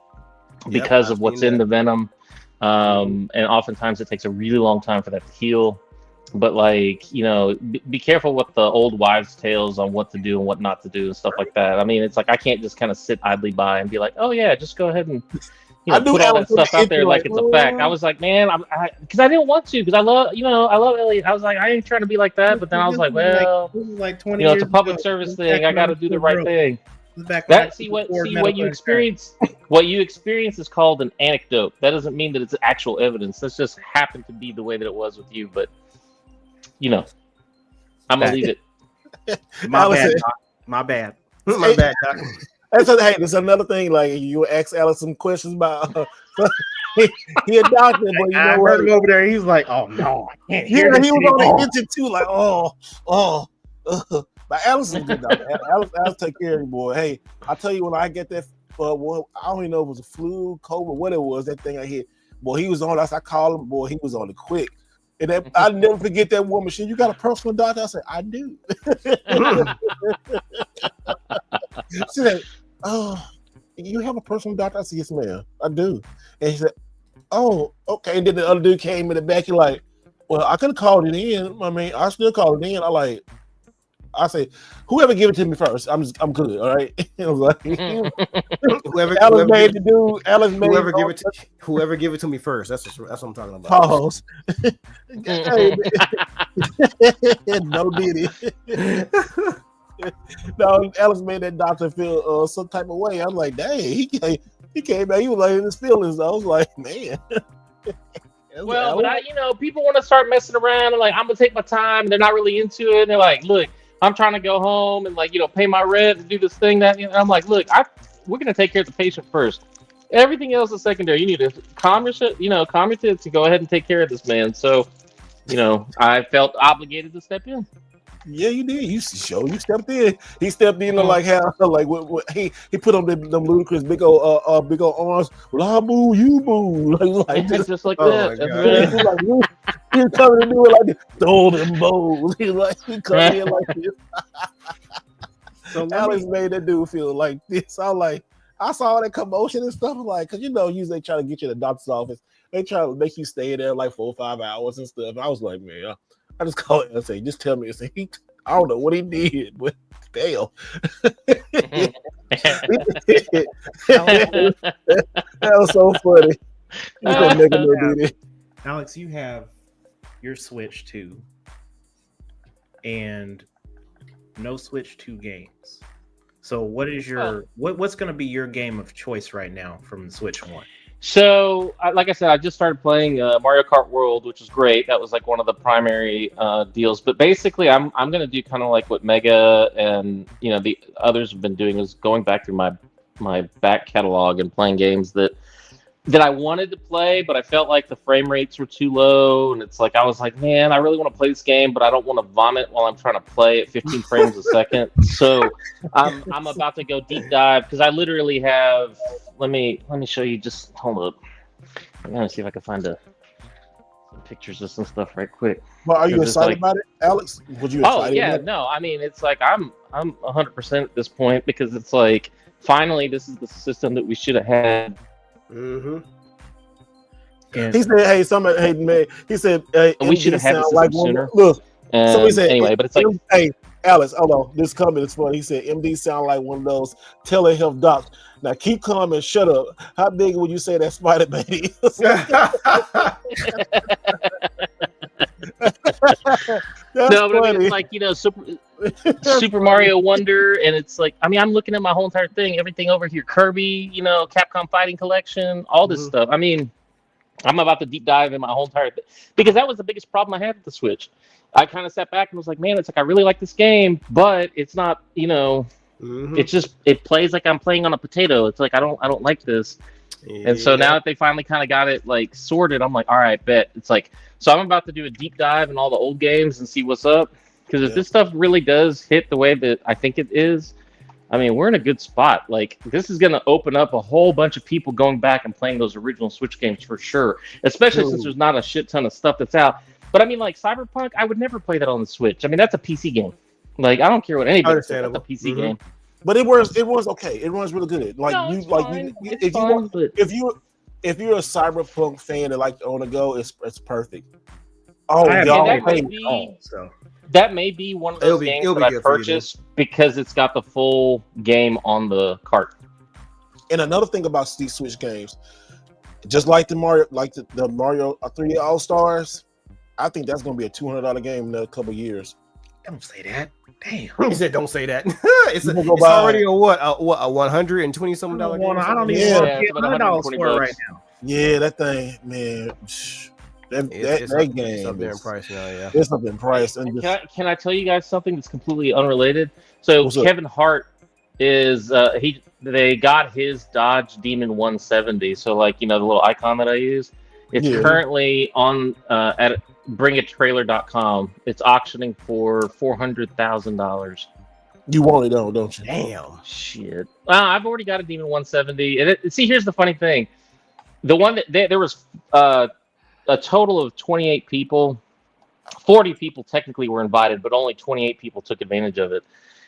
because of what's in the venom. And oftentimes it takes a really long time for that to heal. But be careful with the old wives' tales on what to do and what not to do and stuff like that. I mean, it's like I can't just kind of sit idly by and be like, oh yeah, just go ahead and put all that stuff out there like it's a fact. I was like, man, because I didn't want to, because I love Elliot. I was like, I ain't trying to be like that, but then I was like, well, like 20 years it's a public service thing. I got to do the right thing. What you experience. What you experience is called an anecdote. That doesn't mean that it's actual evidence. That's just happened to be the way that it was with you. But I'm gonna leave it. My bad. Doc. There's another thing. Like you ask Alex some questions about. He a doctor, but I heard him over there. He was like, "Oh no, I can't hear." He was on the engine too. Like, But Alex is a good doctor. Alex take care of you, boy. Hey, I tell you, when I get that, I don't even know if it was a flu, COVID, what it was. That thing I hit, boy. He was on. I called him, boy. He was on it quick. And I never forget that woman. She, you got a personal doctor? I said, I do. She said, oh, you have a personal doctor? I said, yes, ma'am, I do. And he said, oh, okay. And then the other dude came in the back. He like, well, I could have called it in. I mean, I still called it in. I say, whoever give it to me first, I'm good. All right. I was like, whoever give it to me first. That's what I'm talking about. Pause. No diddy. No, Alex made that doctor feel some type of way. I'm like, dang, he came back. He was like in his feelings. I was like, man. Well, but people want to start messing around and like, I'm gonna take my time. They're not really into it. And they're like, look, I'm trying to go home and pay my rent and do this thing that. And I'm like, look, we're gonna take care of the patient first. Everything else is secondary. You need to calm your tits and go ahead and take care of this man. So, I felt obligated to step in. Yeah, you did. You stepped in. He stepped in like how what he put on them ludicrous big old arms. Well, I boo, you boo, like just like that. He's coming to do it like this. Throw them bows. He coming in like this. So Alex made that dude feel like this. I saw that commotion and stuff because usually they try to get you to the doctor's office. They try to make you stay there like 4 or 5 hours and stuff. I was like, man. I just call it and say, just tell me. I don't know what he did, but damn. That was so funny. Alex, you have your Switch 2 and no Switch 2 games. So what is your what's going to be your game of choice right now from the Switch 1? So, like I said, I just started playing Mario Kart World, which is great. That was like one of the primary deals. But basically, I'm gonna do kind of like what Mega and the others have been doing, is going back through my back catalog and playing games that I wanted to play, but I felt like the frame rates were too low, and it's like I was like, man, I really want to play this game, but I don't want to vomit while I'm trying to play at 15 frames a second. So I'm about to go deep dive because I literally have. Let me show you. Just hold up. I'm gonna see if I can find some pictures of some stuff right quick. Well, are you excited about it, Alex? Would you? Oh yeah, no. I mean, it's like I'm 100% at this point because it's like finally this is the system that we should have had. Mm-hmm. He said, "Hey, man." He said, "We should have had this like sooner." Look, somebody said, anyway, but it's like, "Hey, Alex, hold on. This comment is funny." He said, "MD sound like one of those telehealth docs." Now keep calm and shut up. How big would you say that spider baby is? No, but I mean, it's like Super Mario Wonder, and it's like I mean, I'm looking at my whole entire thing, everything over here, Kirby, Capcom Fighting Collection, all this stuff. I mean, I'm about to deep dive in my whole entire thing because that was the biggest problem I had with the Switch. I kind of sat back and was like, man, it's like I really like this game, but it's not, it's just it plays like I'm playing on a potato. It's like I don't like this. Yeah. And so now that they finally kind of got it like sorted, I'm like, all right, bet. It's like, so I'm about to do a deep dive in all the old games and see what's up. Because if this stuff really does hit the way that I think it is, I mean, we're in a good spot. Like, this is going to open up a whole bunch of people going back and playing those original Switch games for sure. Especially since there's not a shit ton of stuff that's out. But I mean, like Cyberpunk, I would never play that on the Switch. I mean, that's a PC game. Like, I don't care what anybody says. That's a PC game. But it runs okay. It runs really good. Like if you're a Cyberpunk fan that like to own a go, it's perfect. Oh, that may be one of those games that I purchased because it's got the full game on the cart. And another thing about these Switch games, just like the Mario 3D All Stars, I think that's going to be a $200 game in a couple of years. Don't say that. Damn. He said, "Don't say that." it's already a $120 something game. I don't even want to get $100 for it right now. Yeah, that thing, man. That game is up there in price now. Yeah, it's up in price. And can I tell you guys something that's completely unrelated? So Kevin Hart is they got his Dodge Demon 170. So like the little icon that I use, it's currently on at bringatrailer.com. It's auctioning for $400,000. You want it though, don't you? Damn. Shit. I've already got a Demon 170. And see, here's the funny thing. The one that there was a total of 28 people. 40 people technically were invited, but only 28 people took advantage of it.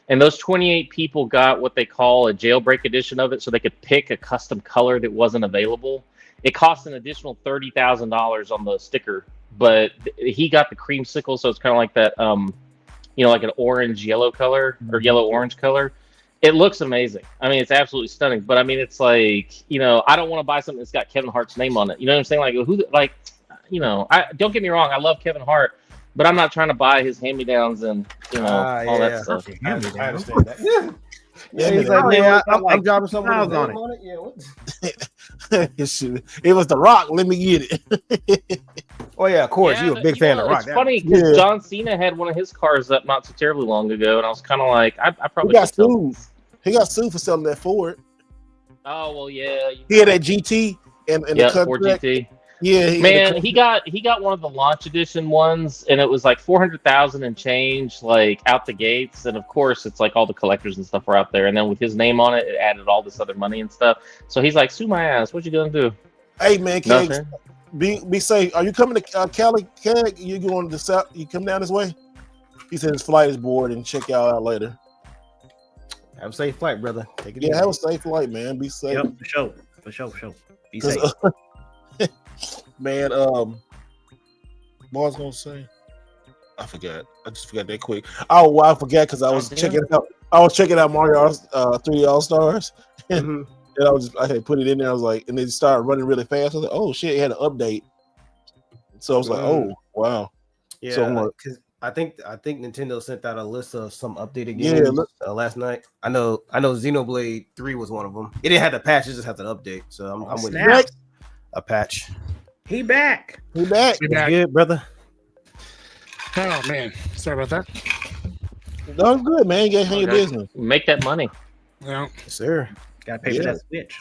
And those 28 people got what they call a jailbreak edition of it, so they could pick a custom color that wasn't available. It costs an additional $30,000 on the sticker, but he got the creamsicle, so it's kind of like that, like an orange-yellow color or yellow-orange color. It looks amazing. I mean, it's absolutely stunning. But I mean, it's like, I don't want to buy something that's got Kevin Hart's name on it. You know what I'm saying? Don't get me wrong. I love Kevin Hart, but I'm not trying to buy his hand-me-downs and all that stuff. I understand that. Yeah, he's like, man, I'm dropping something on it. Yeah, what? It was The Rock. Let me get it. Oh yeah, of course. You're a big fan of The Rock. It's funny because John Cena had one of his cars up not so terribly long ago, and I was kind of like, I probably got sued. He got sued for selling that Ford. Oh well, yeah. He had that GT and the Ford GT. Yeah, man, he got one of the launch edition ones, and it was like 400,000 and change, like out the gates. And of course, it's like all the collectors and stuff were out there. And then with his name on it, it added all this other money and stuff. So he's like, "Sue my ass! What you gonna do?" Hey man, Kegs, be safe. Are you coming to Cali? Keg, you going to South? You come down this way? He said his flight is board, and check y'all out later. Have a safe flight, brother. Take it easy. Have a safe flight, man. Be safe. Yep, for sure. Be safe. Man, what I was gonna say, I forgot. I just forgot that quick. Oh, well, I forgot because I was checking out. I was checking out Mario 3D All Stars, and I had put it in there. I was like, and it started running really fast. I was like, oh shit, it had an update. So I was like, oh wow. Yeah, so because I think Nintendo sent out a list of some updated games last night. I know Xenoblade 3 was one of them. It didn't have the patch; it just had the update. So I'm with you. a patch. He back. We back. Be back. Good, brother. Oh man, sorry about that. That's good, man. You gotta handle your business. Make that money. Yeah, Yes, sir. Gotta pay for that Switch.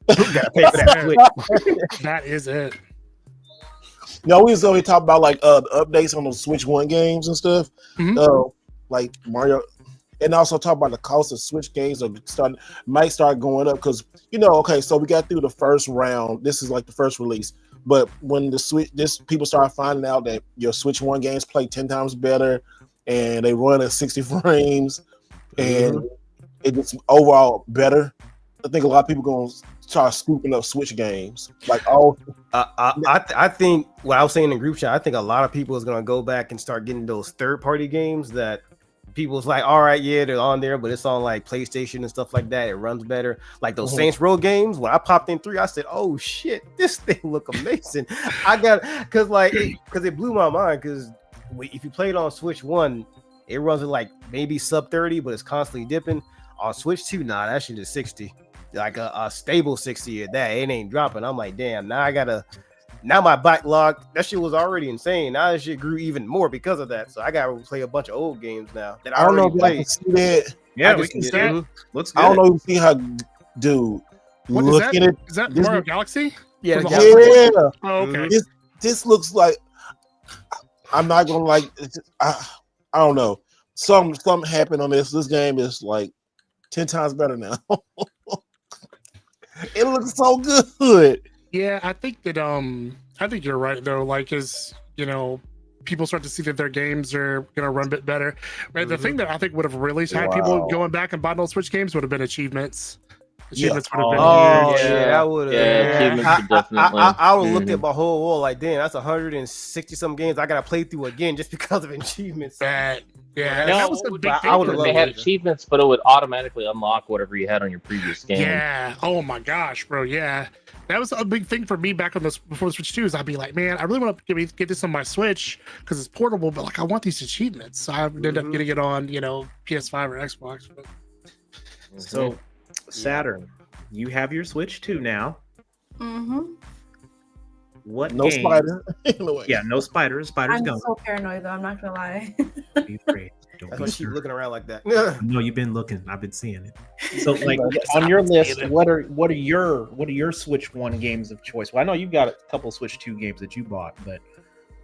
Gotta pay for that Switch. that is it. No, we was always talking about like the updates on the Switch 1 games and stuff. Mhm. Like Mario, and also talk about the cost of Switch games might start going up because okay, so we got through the first round. This is like the first release, but when people start finding out that your Switch 1 games play 10 times better, and they run at 60 frames, and it's overall better. I think a lot of people gonna start scooping up Switch games. Like all, I think what I was saying in group chat. I think a lot of people is gonna go back and start getting those third-party games that people's like, all right, yeah, they're on there, but it's on like PlayStation and stuff like that. It runs better. Like those Saints Row games. When I popped in 3, I said, "Oh shit, this thing look amazing." Because it blew my mind. Because if you play it on Switch 1, it runs at like maybe sub 30, but it's constantly dipping. On Switch 2, nah, that shit is 60. Like a stable 60 at that. It ain't dropping. I'm like, damn, now my backlog, that shit was already insane. Now that shit grew even more because of that. So I gotta play a bunch of old games now that I don't know already if I can played. see that. Yeah, we can see it. Looks good. I don't know if you see how, dude. What look is that? at it. Is that This Mario look- Galaxy? Yeah, From the the Yeah, Oh, okay. this looks like. I'm not gonna like. I don't know. Something happened on this. This game is like 10 times better now. It looks so good. Yeah, I think that I think you're right though. Like, as people start to see that their games are gonna run a bit better. Right. The thing that I think would have really had people going back and buying those Switch games would have been achievements. Achievements would have been huge. Yeah, I would have. Yeah, achievements would definitely. I would have looked at my whole wall like, damn, that's 160 some games I gotta play through again just because of achievements. Yeah, No, that was a big thing. I would've for they me. had achievements, but it would automatically unlock whatever you had on your previous game. Yeah. Oh my gosh, bro. Yeah. That was a big thing for me back on this before Switch 2 is I'd be like, man, I really want to get this on my Switch because it's portable, but like I want these achievements. So I ended up getting it on, PS5 or Xbox. But... So Saturn, you have your Switch 2 now. What No game? spider. Yeah, no spider. Spider's I'm gone. so paranoid though. I'm not gonna lie. Be afraid. Don't That's be why she's scared. looking around like that. No, you've been looking. I've been seeing it. So, like on your list, what are your Switch 1 games of choice? Well, I know you've got a couple Switch 2 games that you bought, but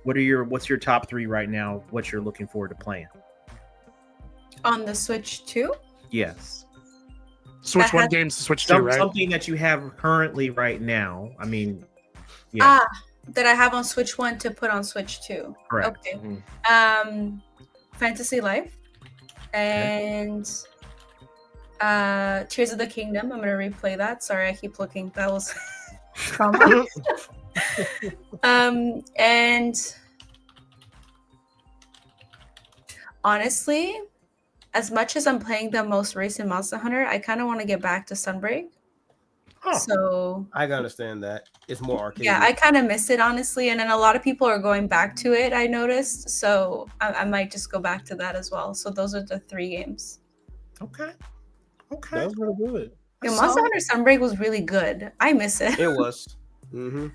what's your top 3 right now? What you're looking forward to playing? On the Switch 2? Yes. Switch 1 games to Switch 2, right? Something that you have currently right now. I mean, yeah. That I have on Switch 1 to put on Switch 2. Correct. Okay. Fantasy Life and Tears of the Kingdom. I'm gonna replay that. Sorry, I keep looking. That was trauma. And honestly, as much as I'm playing the most recent Monster Hunter, I kind of want to get back to Sunbreak. So I can understand that. It's more arcade. yeah, I kind of miss it honestly, and then a lot of people are going back to it. I noticed, so I might just go back to that as well. So those are the 3 games. Okay. That was really good. Yeah, Monster Hunter Sunbreak was really good. I miss it. It was. You're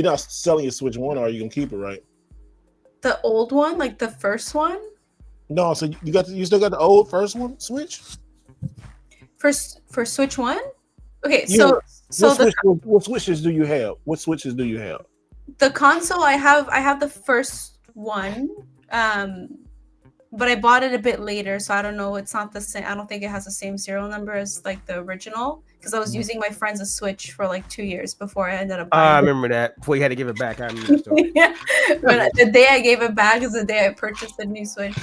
not selling your Switch 1, or are you gonna keep it, right? The old one, like the first one. No, so you still got the old first one Switch? For Switch 1. Okay, Yeah. so What switches do you have? What switches do you have? the console I have the first one, but I bought it a bit later, so I don't know. It's not the same. I don't think it has the same serial number as like the original because I was using my friend's Switch for like 2 years before I ended up buying I it. remember that. Before you had to give it back. I remember that story. Yeah, but the day I gave it back is the day I purchased the new Switch.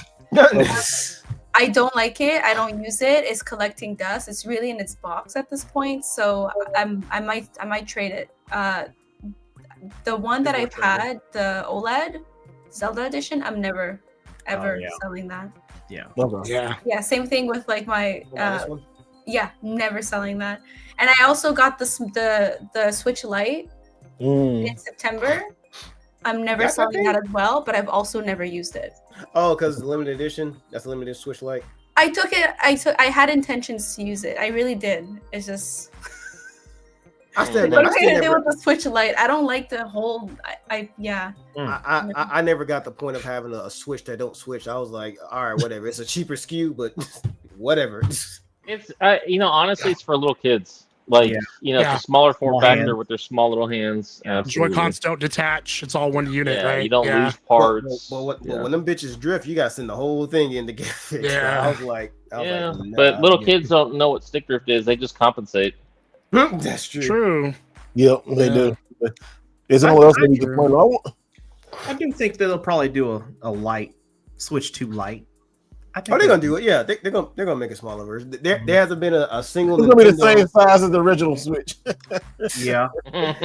I don't like it. I don't use it. It's collecting dust. It's really in its box at this point. So I might trade it. The one that I've had, the OLED Zelda edition, I'm never ever selling that. Yeah. Yeah. Yeah. Same thing with like my This one? yeah, never selling that. And I also got the Switch Lite in September. I'm never selling that as well, but I've also never used it. Oh, because limited edition. That's a limited Switch Lite. I took it. I had intentions to use it. I really did. It's just still What am I gonna do never, with the Switch Lite? I don't like the whole. Yeah. I never got the point of having a Switch that don't switch. I was like, all right, whatever. It's a cheaper SKU, but whatever. It's honestly, it's for little kids. Like it's a smaller form factor with their small little hands. Joy-Cons don't detach; it's all one unit, right? You don't lose parts. But when them bitches drift, you gotta send the whole thing in to get fixed. Yeah, I was like, nah, but little kids don't know what stick drift is. They just compensate. That's true. True. Yep, they do. Is there anyone else that you can point out? I do think that they'll probably do a light Switch 2 Lite. They're gonna do it. Yeah, they're gonna make a smaller version. There hasn't been a single. It's gonna be the same size as the original Switch. Yeah,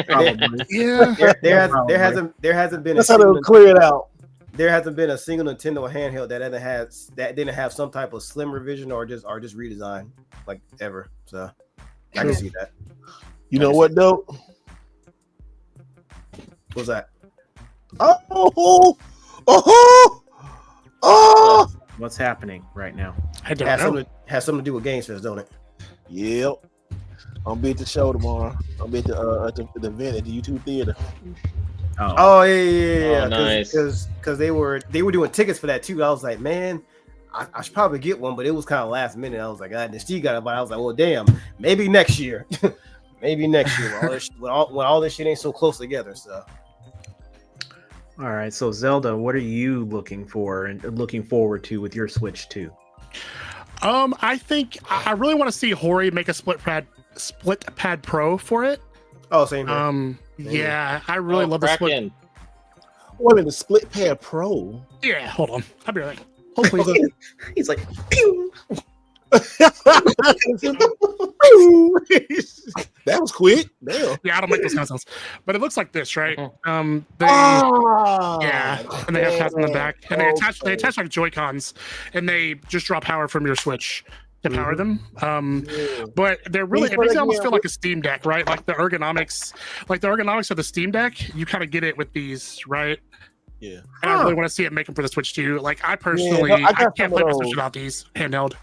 probably. Yeah. There hasn't been. That's how they'll clear it out. There hasn't been a single Nintendo handheld that didn't have some type of slim revision or just redesign like ever. So I can see that. You know what though? What's that? Oh. What's happening right now? I don't know. Has something to do with GameFest, don't it? Yep. I'll be at the show tomorrow. I'll be at the event at the YouTube Theater. Oh yeah. Oh, nice. Because they were doing tickets for that too. I was like, man, I should probably get one, but it was kind of last minute. I was like, and Steve got it, but I was like, well, damn, maybe next year. Maybe next year when all this shit ain't so close together. So. All right, so Zelda, what are you looking for and looking forward to with your Switch 2? I think I really want to see Hori make a split pad Pro for it. Oh, same here. Yeah, I really love the split. Wait a minute, the split pad Pro. Yeah, hold on. I'll be right. Hopefully, he's like, pew. That was quick. Damn. Yeah, I don't make those kind of sounds, but it looks like this, right? Yeah, and they have pads on the back, and they attach like Joy-Cons, and they just draw power from your Switch to power them. But they're really, it makes it almost feel like a Steam Deck, right? Like the ergonomics of the Steam Deck, you kind of get it with these, right? Yeah. And I really want to see it make them for the Switch too. Like I personally, I can't play my Switch without these handheld.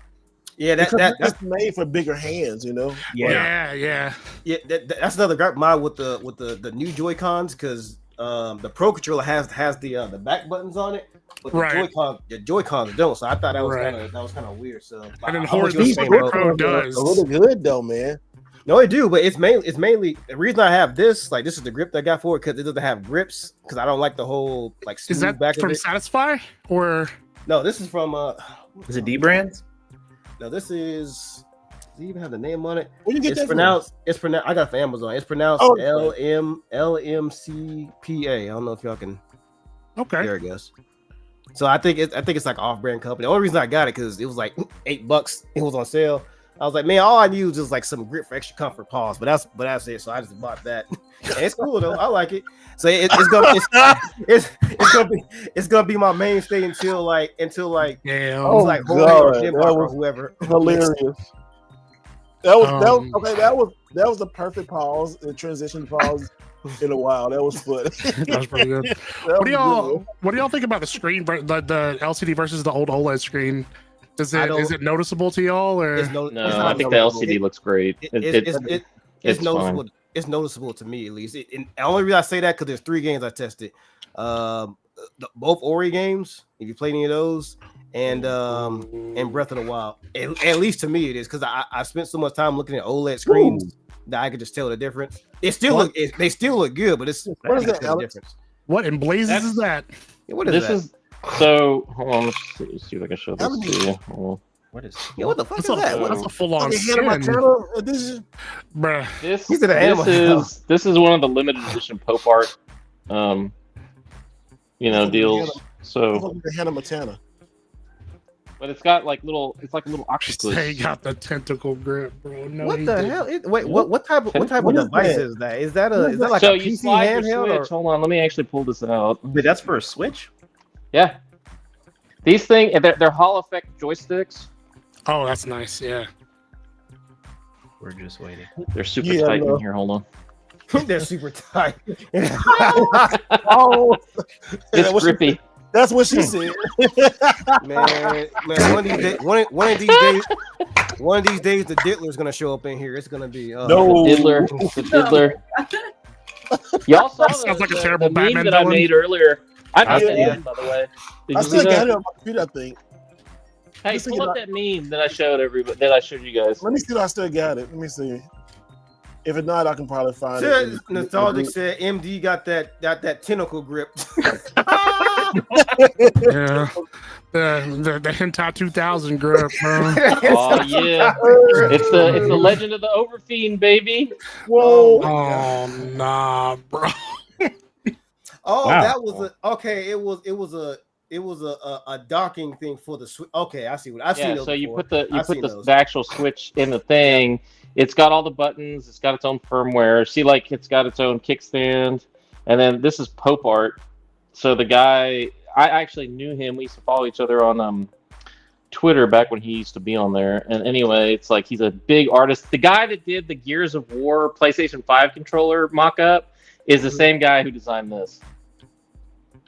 Yeah, that's made for bigger hands, you know. Yeah. That's another gripe mine with the new Joy-Cons because the Pro controller has the back buttons on it, but the Joy-Cons don't. So I thought that was kind of weird. So and then Hori's Pro does a little good though, man. No, it do, but it's mainly the reason I have this. Like this is the grip that I got for it because it doesn't have grips because I don't like the whole like smooth is that back from of it. Satisfy or no? This is from is it D Brands? No, this is. Does it even have the name on it? Where you get it's pronounced. It's pronounced. I got it from Amazon. It's pronounced LMCPA. I don't know if y'all can. Okay. There it goes. So I think it's like off-brand company. The only reason I got it because it was like $8. It was on sale. I was like, man, all I need is like some grip for extra comfort. Pause. But that's it. So I just bought that. And it's cool though. I like it. So it's gonna be my mainstay until like yeah. Like God, or whoever. Hilarious. That was the perfect pause, the transition pause in a while. That was fun. That was pretty good. What do y'all think about the screen, the LCD versus the old OLED screen? Is it noticeable to y'all or no? I think the LCD looks great. It's noticeable. Fine. It's noticeable to me at least. And the only reason I say that because there's 3 games I tested. Both Ori games, if you play any of those, and Breath of the Wild. At least to me it is because I spent so much time looking at OLED screens that I could just tell the difference. They still look good, but it's what is that difference? What in blazes is that? Yeah, what is that? So hold on, let's see if I can show this to you. What is? Yeah, what the fuck is that? That's a full-on skin. Bruh. This is one of the limited edition Pope art, deals. So the Hannah Montana. But it's got like little. It's like a little octopus. They got the tentacle grip, bro. No, what the hell? Wait, what type of device is that? Is that like so a PC handheld? Switch, hold on, let me actually pull this out. Wait, that's for a Switch? Yeah. These things, they're Hall effect joysticks. Oh, that's nice. Yeah. We're just waiting. They're super tight in here. Hold on. They're super tight. It's grippy. That's what she said. Man, one of these days, the Diddler's gonna show up in here. It's gonna be no the Diddler. Y'all saw Sounds like a the terrible meme Batman that I villain. made earlier. I made that Yeah. meme, by the way. Did I you see still got that? it on my computer, I think. Hey, Just pull thinking up that meme that I showed everybody. That I showed you guys. Let me see if I still got it. Let me see. If it's not, I can probably find Said, it. Nostalgic said MD got that tentacle grip. Yeah. The Hentai 2000 grip, bro. Oh yeah, it's the Legend of the Overfiend, baby. Whoa. Oh nah, bro. Oh, Wow. that was okay. It was a docking thing for the Switch. Okay, I see what I've seen. Yeah, Those so you before. put I've seen those. the actual Switch in the thing. It's got all the buttons. It's got its own firmware. See, like it's got its own kickstand, and then this is Pope art. So the guy, I actually knew him. We used to follow each other on Twitter back when he used to be on there. And anyway, it's like he's a big artist. The guy that did the Gears of War PlayStation 5 controller mock-up is the same guy who designed this.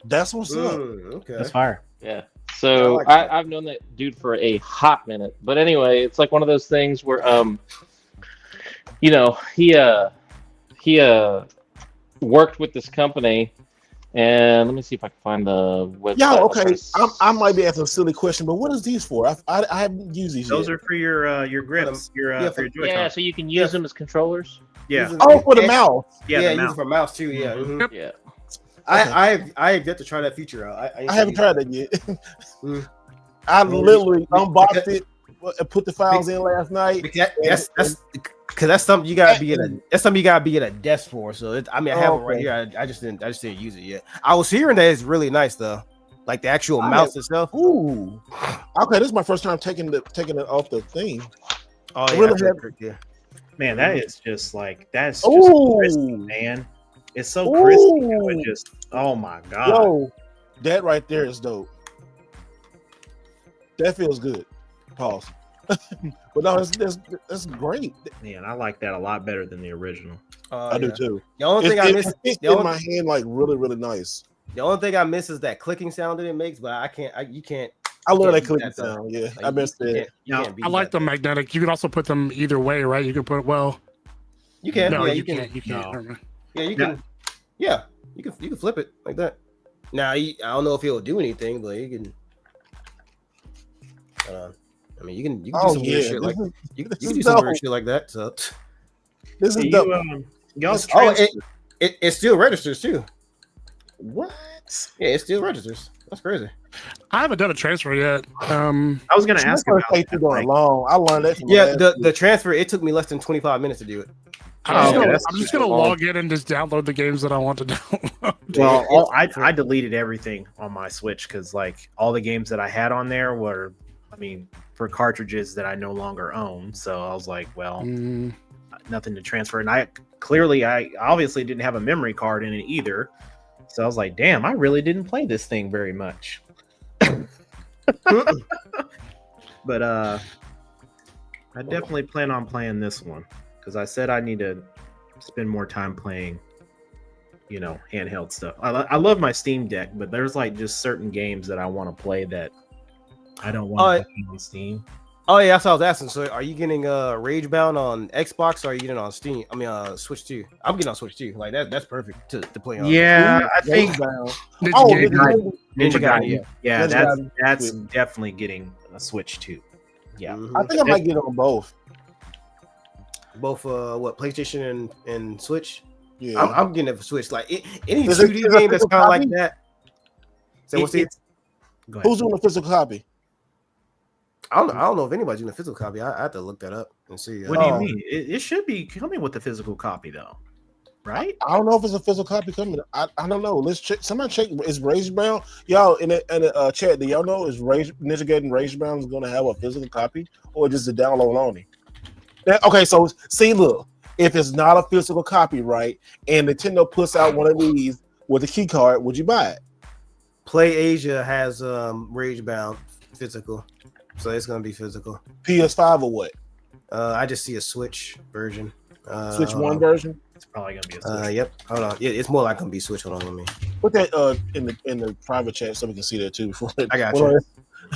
That's what's up. Okay. That's fire. Yeah. So like that. I've known that dude for a hot minute. But anyway, it's like one of those things where you know, he worked with this company, and let me see if I can find the website. Yeah, okay. I might be asking a silly question, but what is these for? I haven't used these Those yet. are for your grips, for your Joy-Con. Yeah, so you can use them as controllers. Yeah. Oh, for the mouse. Yeah, Yeah, the use mouse. it for mouse too. Yeah. Mhm. Yeah. I have yet to try that feature out. I haven't tried that yet. Mm. I literally unboxed it and put the files in last night. That's because that's something you gotta be at a desk for. So I mean, I have it right Okay. here. I just didn't use it yet. I was hearing that it's really nice though, like the actual mouse itself. Ooh. Okay, this is my first time taking it off the thing. Oh I yeah, really that's have- correct, yeah. Man, that is just like that's just Ooh. crispy, man. It's so crispy. How it just oh my god. Yo, that right there is dope. That feels good. Pause. But no, that's great. Man, I like that a lot better than the original. I do Yeah. too. The only thing I It miss, fits the in only, my hand like really, really nice. the only thing I miss is that clicking sound that it makes. But you can't. I love can't that beat clicking that, though. sound. Yeah, Like, I missed it. You can't beat I like that. the magnetic. You can also put them either way, right? You can put You can. No, Yeah, you can. can't. You can't. No. Never mind. Yeah, you can. Yeah, you can flip it like that. Now, I don't know if it'll do anything, but you can. I mean, you can do Oh some yeah, weird shit like this you can this do is some dope. weird shit like that. So, is Hey, dope. y'all's oh, transfer- it still registers too. What? Yeah, it still registers. That's crazy. I haven't done a transfer yet. I was gonna ask about Take that, going like, long. I learned that. From Yeah, last the week. transfer it took me less than 25 minutes to do it. Oh, okay, I'm just gonna log in and just download the games that I want to download. well, I deleted everything on my Switch because like all the games that I had on there were, I mean, for cartridges that I no longer own. So I was like, well, nothing to transfer. And I obviously didn't have a memory card in it either. So I was like, damn, I really didn't play this thing very much. But I definitely plan on playing this one because I said I need to spend more time playing, you know, handheld stuff. I love my Steam Deck, but there's like just certain games that I want to play that I don't want to play on Steam. Oh yeah, that's what I was asking. So, are you getting Ragebound on Xbox or are you getting it on Steam? I mean, Switch 2. I'm getting on Switch 2. Like that's perfect to play on. Yeah, I think Ninja Ninja Gaiden. Gaiden, Yeah, Ninja that's Gaiden. definitely getting a Switch 2. Yeah. Mhm. I think I might get on both. Both what PlayStation and Switch. Yeah. I'm getting it for Switch. Like any Is it- 2D is it game that's physical kind of like copy? that. So what's it? Go ahead. Who's doing the physical copy? I don't know if anybody's doing a physical copy. I have to look that up and see. What do you mean? It should be coming with the physical copy though, right? I don't know if it's a physical copy coming. I don't know. Let's check. Somebody check. Is Ragebound? Y'all in the chat? Do y'all know is Ninja Gaiden Ragebound is going to have a physical copy or just a download only? Okay, so see, look, if it's not a physical copy, right, and Nintendo puts out one of these with a key card, would you buy it? Play Asia has Ragebound physical, so it's gonna be physical. PS5 or what? I just see a Switch version. Switch One version. It's probably gonna be a Switch. Yep. Hold on. Yeah, it's more like gonna be Switch. Hold on, let me Put that in the private chat so we can see that too. Before I got you.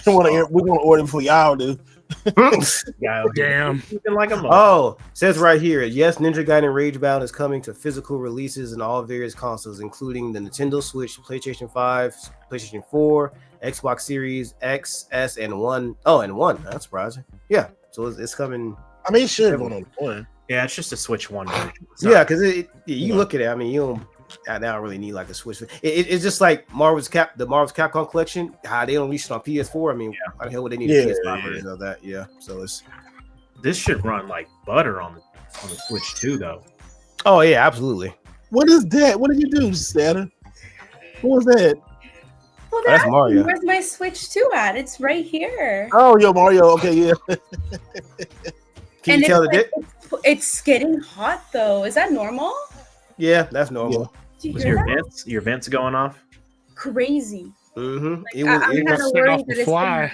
We're gonna order before y'all do. Yeah, Damn. like a Oh, says right here, yes, Ninja Gaiden Ragebound is coming to physical releases in all various consoles, including the Nintendo Switch, PlayStation 5, PlayStation 4, Xbox Series X, S, and One. Oh, and One. That's surprising. Yeah, so it's coming. I mean, it should go on one. Yeah, it's just a Switch 1 version. Yeah, because you look at it. I mean, I don't really need like a Switch. It's just like the Marvel's Capcom collection. How they don't release it on PS4. I mean, how the hell would they need a PS5 version of that? Yeah, so this should run like butter on the Switch too, though. Oh yeah, absolutely. What is that? What did you do, Santa? What was that? Well, That's Mario. Where's my Switch 2 at? It's right here. Oh, yo, Mario. Okay, yeah. Can you tell it's getting hot though. Is that normal? Yeah, that's normal. Do you Was hear your that? your vents going off? Crazy. Mm-hmm. I'm kind of worried off the that fly.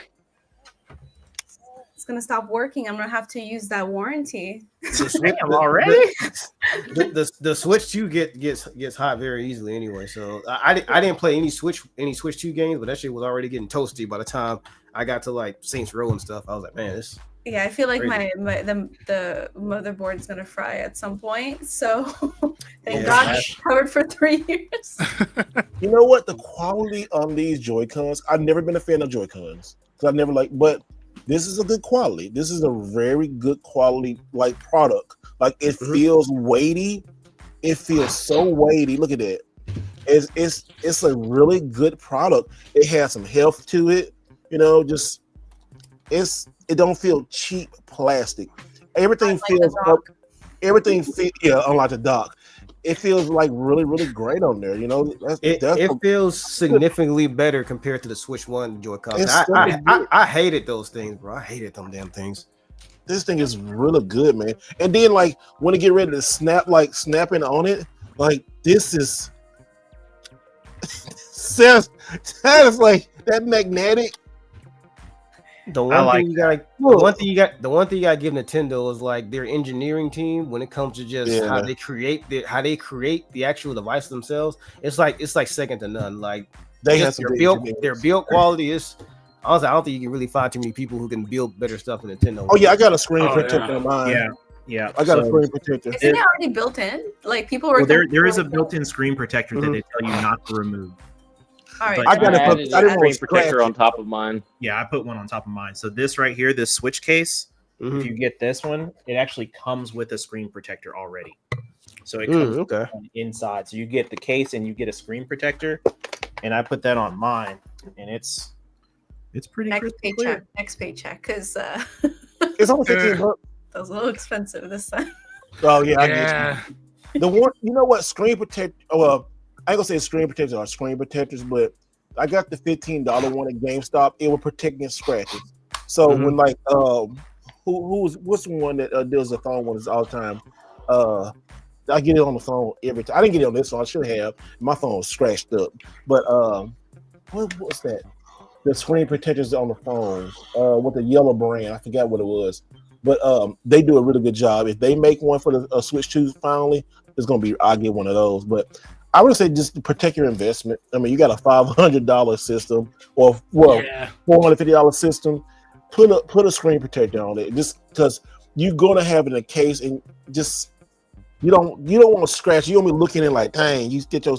it's gonna stop working. I'm gonna have to use that warranty. Already? The Switch 2 gets hot very easily anyway. So I didn't play any Switch 2 games, but that shit was already getting toasty by the time I got to like Saints Row and stuff. I was like, man, this. Yeah, I feel like Crazy. the motherboard's gonna fry at some point. So thank Yeah. God it's covered for 3 years. You know what? The quality on these Joy-Cons, I've never been a fan of Joy-Cons. Because I've never but this is a good quality. This is a very good quality like product. Like it feels weighty. It feels so weighty. Look at that. It's a really good product. It has some health to it. You know, it don't feel cheap plastic. Everything feels unlike the dock. It feels like really, really great on there. You know, It feels significantly better compared to the Switch 1 Joy-Cons. I hated those things, bro. I hated them damn things. This thing is really good, man. And then like when it get ready to snap, like snapping on it, like this is that is like that magnetic. The one thing you gotta give Nintendo is like their engineering team when it comes to just how they create the actual device themselves. It's like second to none. Like their build quality is. Honestly, I don't think you can really find too many people who can build better stuff than Nintendo. Oh yeah, I got a screen protector on mine. Yeah. I got a screen protector. Isn't it already built in? Like people were. Well, there is a built-in screen protector that they tell you not to remove. All right, I got a screen protector on top of mine. Yeah, I put one on top of mine. So this right here, this Switch case, if you get this one, it actually comes with a screen protector already. So it comes on inside. So you get the case and you get a screen protector, and I put that on mine, and it's pretty next paycheck, because it's only $15. That was a little expensive this time. Oh yeah, I get you. The one, you know what, screen protector. Well, I ain't gonna say screen protectors are screen protectors, but I got the $15 one at GameStop. It will protect against scratches. So when like what's the one that does the phone ones all the time? I get it on the phone every time. I didn't get it on this one. I should have. My phone was scratched up. But what's that? The screen protectors on the phones with the yellow brand. I forgot what it was. But they do a really good job. If they make one for the Switch 2 finally, it's gonna be. I'll get one of those. But I would say just to protect your investment. I mean, you got a $500 system or $450 system. Put a screen protector on it, just because you're gonna have it in a case, and just you don't want to scratch. You don't be looking in like, dang, you get your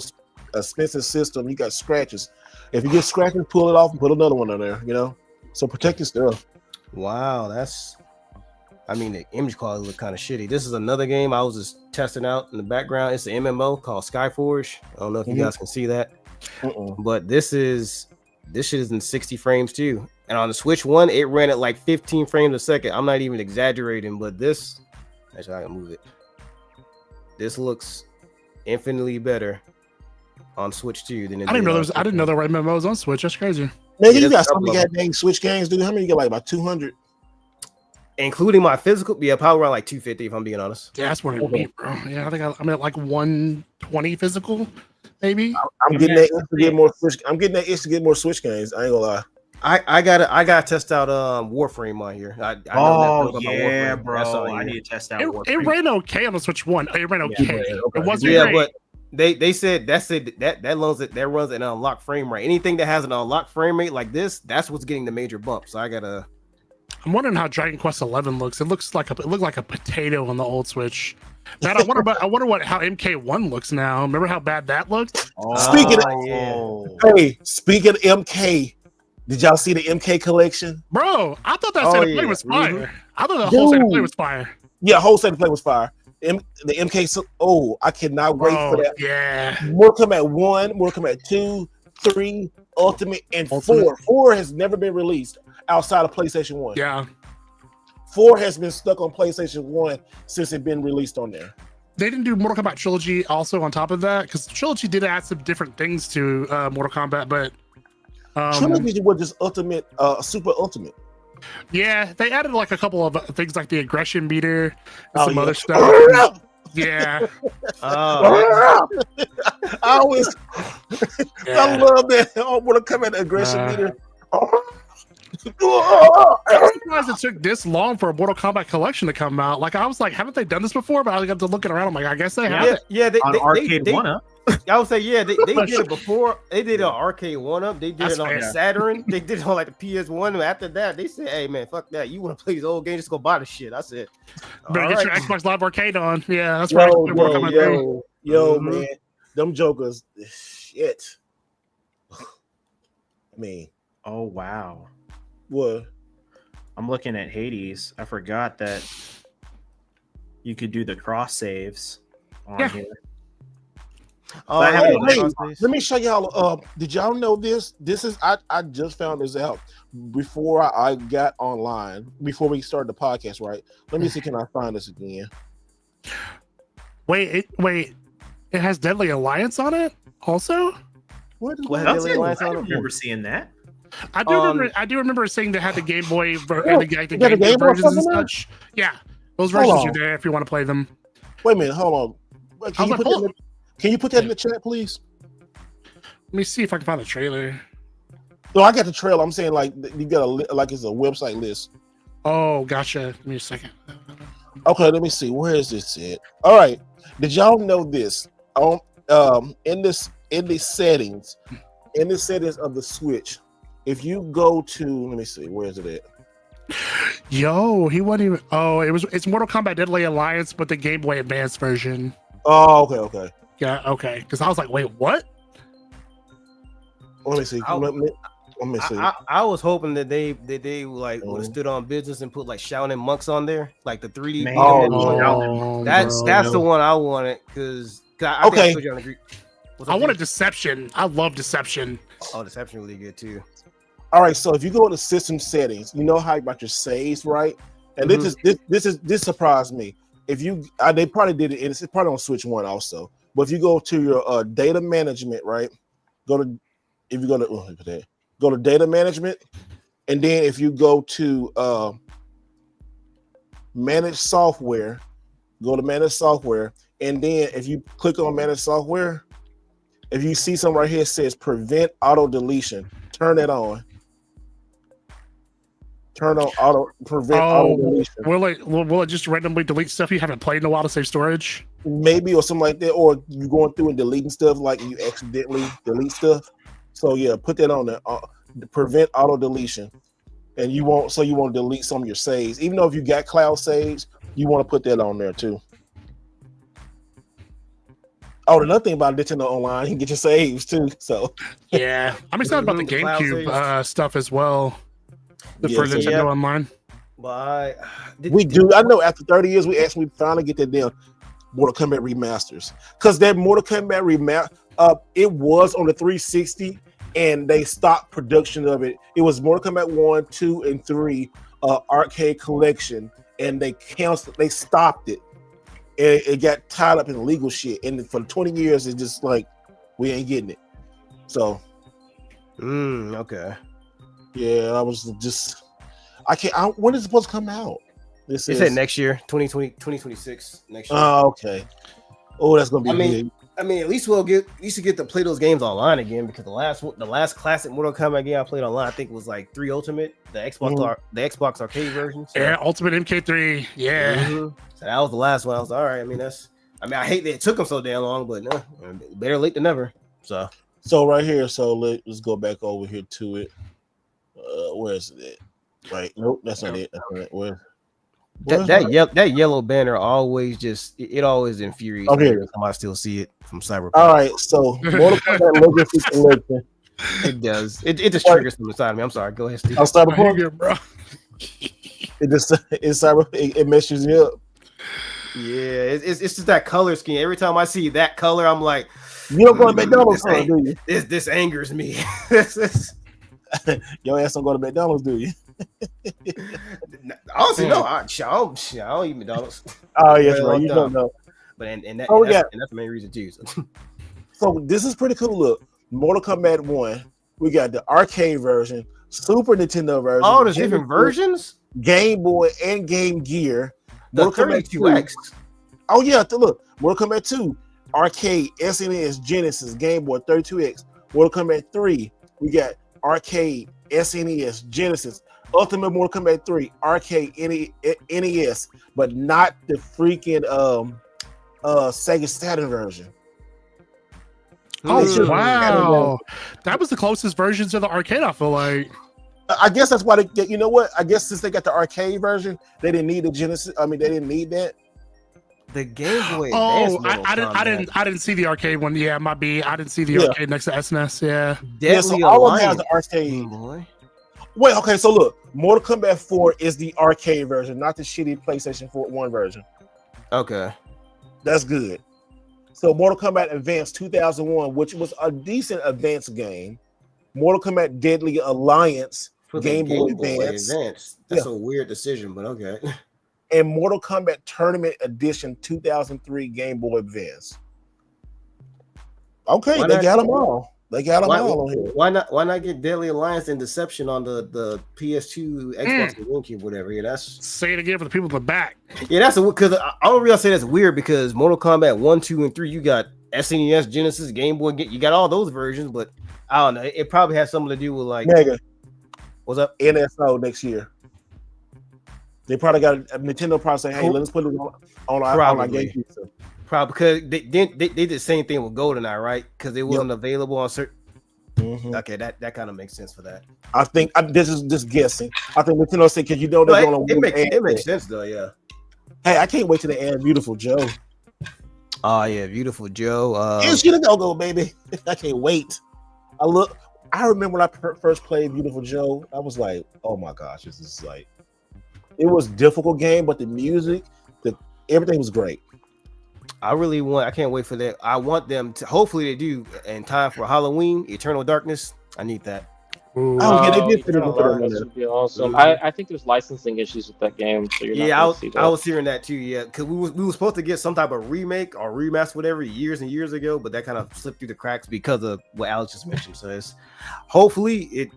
expensive system, you got scratches. If you get scratches, pull it off and put another one in there. You know, so protect your stuff. Wow, the image quality look kind of shitty. This is another game I was just testing out in the background. It's an MMO called Skyforge. I don't know if you guys can see that, but this shit is in 60 frames too. And on the Switch 1, it ran at like 15 frames a second. I'm not even exaggerating, but this, actually I can move it. This looks infinitely better on Switch 2 than it I didn't know there were MMOs on Switch. That's crazy. Man, you got so many goddamn Switch games, dude. How many you get? Like about 200. Including my physical, probably around like 250 if I'm being honest. Yeah, that's what it means, bro. Yeah, I think I'm at like 120 physical, maybe. I'm getting that itch to get more Switch. I'm getting that itch to get more Switch games. I ain't gonna lie. I gotta test out Warframe on here. I know Oh yeah, bro. I need to test out Warframe. It ran okay on the Switch 1. It ran okay. It wasn't yeah, great. but they said that runs an unlocked frame rate. Anything that has an unlocked frame rate like this, that's what's getting the major bump. So I gotta. I'm wondering how Dragon Quest 11 looks. It looked like a potato on the old Switch. Man, I wonder how MK1 looks now. Remember how bad that looked? Speaking of MK, did y'all see the MK collection? Bro, I thought that state of play was fire. I thought the whole state of play was fire. Yeah, whole state of play was fire. The MK. I cannot wait for that. Yeah. Mortal Kombat 1, Mortal Kombat 2, 3, Ultimate, and 4. 4 has never been released outside of PlayStation 1. Yeah. 4 has been stuck on PlayStation 1 since it been released on there. They didn't do Mortal Kombat Trilogy also on top of that, because Trilogy did add some different things to Mortal Kombat, but Trilogy was just Ultimate, Super Ultimate. Yeah, they added like a couple of things like the aggression meter and some other stuff. Yeah. I always I love that. I want to come at the aggression meter. I'm surprised it took this long for a Mortal Kombat collection to come out. Like I was like, haven't they done this before? But I got to looking around. I'm like, I guess they have it. Yeah, they Arcade 1-Up. I would say, yeah, they did it before. They did an Arcade 1-Up. They did it on the Saturn. They did it on like the PS1. And after that, they said, hey, man, fuck that. You want to play these old games? Just go buy the shit. I said, better get your Xbox Live Arcade on. Yeah, that's right. Yo, man. Them jokers, shit. I mean. Oh, wow. What? I'm looking at Hades. I forgot that you could do the cross saves on here. Let me show y'all. Did y'all know this? This is I just found this out before I got online, before we started the podcast, right? Let me see, can I find this again? Wait, it has Deadly Alliance on it also? What has Deadly Alliance on it? I remember seeing that. I do remember seeing they had the Game Boy and the Game Boy versions and such. Yeah, those versions are there if you want to play them. Wait a minute, hold on. Can you put that in the chat, please? Let me see if I can find the trailer. No, I got the trailer. I'm saying like you got it's a website list. Oh, gotcha. Give me a second. Okay, let me see. Where is this at? All right. Did y'all know this? In the settings of the Switch, if you go to, let me see, where is it at? Yo, he wasn't even. Oh, it's Mortal Kombat Deadly Alliance, but the Game Boy Advance version. Oh, okay. Yeah, okay. Because I was like, wait, what? Let me see. Let me see. I was hoping that they like would have stood on business and put like Shaolin Monks on there, like the 3D. That's the one I wanted because I wanted Deception. I love Deception. Oh, Deception really good too. All right, so if you go to system settings, you know how about your saves, right? And this surprised me. If you, they probably did it, and it's probably on Switch 1 also. But if you go to your data management, right? Go to data management, and then if you go to manage software, go to manage software, and then if you click on manage software, if you see something right here that says prevent auto deletion, turn it on. Turn on auto deletion. Will it just randomly delete stuff you haven't played in a while to save storage? Maybe, or something like that, or you going through and deleting stuff like you accidentally delete stuff. So yeah, put that on there. Prevent auto deletion, and you won't delete some of your saves. Even though if you got cloud saves, you want to put that on there too. Oh, another thing about Nintendo Online, you can get your saves too. So yeah, I'm excited about the GameCube stuff as well. For Nintendo Online. But I know after 30 years, we finally get that damn Mortal Kombat remasters, because that Mortal Kombat remaster, it was on the 360, and they stopped production of it. It was Mortal Kombat 1, 2, and 3 arcade collection, and they stopped it. It got tied up in legal shit, and for 20 years, it's just like we ain't getting it. So, okay. Yeah, I was just, when is it supposed to come out? They said next year, 2026, next year. Oh, okay. Oh, that's going to be big. I mean, at least we'll get to play those games online again because the last classic Mortal Kombat game I played online, I think it was like 3 Ultimate, the Xbox arcade version. So. Yeah, Ultimate MK3. Yeah. Mm-hmm. So that was the last one. I was like, all right. I mean, I hate that it took them so damn long, but no, better late than never. So right here. So let's go back over here to it. Where is it? Right. Nope, that's not it. That's not it. Where? That yellow banner always it always infuriates me every time I still see it from Cyberpunk. All right, so Mortal Kombat Legacy Collection. It does. It just triggers from inside of me. I'm sorry. Go ahead, Steve. I'll Cyberpunk, bro. It messes you up. Yeah, it's just that color scheme. Every time I see that color, I'm like, you don't go to McDonald's, do you? This angers me. Your ass don't go to McDonald's, do you? Honestly, no. I don't eat McDonald's. Oh, yes, right. You don't know. But and that's the main reason too. So this is pretty cool. Look, Mortal Kombat 1. We got the arcade version, Super Nintendo version. Oh, there's different versions? Game Boy and Game Gear. The 32X. Oh, yeah. Look, Mortal Kombat 2, arcade, SNES, Genesis, Game Boy, 32X. Mortal Kombat 3, we got arcade, SNES, Genesis, Ultimate Mortal Kombat 3, arcade, NES, but not the freaking Sega Saturn version. Oh, wow. That was the closest version to the arcade, I feel like. I guess that's why you know what? I guess since they got the arcade version, they didn't need the Genesis. I mean, they didn't need that. The Game Boy. Oh, I didn't see the arcade one. Yeah, might be. I didn't see the arcade next to SNES. Yeah. So all of them have the arcade. Boy. Wait, okay. So look, Mortal Kombat 4 is the arcade version, not the shitty PlayStation 1 version. Okay, that's good. So Mortal Kombat Advance 2001, which was a decent advanced game. Mortal Kombat Deadly Alliance for Game Boy Advance. That's a weird decision, but okay. And Mortal Kombat Tournament Edition 2003 Game Boy Advance. Okay, they got them all. They got them all on here. Why not get Deadly Alliance and Deception on the PS2, Xbox, and GameCube, whatever? Yeah, that's say it again for the people in the back. Yeah, that's because I don't really say that's weird because Mortal Kombat 1, 2, and 3, you got SNES, Genesis, Game Boy, you got all those versions, but I don't know. It probably has something to do with like Mega. What's up? NSO next year. They probably got a Nintendo probably saying, "Hey, let's put it on our GameCube." Probably because they did the same thing with GoldenEye, right? Because it wasn't available on certain. Mm-hmm. Okay, that kind of makes sense for that. I think this is just guessing. I think Nintendo said because you know they're going to. It makes sense though, yeah. Hey, I can't wait till they add Beautiful Joe. Oh yeah, Beautiful Joe. It's gonna go, baby. I can't wait. I remember when I first played Beautiful Joe. I was like, oh my gosh, this is like. It was a difficult game, but the music, everything was great. I can't wait for that. I want them to, hopefully they do in time for Halloween, Eternal Darkness. I need that. Ooh, yeah, they did. That would be awesome. I think there's licensing issues with that game. So I was hearing that too. Yeah, because we were supposed to get some type of remake or remaster, whatever, years and years ago, but that kind of slipped through the cracks because of what Alex just mentioned. So hopefully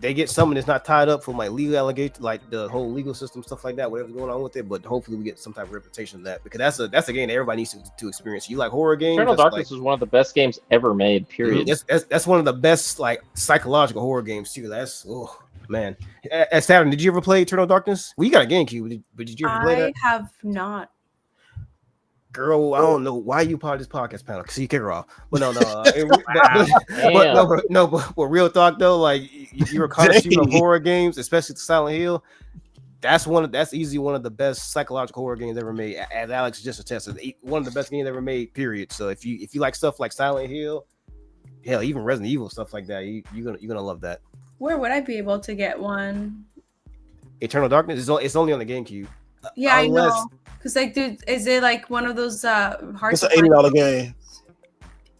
they get something that's not tied up from like legal allegations, like the whole legal system, stuff like that, whatever's going on with it. But hopefully we get some type of reputation of that because that's a game that everybody needs to experience. You like horror games? Eternal Darkness is one of the best games ever made. Period. That's one of the best like psychological horror games too. That's man. As Saturn, did you ever play Eternal Darkness? Well, you got a GameCube, but did you ever play that? I have not. Girl, I don't know why you part of this podcast panel because you kick her off. But but real talk though, like you're a connoisseur of horror games, especially Silent Hill. That's easily one of the best psychological horror games ever made. As Alex just attested, one of the best games ever made. Period. So if you like stuff like Silent Hill, hell, even Resident Evil stuff like that, you're gonna love that. Where would I be able to get one? Eternal Darkness it's only on the GameCube. Yeah, I know. Because like, dude, is it like one of those hard? It's an $80 game.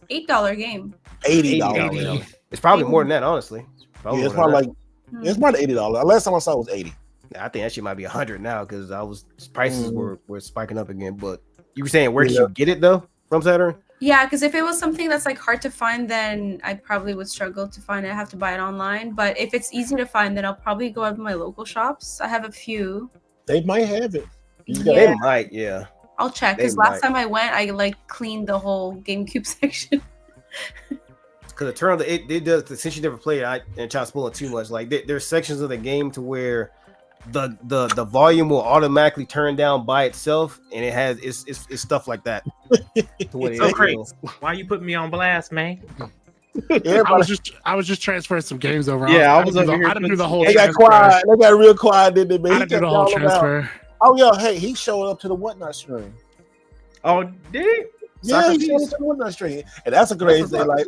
$8 game. $80. It's probably more than that, honestly. It's probably $80. Last time I saw it was $80. I think that shit might be $100 now because prices were spiking up again. But you were saying where can you get it though from Saturn? Yeah, because if it was something that's like hard to find, then I probably would struggle to find it. I have to buy it online. But if it's easy to find, then I'll probably go out to my local shops. I have a few. They might have it. They might, yeah. I'll check because last time I went, I like cleaned the whole GameCube section. Because it turned it does, since you never played it, I and try to spoil it too much. Like there's sections of the game to where the volume will automatically turn down by itself, and it has it's stuff like that. So crazy. Why you putting me on blast, man? I was just transferring some games over. Yeah, I didn't do the whole. They got quiet. They got real quiet, didn't they? I didn't do the whole transfer. Oh yeah, hey, he showed up to the Whatnot stream. Oh, did he? Yeah, he showed up to the Whatnot stream, and that's a crazy thing. Like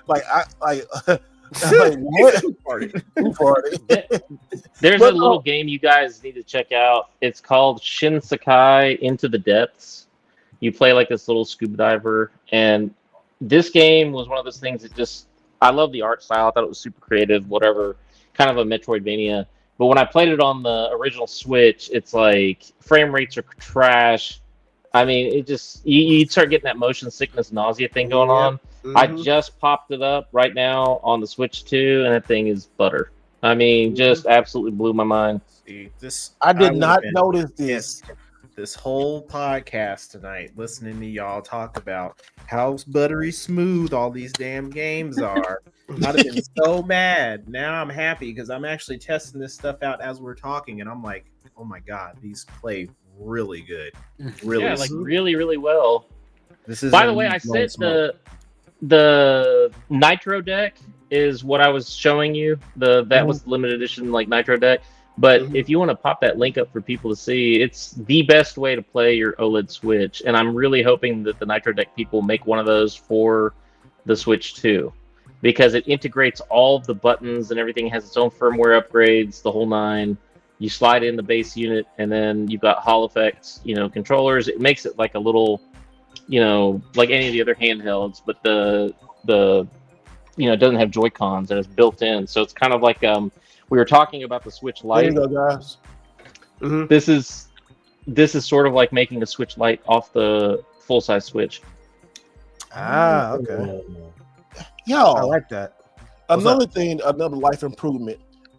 what? There's a little game you guys need to check out. It's called Shin Sakai Into the Depths. You play like this little scuba diver, and this game was one of those things that just, I love the art style. I thought it was super creative, whatever, kind of a Metroidvania. But when I played it on the original Switch, it's like frame rates are trash. I mean, it just, you start getting that motion sickness, nausea thing going on. Mm-hmm. I just popped it up right now on the Switch 2, and that thing is butter. I mean, just absolutely blew my mind. See, I did not notice this whole podcast tonight, listening to y'all talk about how buttery smooth all these damn games are. I'd have been so mad. Now I'm happy because I'm actually testing this stuff out as we're talking, and I'm like, oh my god, these play really good, really, yeah, like really, really well. This is. By the way, I said the Nitro Deck is what I was showing you. That was the limited edition like Nitro Deck. But if you want to pop that link up for people to see, it's the best way to play your OLED Switch. And I'm really hoping that the Nitro Deck people make one of those for the Switch too, because it integrates all of the buttons and everything, has its own firmware upgrades, the whole nine. You slide in the base unit, and then you've got Hall effects, controllers. It makes it like a little, like any of the other handhelds, but the it doesn't have Joy-Cons and it's built in. So it's kind of like we were talking about the Switch Lite. There you go, guys. Mm-hmm. This is sort of like making a Switch Lite off the full-size Switch. Ah, okay. Yo, I like that. Another life improvement.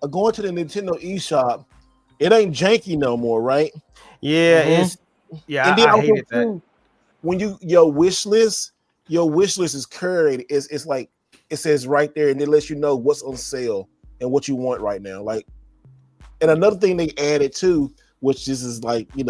Going to the Nintendo eShop, it ain't janky no more, right? Yeah, it's and then I hated that. When your wish list is curated. It's like it says right there, and it lets you know what's on sale and what you want right now. Like, and another thing they added too, which this is like, it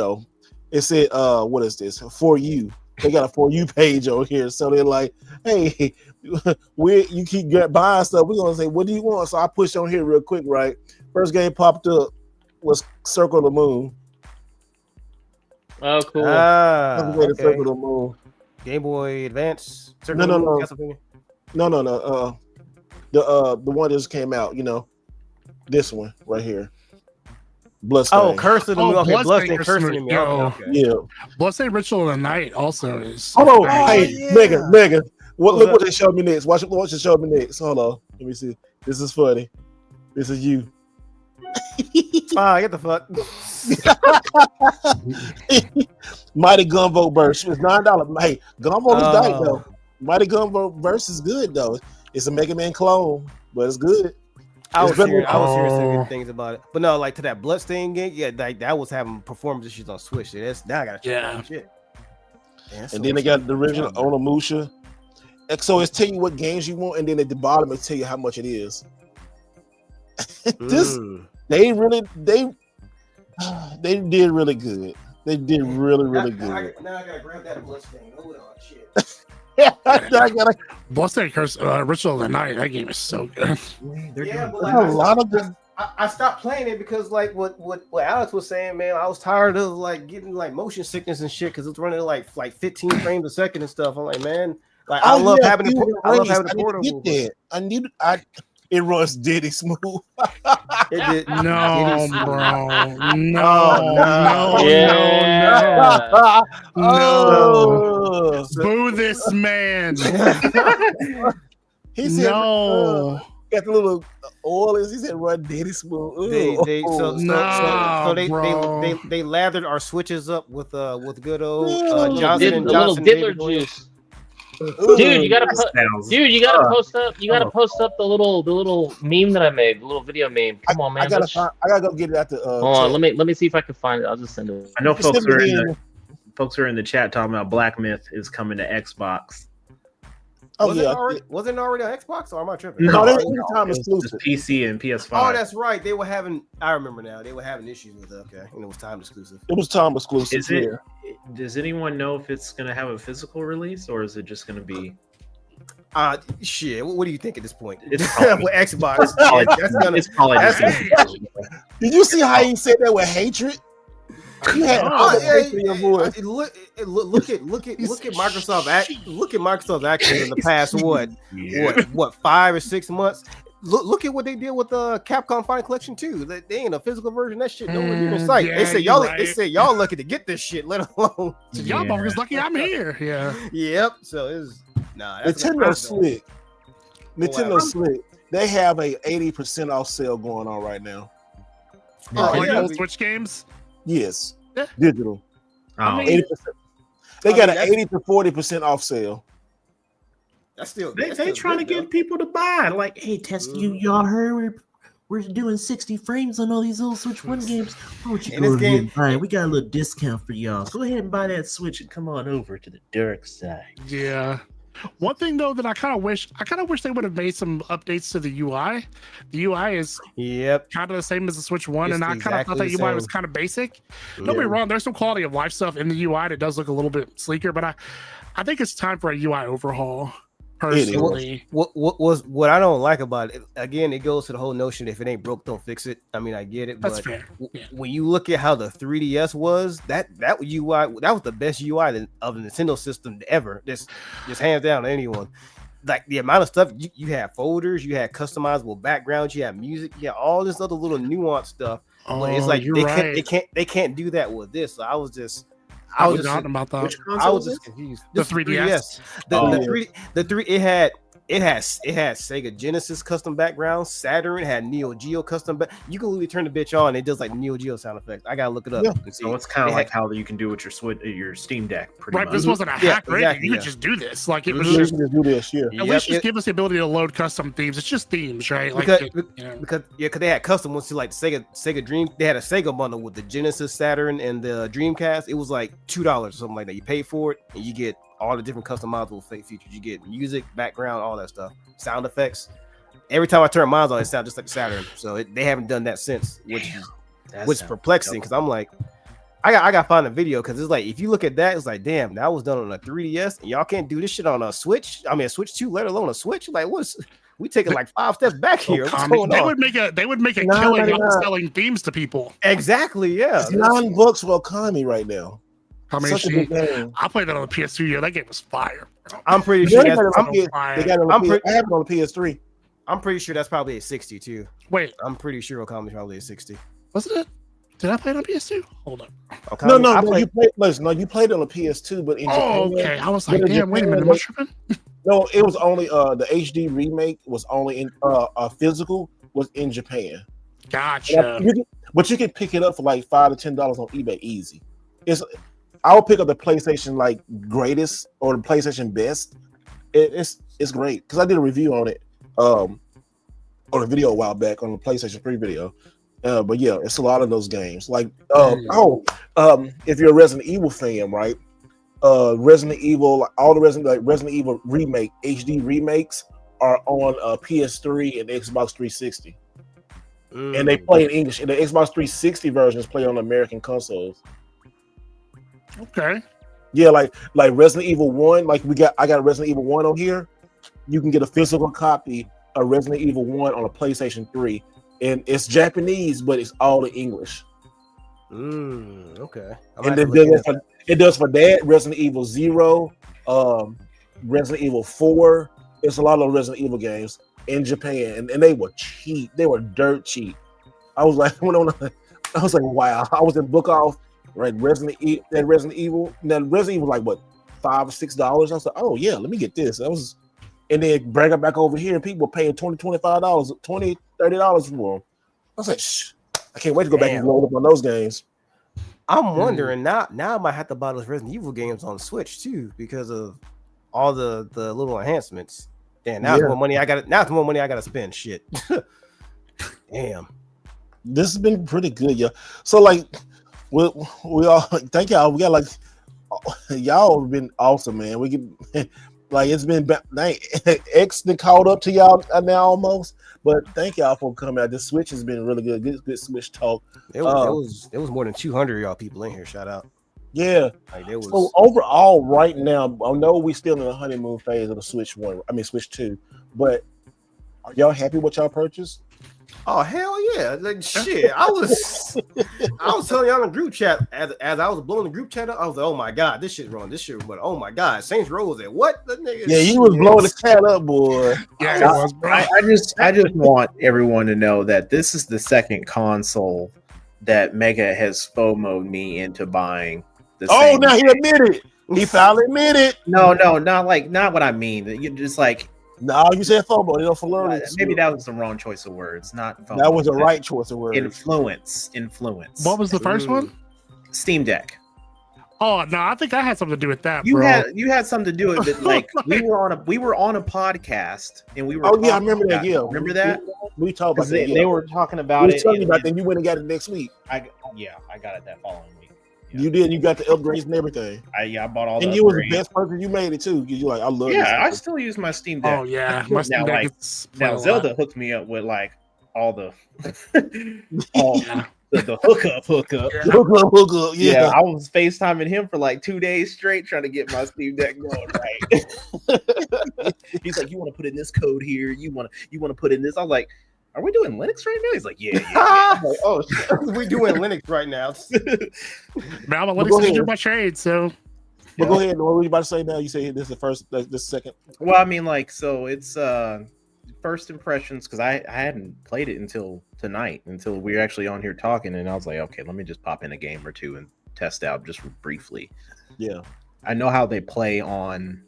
said, what is this? For you. They got a For You page over here. So they're like, hey, you keep buying stuff. We're going to say, what do you want? So I pushed on here real quick, right? First game popped up was Circle of the Moon. Oh, cool. Okay. Circle of the Moon. Game Boy Advance? No. The one that just came out, this one right here. Bloodstain. Oh, Curse of the Moon. Okay, Bloodstain, Curse of the Moon. Okay. Yeah. Bloodstain Ritual of the Night also is. Oh, hey, Megan. Look what they showed me next. Watch what they showed me next. Hold on. Let me see. This is funny. This is you. Get the fuck. Mighty Gunvolt Burst was $9. Hey, Gunvolt is nice though. Mighty Gunvolt Burst is good though. It's a Mega Man clone, but it's good. I was hearing some good things about it, but no, like to that Bloodstain game, like that was having performance issues on Switch. Now I gotta check shit. And then they got the original Onimusha. And so it's telling you what games you want, and then at the bottom it tell you how much it is. They did really good. They did really good. Now I gotta grab that Bloodstain. Hold on, shit. Bloodstain Curse Ritual of the Night. That game is so good. But like, I stopped playing it because like what Alex was saying, man, I was tired of like getting like motion sickness and shit because it's running like 15 frames a second and stuff. I'm like, man, like I love having the portable. It runs Diddy smooth. No, bro. No. Boo this man. He said, got the little oil. He said, "Run Diddy smooth." They lathered our switches up with good old Johnson and Johnson diddler juice. Dude, you gotta post up. You gotta post up the little meme that I made, the little video meme. Come on, man. I gotta go get it at the. Hold on, let me see if I can find it. I'll just send it. I know folks folks are in the chat talking about Black Myth is coming to Xbox. Oh was yeah, wasn't it already on Xbox, or am I tripping? no, No, anytime it's exclusive. PC and PS5. Oh, that's right. They were having. I remember now. They were having issues with it. Okay, and it was time exclusive. It was time exclusive. Is it? Does anyone know if it's going to have a physical release or is it just going to be? Shit. What do you think at this point? It's probably, with Xbox. It's probably Did you see how he said that with hatred? You had hatred in your voice. Look at Microsoft. Look at Microsoft's actions in the past what 5 or 6 months. Look at what they did with the Capcom Final Collection 2. They ain't a physical version. That shit nowhere near in sight. Yeah, they said y'all. They said y'all lucky to get this shit. Let alone y'all motherfuckers lucky I'm here. Yeah. Yep. So it's Nintendo Slick. Nintendo Slick. They have a 80% off sale going on right now. Switch games. Yes, Yeah. digital. Oh, 80%. They got an 80 to 40% off sale. That's still they trying to get people to buy. Like, hey, test y'all heard we're doing 60 frames on all these old Switch 1 games. Why don't you go ahead and buy it? We got a little discount for y'all. Go ahead and buy that Switch and come on over to the dark side. Yeah. One thing though that I kind of wish they would have made some updates to the UI. The UI is kind of the same as the Switch 1, and I kind of thought that UI was kind of basic. Don't get me wrong, there's some quality of life stuff in the UI that does look a little bit sleeker, but I think it's time for a UI overhaul. Personally, what I don't like about it, again, it goes to the whole notion if it ain't broke, don't fix it. I mean, I get it, that's but fair. Yeah. When you look at how the 3DS was, that UI, that was the best UI of the Nintendo system ever. Just hands down to anyone. Like the amount of stuff you had folders, you had customizable backgrounds, you had music, you had all this other little nuanced stuff. But it's like they can't do that with this. So I was just about that. I was just confused. The 3DS. The 3 it had Sega Genesis custom background. Saturn had Neo Geo custom you can literally turn the bitch on, it does like Neo Geo sound effects. I gotta look it up. So it's kind of like how you can do with your Steam Deck. Pretty much. This wasn't a hack or anything. You could just do this. Like it was just do this. Yeah. At least just give us the ability to load custom themes. It's just themes, right? Like because they had custom ones to like Sega Dream. They had a Sega bundle with the Genesis, Saturn, and the Dreamcast. It was like $2 or something like that. You pay for it and you get all the different customizable features. You get music, background, all that stuff, sound effects. Every time I turn mine on, it sounds just like Saturn. So they haven't done that since, which is perplexing because I'm like, I got to find a video because it's like if you look at that, it's like damn, that was done on a 3DS and y'all can't do this shit on a Switch. I mean, a Switch 2, let alone a Switch. Like we taking like 5 steps back here. What's going on? They would make a killing on selling themes to people. Exactly. Yeah. It's $9 for Okami right now. I played that on the PS2. Yeah, that game was fire. I'm pretty sure. I have it on the PS3. I'm pretty sure that's probably a 60 too. Wait, I'm pretty sure Okami's probably a 60. Wasn't it? Did I play it on PS2? Hold up. Okami, you played it on the PS2, but in Japan, okay. I was like, damn, wait a minute, am I tripping? No, it was only the HD remake was only in physical was in Japan. Gotcha. But you can pick it up for like $5 to $10 on eBay easy. I'll pick up the PlayStation like greatest or the PlayStation best. It's great because I did a review on it on a video a while back on the PlayStation 3 video. But yeah, it's a lot of those games. Like if you're a Resident Evil fan, right? Resident Evil, all the Resident Evil remake HD remakes are on PS3 and Xbox 360, and they play in English. And the Xbox 360 versions play on American consoles. Okay. Yeah, like Resident Evil 1, I got Resident Evil 1 on here. You can get a physical copy of Resident Evil 1 on a PlayStation 3. And it's Japanese, but it's all in English. Okay. And it does for that. Resident Evil 0, Resident Evil 4. It's a lot of Resident Evil games in Japan, and they were cheap. They were dirt cheap. I was like, wow. I was in book off. Right, Resident Evil. Now Resident Evil like what $5 or $6. I was like, oh yeah, let me get this. And then bring it back over here, and people were paying $20, $25, $20, $30 for them. I was like, I can't wait to go back and load up on those games. I'm wondering now I might have to buy those Resident Evil games on Switch too because of all the little enhancements. Damn, now it's more money I gotta spend. Shit. Damn. This has been pretty good, yeah. So like we all thank y'all. We got like y'all have been awesome, man. We can like it's been X been caught up to y'all now almost, but thank y'all for coming out. This Switch has been really good Switch talk. It was more than 200 of y'all people in here. Shout out. Yeah. Like, there was... So overall, right now, I know we still in the honeymoon phase of the Switch 2, but are y'all happy with y'all purchase? Oh hell yeah! Like shit, I was telling y'all in the group chat as I was blowing the group chat up. I was like, oh my god, this shit wrong. This shit, but oh my god, Saints Row was at what? The nigga, yeah, you was blowing the chat up, boy. Yeah, I just want everyone to know that this is the second console that Mega has FOMO'd me into buying. Oh, now he admitted it. He finally admitted. No, not what I mean. You just like. No, you said FOMO. You know, for learning. Maybe that was the wrong choice of words. Not FOMO. That was the right choice of words. Influence. What was the first one? Steam Deck. Oh no, I think I had something to do with that. You had something to do with it. Like we were on a podcast and we were. Oh yeah, I remember that. Yeah, remember that? We talked about that. They were talking about it. Talking about that. And you went and got it next week. I got it that following week. Yeah. You did. You got the upgrades and everything. I bought all. And you was the best person. You made it too. You like, I love. Yeah, I still use my Steam Deck. Oh yeah, my Steam Deck. Now Zelda hooked me up with like all the the hookup. Yeah. Hookup. Yeah, I was FaceTiming him for like 2 days straight trying to get my Steam Deck going right. He's like, you want to put in this code here? You want to put in this? I was like, are we doing Linux right now? He's like, yeah. I'm like, oh, shit. We doing Linux right now. Man, I'm a Linux engineer by trade, so. But go ahead. What were you about to say now? You say this is the first, this second. Well, I mean, like, so it's first impressions because I hadn't played it until tonight, until we were actually on here talking, and I was like, okay, let me just pop in a game or two and test out just briefly. Yeah, I know how they play on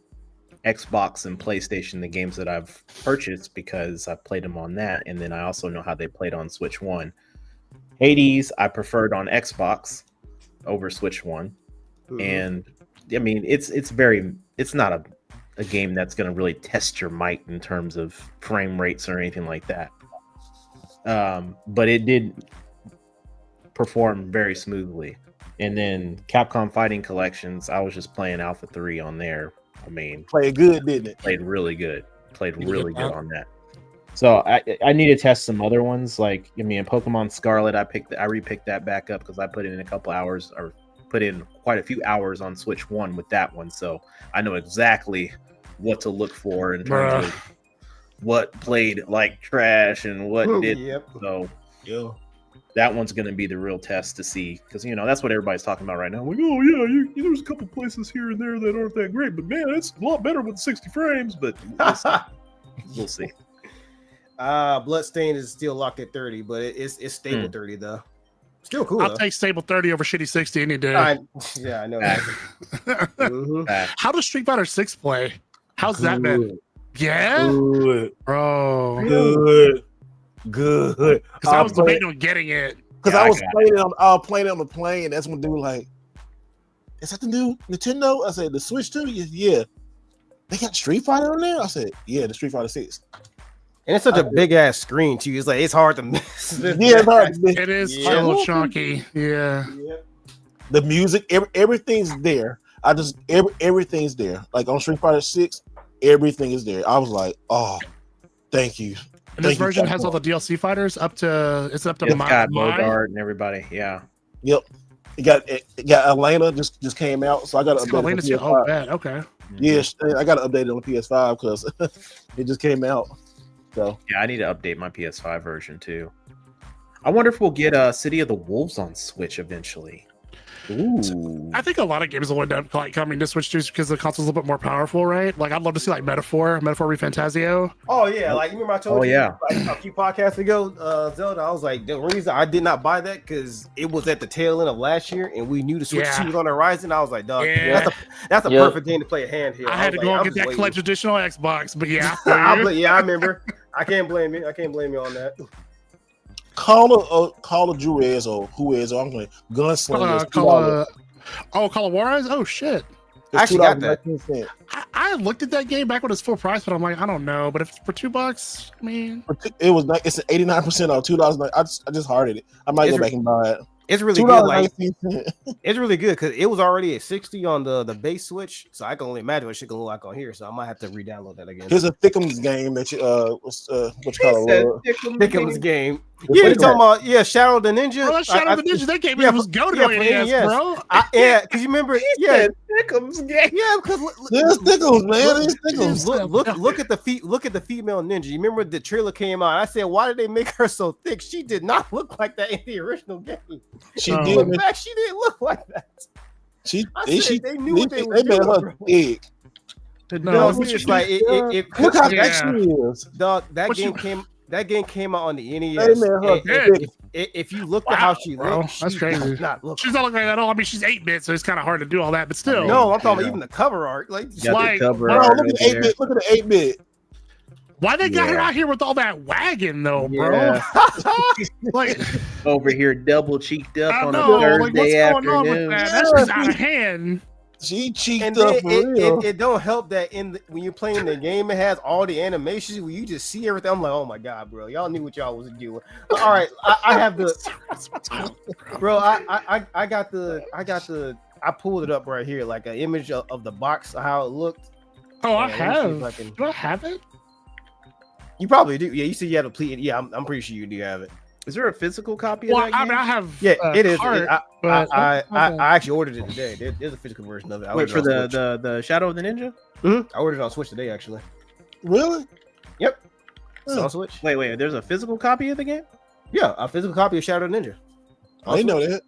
Xbox and PlayStation, the games that I've purchased because I've played them on that, and then I also know how they played on Switch 1. Hades I preferred on Xbox over Switch 1. And I mean it's not a game that's going to really test your might in terms of frame rates or anything like that. But it did perform very smoothly. And then Capcom Fighting Collections, I was just playing Alpha 3 on there. I mean, played good, didn't it? Played really good. Played really good on that. So I need to test some other ones. Like, I mean, Pokemon Scarlet, I repicked that back up because I put in a couple hours, or put in quite a few hours on Switch 1 with that one. So I know exactly what to look for in terms of what played like trash and what did. Yep. So that one's going to be the real test to see, because that's what everybody's talking about right now. Like, oh yeah, there's a couple places here and there that aren't that great, but man, it's a lot better with 60 frames. But we'll see. Bloodstain is still locked at 30, but it's stable 30 though. Still cool. I'll take stable 30 over shitty 60 any day. I know that. How does Street Fighter 6 play? How's that been? Yeah, good, bro. Good. Because I was debating on getting it. Because I was playing it on the plane. That's when dude like, is that the new Nintendo? I said, the Switch 2? Yeah. They got Street Fighter on there? I said, yeah, the Street Fighter 6. And it's such a big ass screen too. It's like it's hard to miss. Yeah, it's hard to miss. It is a little chunky. Yeah. The music, everything's there. Everything's there. Like on Street Fighter 6, everything is there. I was like, oh, thank you. And this version has all the DLC fighters up to Bogart and everybody. Yeah. Yep. It got Elena just came out, so I got to update it. Oh, bad. Okay. Yes, I got to update it on the PS5 because it just came out. So yeah, I need to update my PS5 version too. I wonder if we'll get City of the Wolves on Switch eventually. Ooh. I think a lot of games will end up like coming to Switch just because the console's a little bit more powerful, right? Like I'd love to see like Metaphor ReFantazio. Oh yeah, like you remember I told you like a few podcasts ago, Zelda. I was like, the reason I did not buy that because it was at the tail end of last year, and we knew the Switch 2 was on the horizon. I was like, dog, that's a perfect game to play a handheld. I had to go and get that collector's edition on Xbox, but yeah, I remember. I can't blame you. on that. Call of Juarez or Whoever. I'm going Gunslinger. Call of Juarez. Oh shit! I actually got that. I looked at that game back when it's full price, but I'm like, I don't know. But if it's for $2, I mean, it's an 89% off $2. I just hearted it. I might go back and buy it. It's really good. Like it's really good because it was already at 60 on the base Switch, so I can only imagine what shit gonna look like on here. So I might have to re-download that again. Here's a Thickums game that you what you call it? Thickums game. Yeah, you talking about Shadow the Ninja? Bro, Shadow the Ninja. That game was goated on NES, bro. Because you remember, Thickums game. Yeah, because Thickums, man. Thickums. Look at the feet. Look at the female ninja. You remember the trailer came out? I said, why did they make her so thick? She did not look like that in the original game. She did. In fact, she didn't look like that. They knew what they were made doing. her thick. No, it's just like look how thick she is. Dog, that game came out on the NES. If you look at how she looks, that's crazy. She's not like that at all. I mean, she's 8-bit, so it's kind of hard to do all that. But still, no, I'm talking about even the cover art. Like, look at the 8-bit. Look at the 8-bit. Why they got her out here with all that wagon though, bro? Like over here, double cheeked up on a what's Thursday going on with that? That's just out of hand. She cheeked up for real. It don't help that when you're playing the game, it has all the animations where you just see everything. I'm like, oh my god, bro, y'all knew what y'all was doing. But, all right, I have the bro. I got the. I pulled it up right here, like an image of the box, how it looked. Oh, I have. Do I have it? You probably do. Yeah, you said you had a plea. Yeah, I'm pretty sure you do have it. Is there a physical copy of that game? I mean, I have. Yeah, it is. Cart, I actually ordered it today. There's a physical version of it. Wait for the Shadow of the Ninja. I ordered it on Switch today, actually. Really? Yep. It's on Switch. Wait. There's a physical copy of the game? Yeah, a physical copy of Shadow of the Ninja. I didn't know that.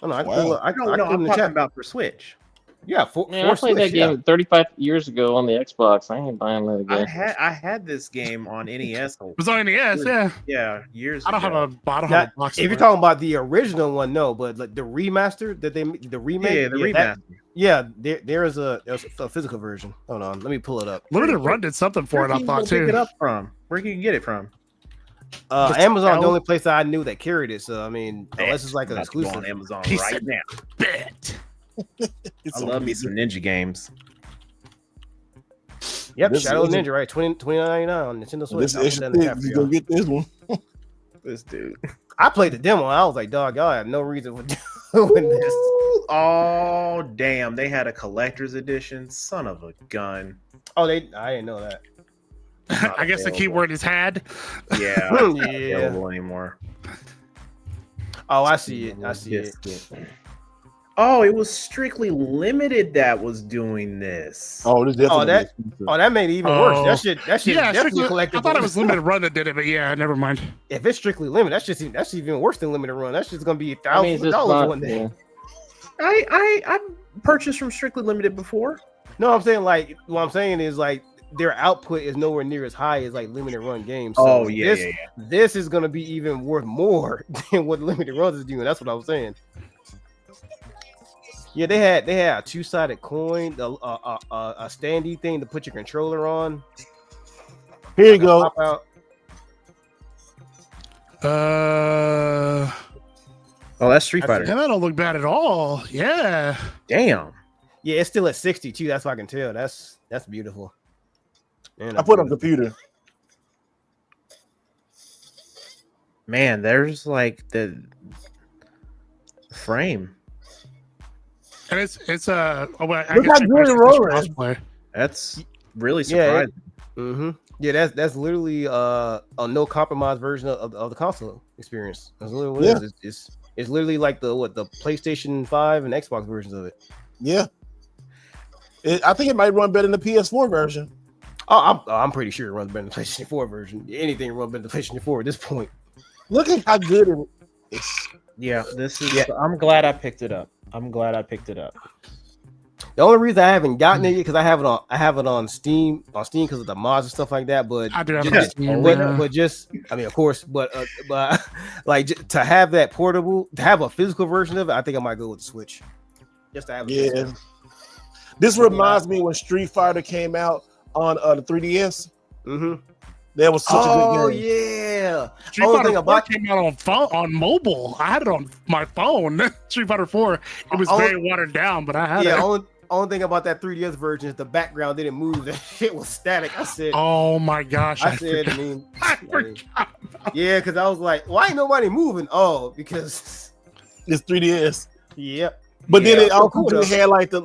Oh, no, I'm talking about for Switch. Yeah, I played that game 35 years ago on the Xbox. I ain't buying that again. I had this game on NES. It was on NES, yeah. Yeah, years ago. I don't have a box. If you're talking about the original one, no, but like the remaster that the remake, remaster. There is a physical version. Hold on, let me pull it up. Limited Run did something for it, I thought too. Pick it up from? Where can you get it from? Amazon, the only place I knew that carried it. So I mean, unless it's like an exclusive on Amazon right now. Bet. I love me some ninja games. Yep, Shadow Ninja, right? $29.99 on Nintendo Switch. You gonna get this one? This dude. I played the demo. I was like, dog, y'all have no reason for doing this. Oh damn! They had a collector's edition. Son of a gun. Oh, I didn't know that. I guess the keyword is had. Yeah, it's not available anymore. Oh, I see it. I see it. Oh, it was Strictly Limited that was doing this. Oh, this definitely that made it even worse. That shit definitely collectible. I thought it was Limited Run that did it, but yeah, never mind. If it's Strictly Limited, that's even worse than Limited Run. That's just gonna be $1,000 one day. I purchased from Strictly Limited before. No, I'm saying like what I'm saying is like their output is nowhere near as high as like Limited Run games. So this is gonna be even worth more than what Limited Run is doing. That's what I was saying. Yeah, they had a two-sided coin, a standy thing to put your controller on. Here you go. Oh, that's Street Fighter. Yeah, that don't look bad at all. Yeah. Damn. Yeah, it's still at 62. That's what I can tell. That's beautiful. Man, I put on computer. Man, there's like the frame. And it's I look how good it rolls. That's really surprising. Yeah, that's literally a no compromise version of the console experience. That's literally what it is. It's literally like the PlayStation 5 and Xbox versions of it. Yeah, I think it might run better than the PS4 version. Oh, I'm pretty sure it runs better than the PlayStation 4 version. Anything runs better than the PlayStation 4 at this point. Look at how good it is. Yeah, this is. Yeah. I'm glad I picked it up. The only reason I haven't gotten it because I have it on Steam because of the mods and stuff like that. But I do have it on Steam. But just I mean, of course, but like to have that portable, to have a physical version of it, I think I might go with the Switch. Just to have it. Yeah. This reminds me when Street Fighter came out on the 3DS. That was such a good game. Oh yeah. Street Fighter 4 came out on mobile. I had it on my phone. Street Fighter 4. It was very watered down, but I had it. Only thing about that 3DS version is the background didn't move. That shit was static. I said, oh my gosh. I forgot. Yeah, because I was like, why ain't nobody moving? Oh, because This 3DS. Yep. But then it also cool, had like the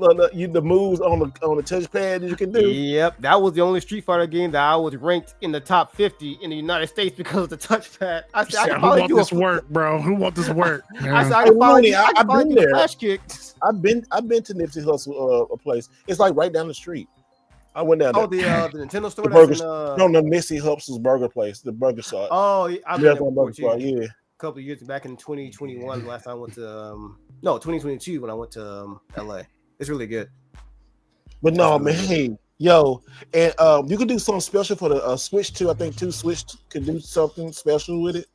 moves on the touchpad that you can do. Yep, that was the only Street Fighter game that I was ranked in the top 50 in the United States because of the touchpad. I said, who want this work, bro? Who want this work? I said, I've been there. Flash kick. I've been to Nipsey Hussle a place. It's like right down the street. I went down there. The Nintendo store. No, Nipsey Hussle's burger place, the burger shop. Oh, I've been there before, too. Yeah. A couple of years back in 2021, last time I went to 2022 when I went to LA. It's really good. But no, man, hey, yo, and you could do something special for the Switch 2. I think 2 Switch could do something special with it,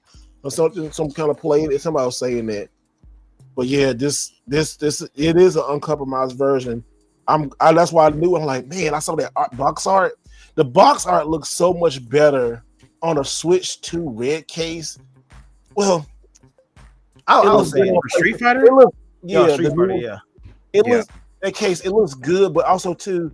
or something, some kind of play. Somebody was saying that. But yeah, this it is an uncompromised version. That's why I knew. I'm like, man, I saw that box art. The box art looks so much better on a Switch 2 red case. Well, I was saying Street Fighter. Street Fighter, yeah. It looks that case. It looks good, but also too.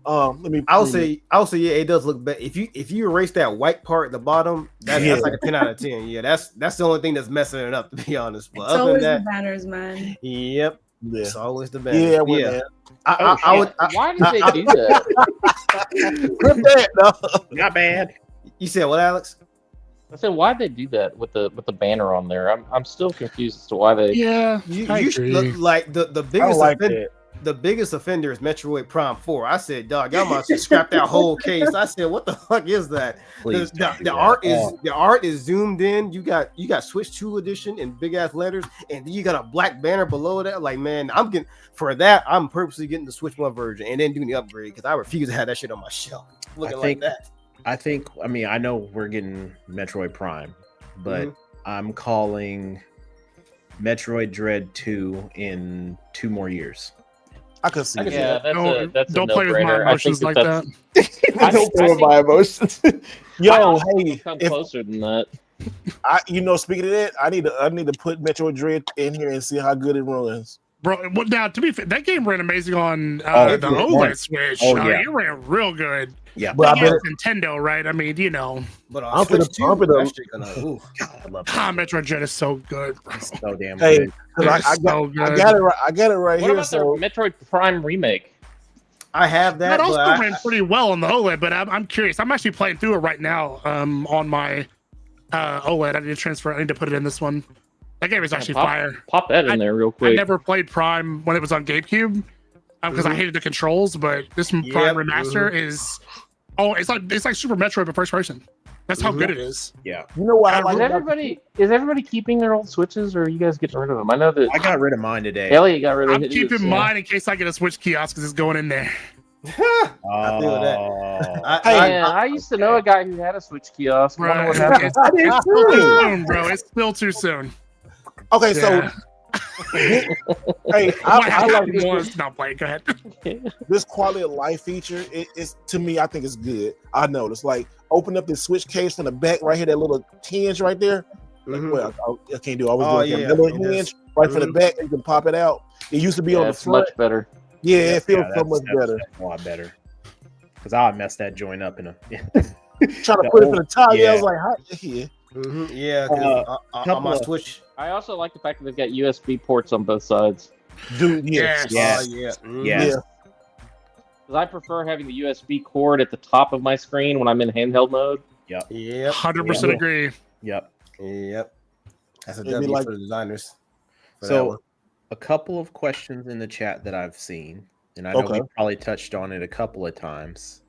I'll say, yeah, it does look better. If you erase that white part at the bottom, that's like a 10 out of 10. Yeah, that's the only thing that's messing it up, to be honest. But it's always the banners, man. Yep. Yeah. It's always the banners. Yeah, why did they do that? Clip that, no. Not bad. You said what, Alex? I said, why'd they do that with the banner on there? I'm still confused as to why they. Yeah, you look like the biggest the biggest offender is Metroid Prime 4. I said, dog, y'all might scrap that whole case. I said, what the fuck is that? The art is zoomed in. You got Switch 2 edition in big ass letters, and you got a black banner below that. Like, man, I'm purposely getting the Switch 1 version and then doing the upgrade because I refuse to have that shit on my shelf. Like that. I mean, I know we're getting Metroid Prime, but I'm calling Metroid Dread 2 in 2 more years. I could see that. Yeah, that's don't a play with my emotions like that. Don't play with my emotions. Yo, hey, come closer than that. Speaking of that, I need to put Metroid Dread in here and see how good it runs. Bro, well, now to be fair, that game ran amazing on the OLED Switch. It ran real good. Yeah, but it's Nintendo, right? I mean, But on Switch 2, I love Metroid Dread is so good, bro. So damn good. I got it right what here. About the Metroid Prime remake? I have that. That also ran pretty well on the OLED, but I'm curious. I'm actually playing through it right now on my OLED. I need to put it in this one. That game is actually fire. Pop that in there real quick. I never played Prime when it was on GameCube because I hated the controls, but this Prime remaster is it's like Super Metroid but first person. That's how good it is. Yeah. You know what? Is everybody keeping their old Switches, or are you guys getting rid of them? I know that I got rid of mine today. Elliot got rid of his. I'm keeping mine in case I get a Switch kiosk because it's going in there. I feel that. I used to know a guy who had a Switch kiosk. Bro, it's too soon, bro. It's still too soon. Okay, so hey, I like this. Not playing. Go ahead. This quality of life feature, it's to me, I think it's good. I noticed, like, open up the Switch case from the back right here, that little hinge right there. Like, well, I can't do. I was doing that little hinge right from the back. You can pop it out. It used to be on the front. Much better. Yeah, it feels so much better. A lot better. Because I messed that joint up in a. Trying to put it in the top. Yeah, I was like, yeah. Yeah, on my Switch. I also like the fact that they've got USB ports on both sides. Dude, yes. Because I prefer having the USB cord at the top of my screen when I'm in handheld mode. Yep. 100% agree. Yep. That's a W for the designers. So, a couple of questions in the chat that I've seen, and I know we probably touched on it a couple of times.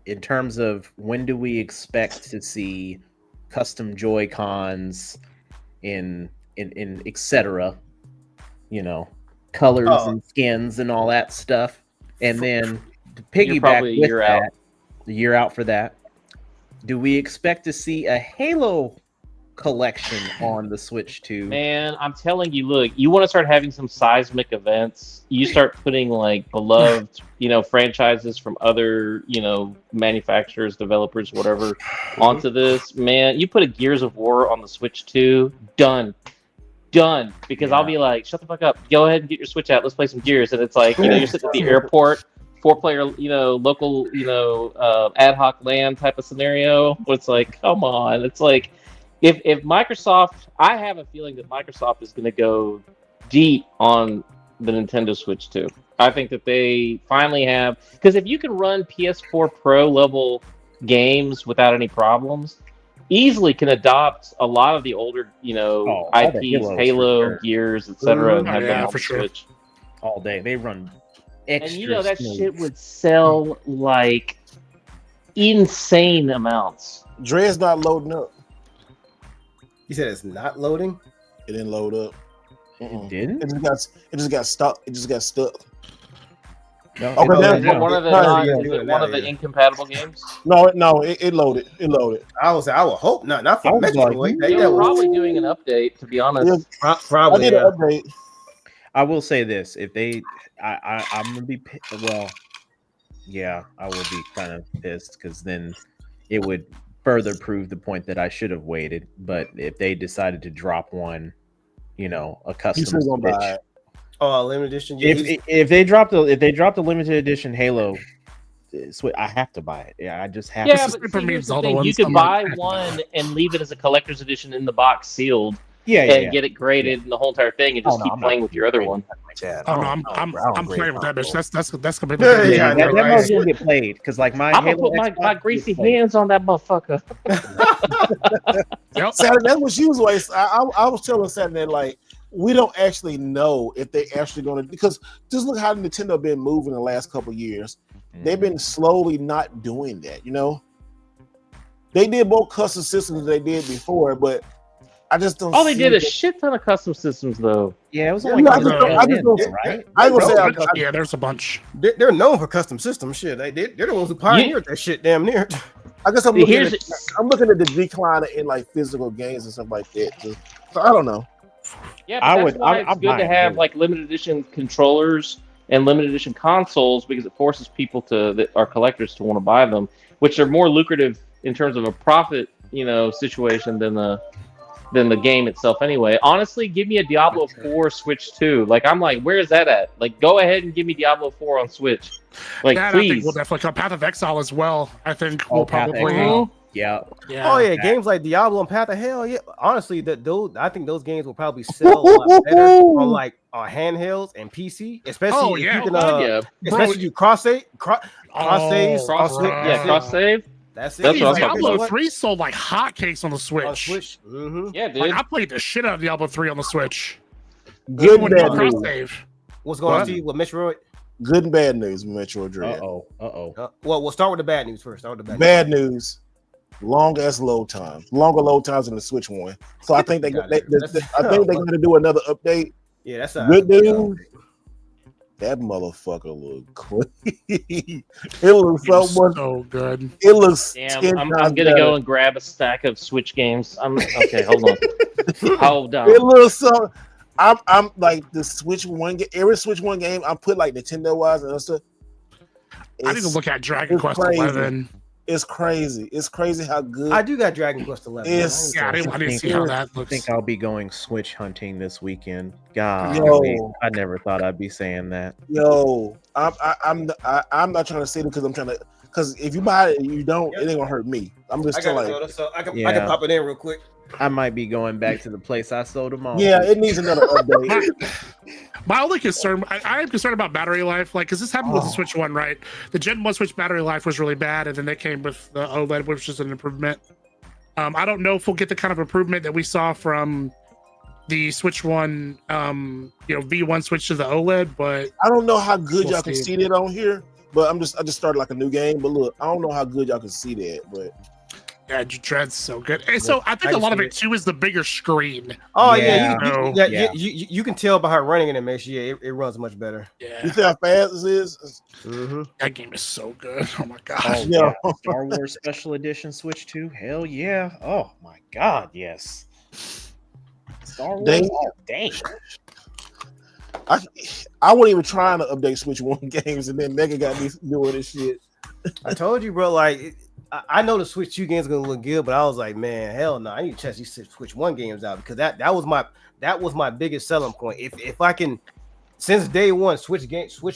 In terms of when do we expect to see custom Joy-Cons in etc., colors and skins and all that stuff, and then to piggyback with that, the year out for that, do we expect to see a Halo collection on the Switch 2? Man, I'm telling you, look, you want to start having some seismic events. You start putting like beloved, franchises from other, manufacturers, developers, whatever, onto this. Man, you put a Gears of War on the Switch 2, done. Because I'll be like, shut the fuck up. Go ahead and get your Switch out. Let's play some Gears. And it's like, you're sitting at the airport, 4-player, local, ad hoc LAN type of scenario. Where it's like, come on. It's like, if Microsoft, I have a feeling that Microsoft is going to go deep on the Nintendo Switch too. I think that they finally have, because if you can run PS4 Pro level games without any problems, easily can adopt a lot of the older, IPs, Halo, sure. Gears, etc., and Oh, have yeah, them on for the sure. Switch. All day. They run And extra that smooth. shit would sell like insane amounts. Dre's not loading up. You said it's not loading. It didn't load up. It didn't? It just got stuck. It just got stuck. No, Okay, it then- Is it one of the incompatible games? No, it loaded. It loaded. I would hope not. Not I for was Metroid. like, They were probably doing an update, to be honest. I Probably. did Yeah. an update. I will say this: if they, I'm gonna be well. Yeah, I will be kind of pissed because then it would further prove the point that I should have waited. But if they decided to drop one, a custom still gonna buy Switch, it. Oh, limited edition. Yeah, if they dropped the limited edition Halo, I have to buy it. Yeah, I just have Yeah, to. but for see, me, here's it's the all the thing. You ones could I'm buy like, one and leave it as a collector's edition in the box sealed, Yeah, and get it graded and the whole entire thing, and just keep I'm playing not with your other one. like that. Oh no, I'm playing with that bitch. That's gonna be Yeah, the yeah, that right. one's gonna get played because like my I'm gonna Halo put my Xbox greasy gets played. hands on that motherfucker. Yep. Saturday, that's what she was like. I was telling Saturday, like, we don't actually know if they actually going to, because just look how Nintendo been moving the last couple of years. They've been slowly not doing that, They did both custom systems they did before, but I just don't. Oh, they see did a that- shit ton of custom systems though. Yeah, it was Yeah, only I just don't- right? I ain't gonna say Yeah, there's a bunch. they're known for custom systems. Shit, they're the ones who pioneered that shit. Damn near. I guess I'm Here's- looking at the decline in like physical games and stuff like that. So I don't know. Yeah, but that's why it's I'm good to buying have it. like limited edition controllers and limited edition consoles, because it forces people that are collectors to want to buy them, which are more lucrative in terms of a profit, situation than the game itself. Anyway, honestly, give me a Diablo 4 Switch 2. Like, I'm like, where is that at? Like, go ahead and give me Diablo 4 on Switch. Like, Yeah, and I think please. we'll definitely come. Path of Exile as well. I think Oh, we'll Path of probably. Exile. Yeah. Oh yeah, games like Diablo and Path of Hell. Yeah, honestly, I think those games will probably sell a lot better on like handhelds and PC, especially Oh, if yeah. you can, Yeah. especially you cross saves. Yeah, cross save. That's it. That's what I'm talking Diablo about. 3 sold like hotcakes on the Switch. On Switch. Mm-hmm. Yeah, dude. Like, I played the shit out of Diablo 3 on the Switch. Good and When bad you news. cross save. What's going on, What? Steve? With Metroid? Good and bad news, Metroid Dread. Uh-oh. Well, we'll start with the bad news first. Start with the Bad news. Long as load time, longer load times than the Switch one. So I think they're going to do another update. Yeah, that's Good news. That motherfucker look crazy. It looks so much. So good. It looks. Damn, I'm gonna go and grab a stack of Switch games. Okay, hold on. Hold on. It looks so. I'm like the Switch one. Every Switch one game, I put like Nintendo wise and stuff. I need to look at Dragon Quest crazy. 11. It's crazy. It's crazy how good. I do got Dragon Quest 11. It's- Yeah, I didn't see how that looks. I think I'll be going Switch hunting this weekend. God, Yo. I never thought I'd be saying that. Yo, I'm not trying to say it because I'm trying to. Because if you buy it and you don't, it ain't gonna hurt me. I'm just I still got like, it, so I can Yeah. pop it in real quick. I might be going back to the place I sold them on. yeah, it needs another update. My only concern, I am concerned about battery life, like, because this happened with the Switch 1, right? The Gen 1 Switch battery life was really bad, and then they came with the OLED, which is an improvement. I don't know if we'll get the kind of improvement that we saw from the Switch 1, V1 switch to the OLED, but I don't know how good We'll y'all can see. see that on here, but I just started like a new game. But look, I don't know how good y'all can see that, but yeah, Dread's so good. And so I think I a lot of see it too is the bigger screen. Oh Yeah. yeah, you can tell by her running in it, man. It runs much better. you Yeah, see how fast this is? Mm-hmm. that game is so good. Oh my gosh. Oh, Yeah. yeah. Star Wars Special Edition Switch 2. Hell yeah. Oh my God, yes. Star Wars. Dang. Oh, dang. I wasn't even trying to update Switch One games, and then Mega got me doing this shit. I told you, bro. Like, I know the Switch 2 game's gonna look good, but I was like, man, hell no, I need to test these Switch 1 games out because that was my biggest selling point. If I can, since day one, Switch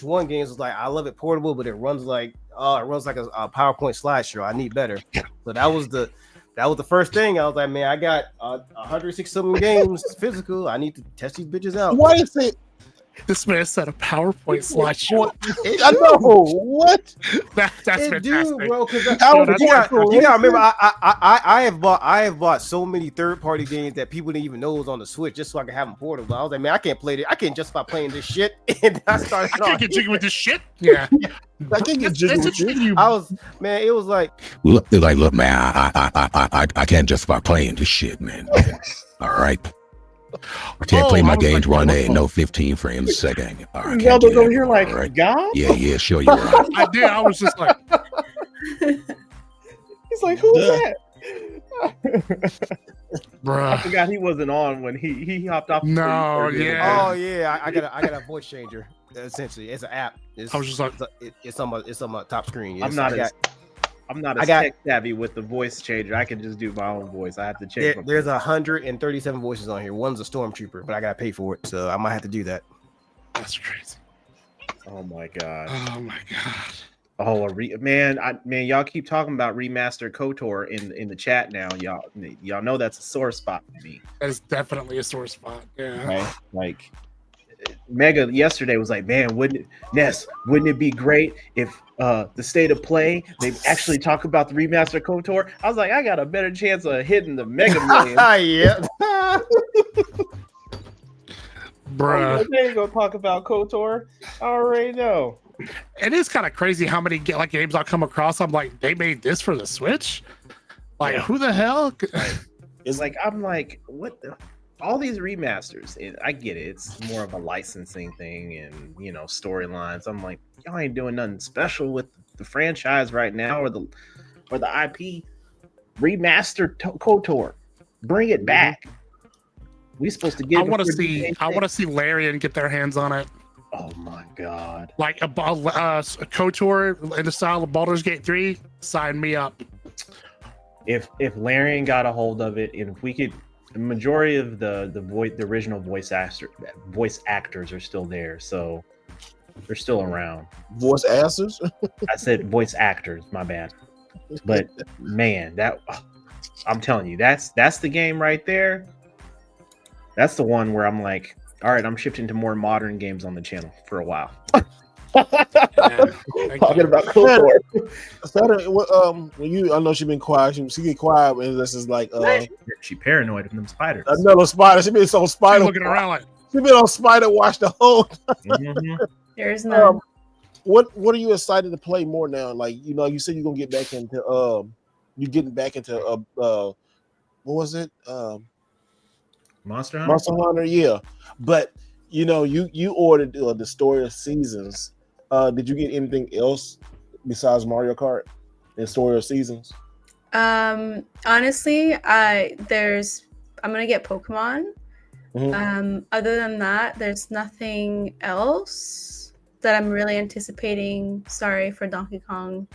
1 games was like, I love it portable, but it runs like a PowerPoint slideshow. I need better. So that was the that was the first thing. I was like, man, I got 106 games physical. I need to test these bitches out. Why is it? This man said a PowerPoint slideshow. I know what. That's fantastic, dude, bro. Because you gotta remember, I have bought so many third-party games that people didn't even know was on the Switch just so I could have them portable. I was like, man, I can't play this. I can't justify playing this shit. And I can't get jiggy with this shit. Yeah, I can't get jiggy with you. I was, man. It was like, look, man, I can't justify playing this shit, man. All right. I can't play my games one day, no 15 frames a second. All right, Y'all was over here like, right. God? Yeah, sure, you're right. I did. I was just like, he's like, who's that? Bruh. I forgot he wasn't on when he hopped off. No, yeah. Oh yeah, I got a voice changer. Essentially, it's an app. I was just like, it's on my top screen. I'm not as tech savvy with the voice changer. I can just do my own voice. I have to change. There's 137 voices on here. One's a stormtrooper, but I gotta pay for it, so I might have to do that. That's crazy. Oh my god. Oh my god. Oh, man, y'all keep talking about remastered Cotor in the chat now. Y'all know that's a sore spot for me. That is definitely a sore spot. Yeah. Right? Like Mega yesterday was like, man, wouldn't it be great if the state of play they actually talk about the remastered Cotor? I was like, I got a better chance of hitting the Mega Million. Yeah. Bruh. They ain't gonna talk about Cotor. I already know. It is kind of crazy how many games I come across. I'm like, they made this for the Switch? Like, who the hell? It's like, I'm like, what the? All these remasters, I get it. It's more of a licensing thing and, storylines. I'm like, y'all ain't doing nothing special with the franchise right now or the IP. Remastered Kotor. Bring it back. We supposed to get. I want to see Larian get their hands on it. Oh my god! Like a Kotor in the style of Baldur's Gate 3. Sign me up. If Larian got a hold of it, and if we could. The majority of the original voice actors are still there, so they're still around. Voice actors? I said voice actors. My bad. But man, I'm telling you, that's the game right there. That's the one where I'm like, all right, I'm shifting to more modern games on the channel for a while. Talking about Cotor. I know she's been quiet. She get quiet when this is like she paranoid of them spiders. Another spider. She been so spider looking around like she been on Spider Watch the whole time. Mm-hmm. There's no. What are you excited to play more now? Like you said you're gonna get back into you getting back into what was it? Monster Hunter. Monster Hunter, yeah. But you ordered the Story of Seasons. Did you get anything else besides Mario Kart and Story of Seasons? Honestly, I'm gonna get Pokemon. Mm-hmm. Other than that, there's nothing else that I'm really anticipating. Sorry for Donkey Kong.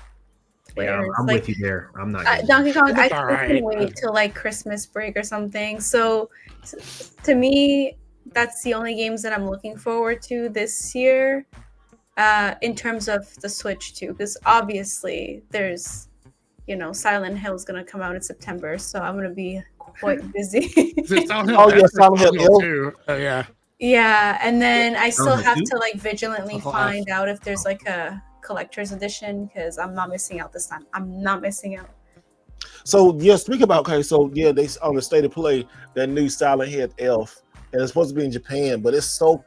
Yeah, I'm with you there. I'm not Donkey Kong. I right. can wait till like Christmas break or something. So to me, that's the only games that I'm looking forward to this year. In terms of the Switch too, because obviously there's, Silent Hill is gonna come out in September, so I'm gonna be quite busy. Silent Hill too. Yeah. Yeah, and then I still Silent have Hill? to vigilantly find out if there's like a collector's edition, because I'm not missing out this time. I'm not missing out. So speak about they on the state of play that new Silent Hill Elf, and it's supposed to be in Japan, but it's so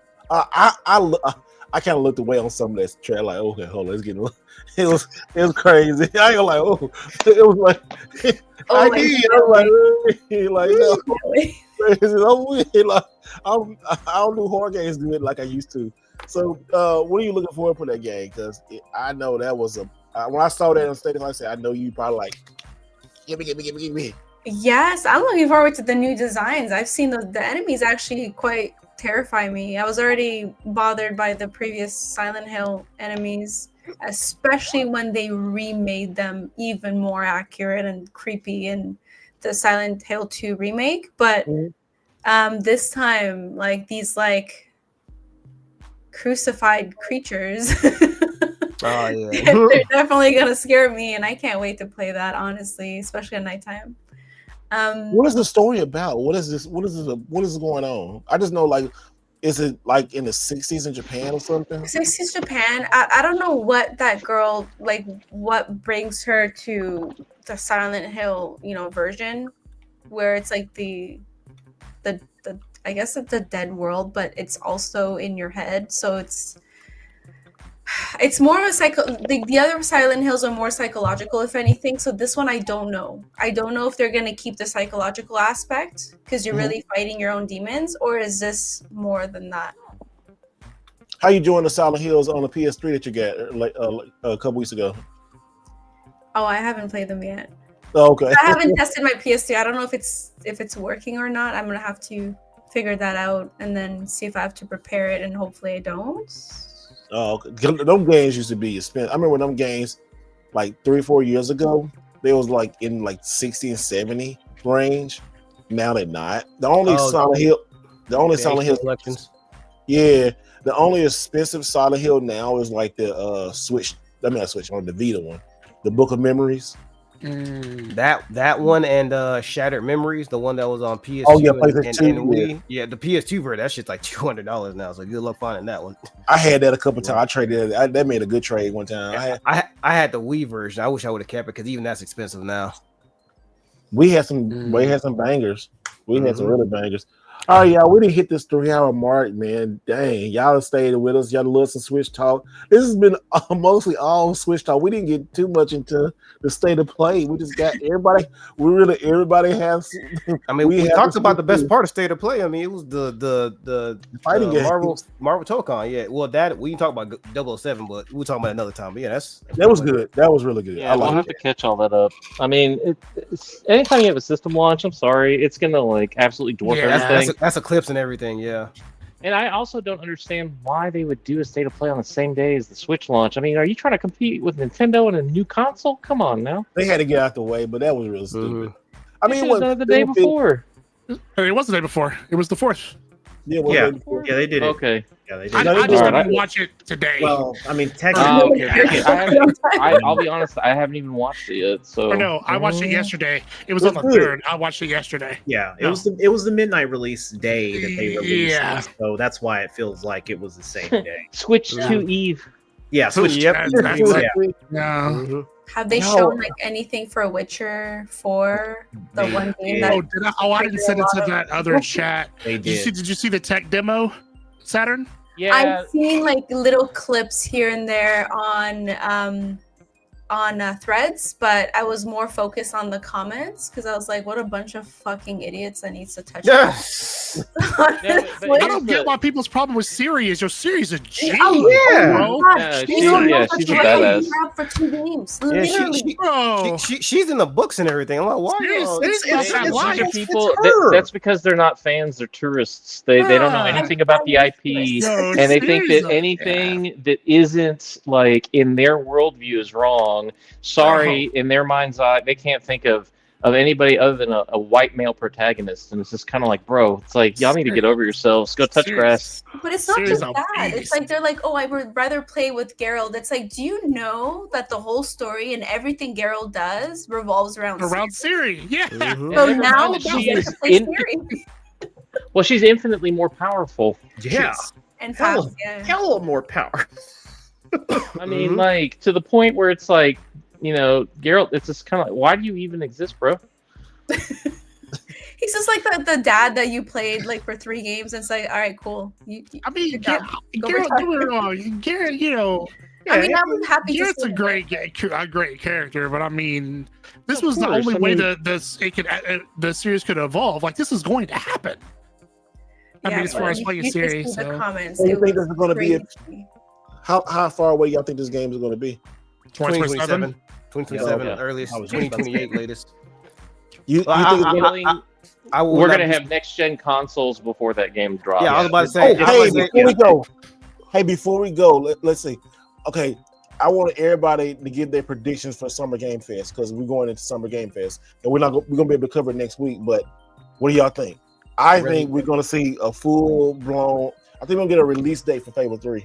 I kind of looked away on some of that trailer, like, okay, hold on, let's get it was crazy. I ain't like, it was like I don't do horror games good like I used to. So what are you looking forward for that game? Because I know that was when I saw that on stage, I said, I know you probably like, give me. Yes, I'm looking forward to the new designs. I've seen the enemies actually quite terrify me. I was already bothered by the previous Silent Hill enemies, especially when they remade them even more accurate and creepy in the Silent Hill 2 remake. But this time, these crucified creatures, Oh yeah, they're definitely gonna scare me, and I can't wait to play that, honestly, especially at nighttime. What is the story about? What is this? What is going on? I just know, like, is it like in the 60s in Japan or something? 60s Japan. I don't know what that girl, like, what brings her to the Silent Hill, version, where it's like the I guess it's a dead world, but it's also in your head. So it's more of a the other Silent Hills are more psychological, if anything. So this one, I don't know. I don't know if they're going to keep the psychological aspect because you're really fighting your own demons, or is this more than that? How you doing the Silent Hills on the PS3 that you got like a couple weeks ago? Oh, I haven't played them yet. Oh, okay. I haven't tested my PS3. I don't know if it's working or not. I'm gonna have to figure that out and then see if I have to prepare it, and hopefully I don't. Oh, okay. Them games used to be expensive. I remember when them games, like 3 or 4 years ago, they was like in like 60 and 70 range. Now they're not. The only Silent Hill collections. Yeah, the only expensive Silent Hill now is like the Switch. I mean, not Switch on the Vita one, the Book of Memories. That one and Shattered Memories, the one that was on PS2 and Wii. Yeah, the PS2 version, that shit's like $200 now. So good luck finding that one. I had that a couple times. I traded it. That made a good trade one time. I had the Wii version. I wish I would have kept it because even that's expensive now. We had some bangers. We had some really bangers. All right, y'all. We didn't hit this 3-hour mark, man. Dang, y'all stayed with us. Y'all listened to Switch Talk. This has been mostly all Switch Talk. We didn't get too much into the state of play. We just got everybody. Everybody has. I mean, we talked about the best part of state of play. I mean, it was the fighting game. Marvel Tokon. Yeah, well, that we can talk about 007, but we'll talk about another time. But yeah, that was good. That was really good. Yeah, we'll have to catch all that up. I mean, anytime you have a system launch, I'm sorry, it's gonna like absolutely dwarf everything. That's Eclipse and everything, yeah. And I also don't understand why they would do a state of play on the same day as the Switch launch. I mean, are you trying to compete with Nintendo and a new console? Come on now. They had to get out the way, but that was really stupid. I mean, it was the day before. It was the day before. It was the 4th. Yeah, they did it. Okay. Yeah, they did. I just didn't watch it today. Well, I mean, technically, I'll be honest, I haven't even watched it yet. So no, I watched it yesterday. It was on the 3rd. I watched it yesterday. Yeah, it was the midnight release day that they released. Yeah. So that's why it feels like it was the same day. Switch to Eve. Yeah, Switch. Yeah. Have they shown like anything for Witcher 4? The one game that I didn't send it to that other chat. They did. Did you see the tech demo, Saturn? Yeah, I've seen like little clips here and there on Threads, but I was more focused on the comments because I was like, what a bunch of fucking idiots that needs to touch it. I don't get why people's problem with Siri is your Siri's a G. Oh, yeah. Bro. She's a badass. For 2 games. Yeah, she's in the books and everything. I'm like, why? That's because they're not fans, they're tourists. They don't know anything about the IP, and they think that anything that isn't like in their worldview is wrong. Sorry, in their mind's eye, they can't think of anybody other than a white male protagonist, and it's just kind of like, bro, it's like y'all need to get over yourselves. Go touch grass. But it's not just that. It's like they're like, oh, I would rather play with Geralt. It's like, do you know that the whole story and everything Geralt does revolves around Siri? Yeah. So now she's Siri. Well, she's infinitely more powerful. Yeah, and fast. Hell more power. I mean, like, to the point where it's like, Geralt, it's just kind of like, why do you even exist, bro? He's just like the dad that you played like for 3 games and it's like, all right, cool. I mean, Geralt, don't get me wrong. Geralt, I mean, I'm happy Geralt's a great character, but I mean, this was the only way the series could evolve. Like, this is going to happen. I mean, as far as playing series. The comments, you think this is going to be how far away y'all think this game is going to be? 2027 earliest, 2028 latest. You think we're going to have next gen consoles before that game drops? Yeah, I was about to say. Before we go, let's see. Okay, I want everybody to give their predictions for Summer Game Fest because we're going into Summer Game Fest, and we're going to be able to cover it next week. But what do y'all think? I think we're going to see a full blown. I think we'll get a release date for Fable 3.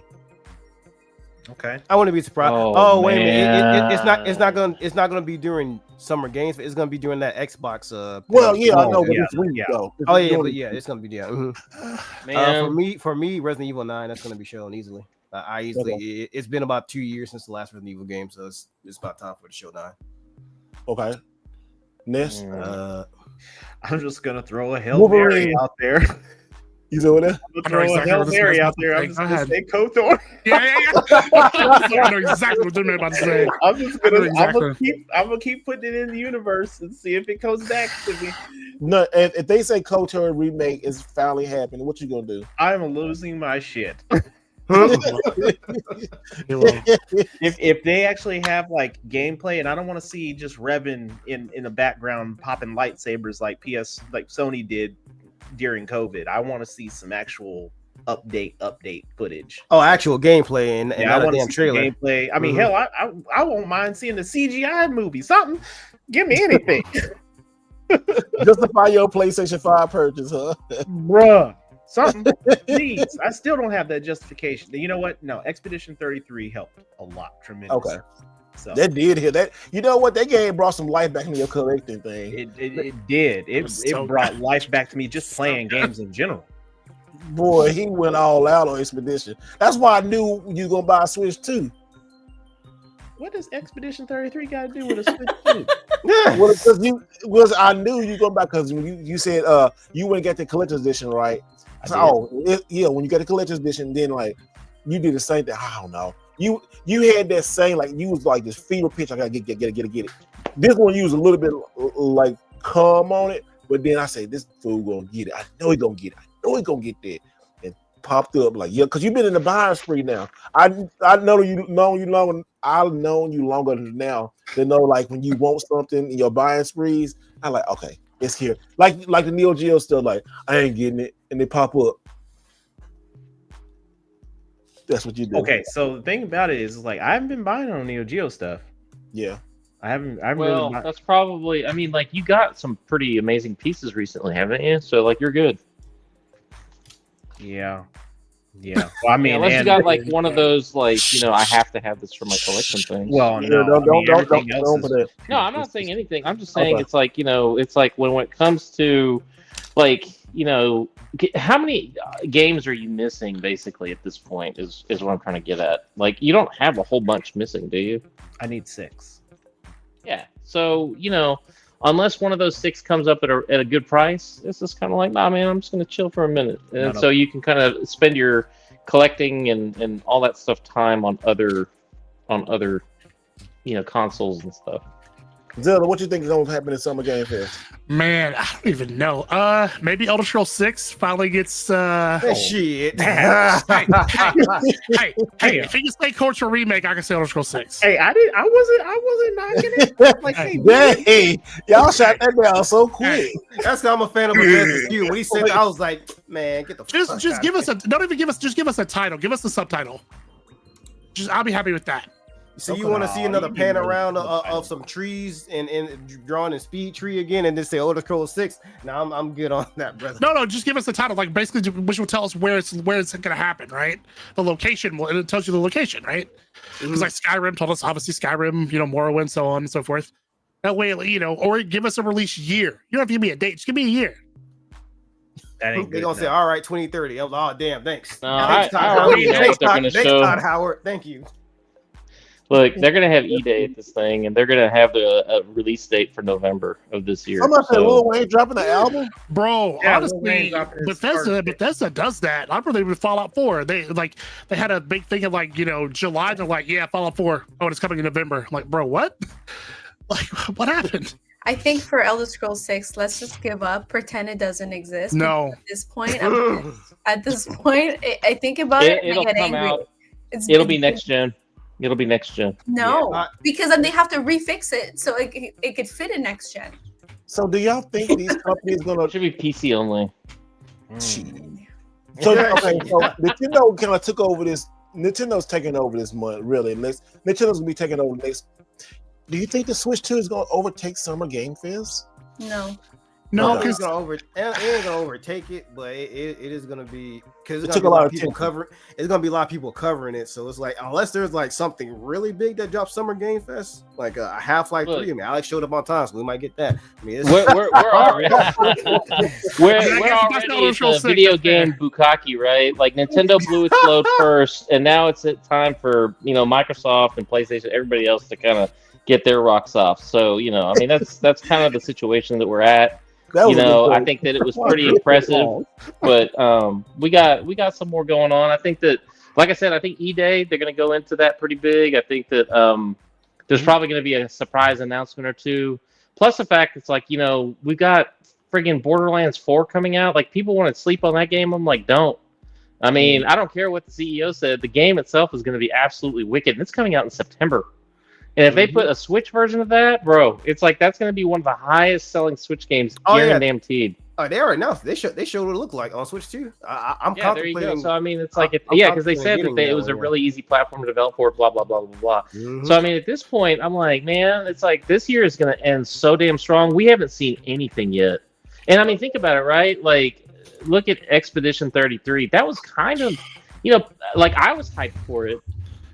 Okay, I wouldn't be surprised. Oh wait a minute! It's not gonna be during Summer Games. It's gonna be during that Xbox. Well, thing. yeah, I know. yeah, It's week, yeah. though. Oh yeah, but yeah, it's gonna be Man, for me, Resident Evil 9. That's gonna be shown easily. I easily. It's been about 2 years since the last Resident Evil game, so it's about time for the show 9. Okay. Ness. I'm just gonna throw a Hail Mary out there. You know that? I'm gonna throw a Hail Mary out there. I'm just gonna say Cotor. Yeah. I know exactly what you're about to say. I'm gonna keep putting it in the universe and see if it comes back to me. No, if they say Cotor remake is finally happening, what you gonna do? I'm losing my shit. If they actually have like gameplay, and I don't want to see just Revan in the background popping lightsabers like Sony did during COVID. I want to see some actual update footage. Oh, actual gameplay and I not a want to damn see trailer. Gameplay. I mean, hell, I won't mind seeing the CGI movie. Something. Give me anything. Justify your PlayStation 5 purchase, huh? Bruh. Something, please. I still don't have that justification. You know what? No, Expedition 33 helped a lot, tremendously. Okay. So that did hit that. You know what? That game brought some life back into your collecting thing. It did. It brought life back to me just playing games in general. Boy, he went all out on Expedition. That's why I knew you were gonna buy a Switch 2. What does Expedition 33 got to do with a Switch 2? Well, I knew you go back because you said you went and got the collector's edition, right? So, when you got the collector's edition, then like you did the same thing. I don't know. You had that same like you was like this fever pitch. I gotta get it. This one you was a little bit like calm on it, but then I say this fool gonna get it. I know he gonna get it. I know he gonna get that. And popped up like because you've been in the buying spree now. I know you long. I've known you longer than now to know like when you want something in your buying sprees. I'm like okay, it's here. Like the Neo Geo stuff. Like I ain't getting it, and they pop up. That's what you do. Okay, so the thing about it is like I haven't been buying on Neo Geo stuff. Yeah, I haven't well, really that's probably. I mean, like you got some pretty amazing pieces recently, haven't you? So like you're good. Yeah. Well, I mean, unless you got like one of those, like I have to have this for my collection things. Well, no, don't. No, I'm not saying anything. I'm just saying it's like it's like when it comes to like how many games are you missing basically at this point is what I'm trying to get at. Like you don't have a whole bunch missing, do you? I need 6. Yeah. So unless one of those 6 comes up at a good price, it's just kind of like, nah, man, I'm just going to chill for a minute. And so you can kind of spend your collecting and all that stuff time on other consoles and stuff. Zelda, what you think is going to happen in Summer Game Fest? Man, I don't even know. Maybe Elder Scrolls 6 finally gets shit. Hey, if you can say Cotor remake, I can say Elder Scrolls 6. Hey, I wasn't knocking it. Like, hey, y'all shot that down so quick. That's how I'm a fan of Bethesda too. When he said that, I was like, man, get the just give us just give us a title. Give us the subtitle. I'll be happy with that. So you want to see another pan around of some trees and drawing a speed tree again, and then say Elder Scrolls 6? Now I'm good on that, brother. No, just give us the title, like basically, which will tell us where it's gonna happen, right? The location, it tells you the location, right? Because like Skyrim told us, obviously Skyrim, Morrowind, so on and so forth. That way, or give us a release year. You don't have to give me a date; just give me a year. That ain't good. They're gonna say, all right, 2030. I was like, oh damn, thanks. No, I already know what they're gonna show. Todd Howard, thank you. Look, they're going to have E-Day at this thing, and they're going to have the release date for November of this year. Somebody said Lil Wayne dropping the album? Bro, honestly, Bethesda does that. I really with Fallout 4. They had a big thing of like, July. They're like, yeah, Fallout 4. Oh, it's coming in November. I'm like, bro, what? Like, what happened? I think for Elder Scrolls 6, let's just give up, pretend it doesn't exist. No. At this point, I think about it and I get angry. Out. It'll be next gen. It'll be next gen. No, because then they have to refix it so it could fit in next gen. So do y'all think these companies gonna should be PC only? So Nintendo kind of took over this. Nintendo's taking over this month, really. Nintendo's gonna be taking over next. Do you think the Switch 2 is gonna overtake Summer Game Fest? No. No, It because ain't gonna overtake it, but it is gonna be because It it's took gonna be a a lot lot of of people attention. covering. It's gonna be a lot of people covering it, so it's like unless there's like something really big that drops Summer Game Fest, like a Half-Life 3. I mean, Alex showed up on time, so we might get that. I mean, We're already we're that's not already what she'll the say, video that's fair. game bukkake, right? Like Nintendo blew its load first, and now it's time for Microsoft and PlayStation, everybody else to kind of get their rocks off. So I mean that's kind of the situation that we're at. I think that it was pretty impressive, but we got some more going on. I think that, like I said, I think E-Day they're going to go into that pretty big. I think that there's probably going to be a surprise announcement or two. Plus the fact it's like we got friggin' Borderlands 4 coming out. Like people want to sleep on that game. I'm like, don't. I mean, I don't care what the CEO said. The game itself is going to be absolutely wicked, and it's coming out in September. And if they put a Switch version of that, bro, it's like that's going to be one of the highest selling Switch games guaranteed. Oh, they already announced. They showed what it looked like on Switch too. I'm there you contemplating. go. So I mean, it's like because they said that it was a really easy platform to develop for. Blah blah blah blah blah. So I mean, at this point, I'm like, man, it's like this year is going to end so damn strong. We haven't seen anything yet, and I mean, think about it, right? Like, look at Expedition 33. That was kind of, like I was hyped for it.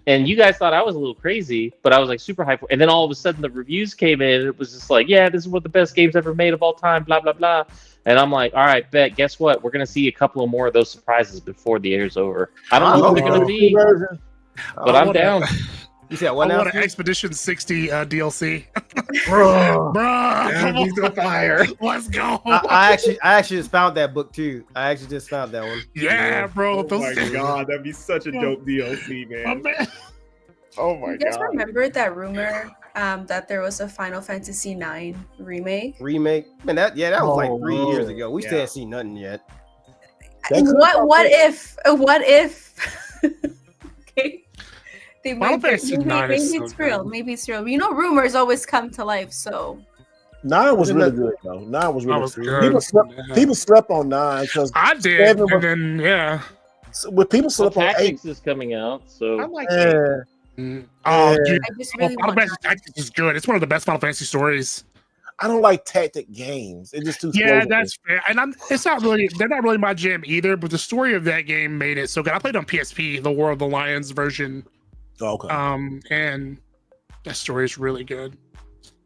And you guys thought I was a little crazy, but I was like super hyped. And then all of a sudden the reviews came in and it was just like, yeah, this is one of the best games ever made of all time, blah, blah, blah. And I'm like, all right, bet, guess what? We're going to see a couple of more of those surprises before the year's over. I don't know what they're going to be, but I'm down. You said what now? I want an Expedition 60 DLC. Bro, He's on fire. Let's go. I actually just found that book too. I actually just found that one. Yeah, bro. Oh my god, that'd be such a dope DLC, man. Oh my You guys god. remember that rumor that there was a Final Fantasy IX remake? Man, that was like 3 years ago. We still ain't seen nothing yet. What if okay. They Final might Fantasy maybe IX is it's so real. good. Maybe it's real. Rumors always come to life, so 9 was really good though. 9 was really good. good. People slept on 9 because I did, and then yeah. when people slept on 8, Tactics is coming out, so I like yeah. Oh, dude. I just really Final want Fantasy Tactics is good. It's one of the best Final Fantasy stories. I don't like tactic games. It's just too Yeah, slow. that's fair. And they're not really my jam either, but the story of that game made it so good. I played on PSP, the War of the Lions version. Okay. And that story is really good.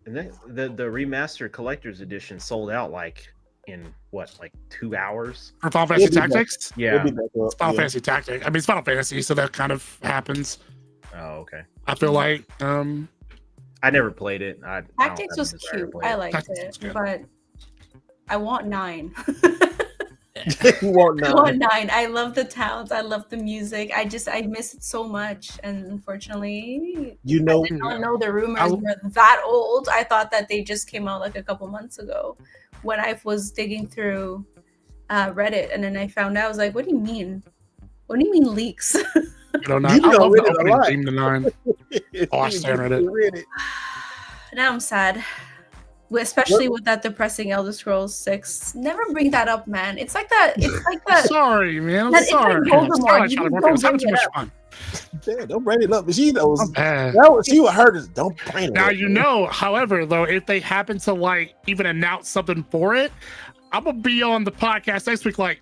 And then the remastered collector's edition sold out like in what, like 2 hours? For Final Fantasy Tactics? Yeah. It's Final Fantasy Tactics. I mean, it's Final Fantasy, so that kind of happens. Oh, okay. I feel like I never played it. Tactics was cute. I liked Tactics it, but I want 9. You want I want 9. 9. I love the towns. I love the music. I miss it so much, and unfortunately, I did not know the rumors were that old. I thought that they just came out like a couple months ago. When I was digging through Reddit, and then I found out, I was like, "What do you mean? What do you mean leaks?" I don't know. I love the opening theme to 9. Oh, I stare at it. Now I'm sad. Especially with that depressing Elder Scrolls 6. Never bring that up, man. It's like that. It's like that. Sorry, man. I'm It's sorry. like I'm sorry. Voldemort. You I'm don't having too bring much it up. fun. Yeah, don't bring it up. But she knows. Bad. She would hurt us. Don't bring it Now up. however, though, if they happen to like even announce something for it, I'm gonna be on the podcast next week. Like,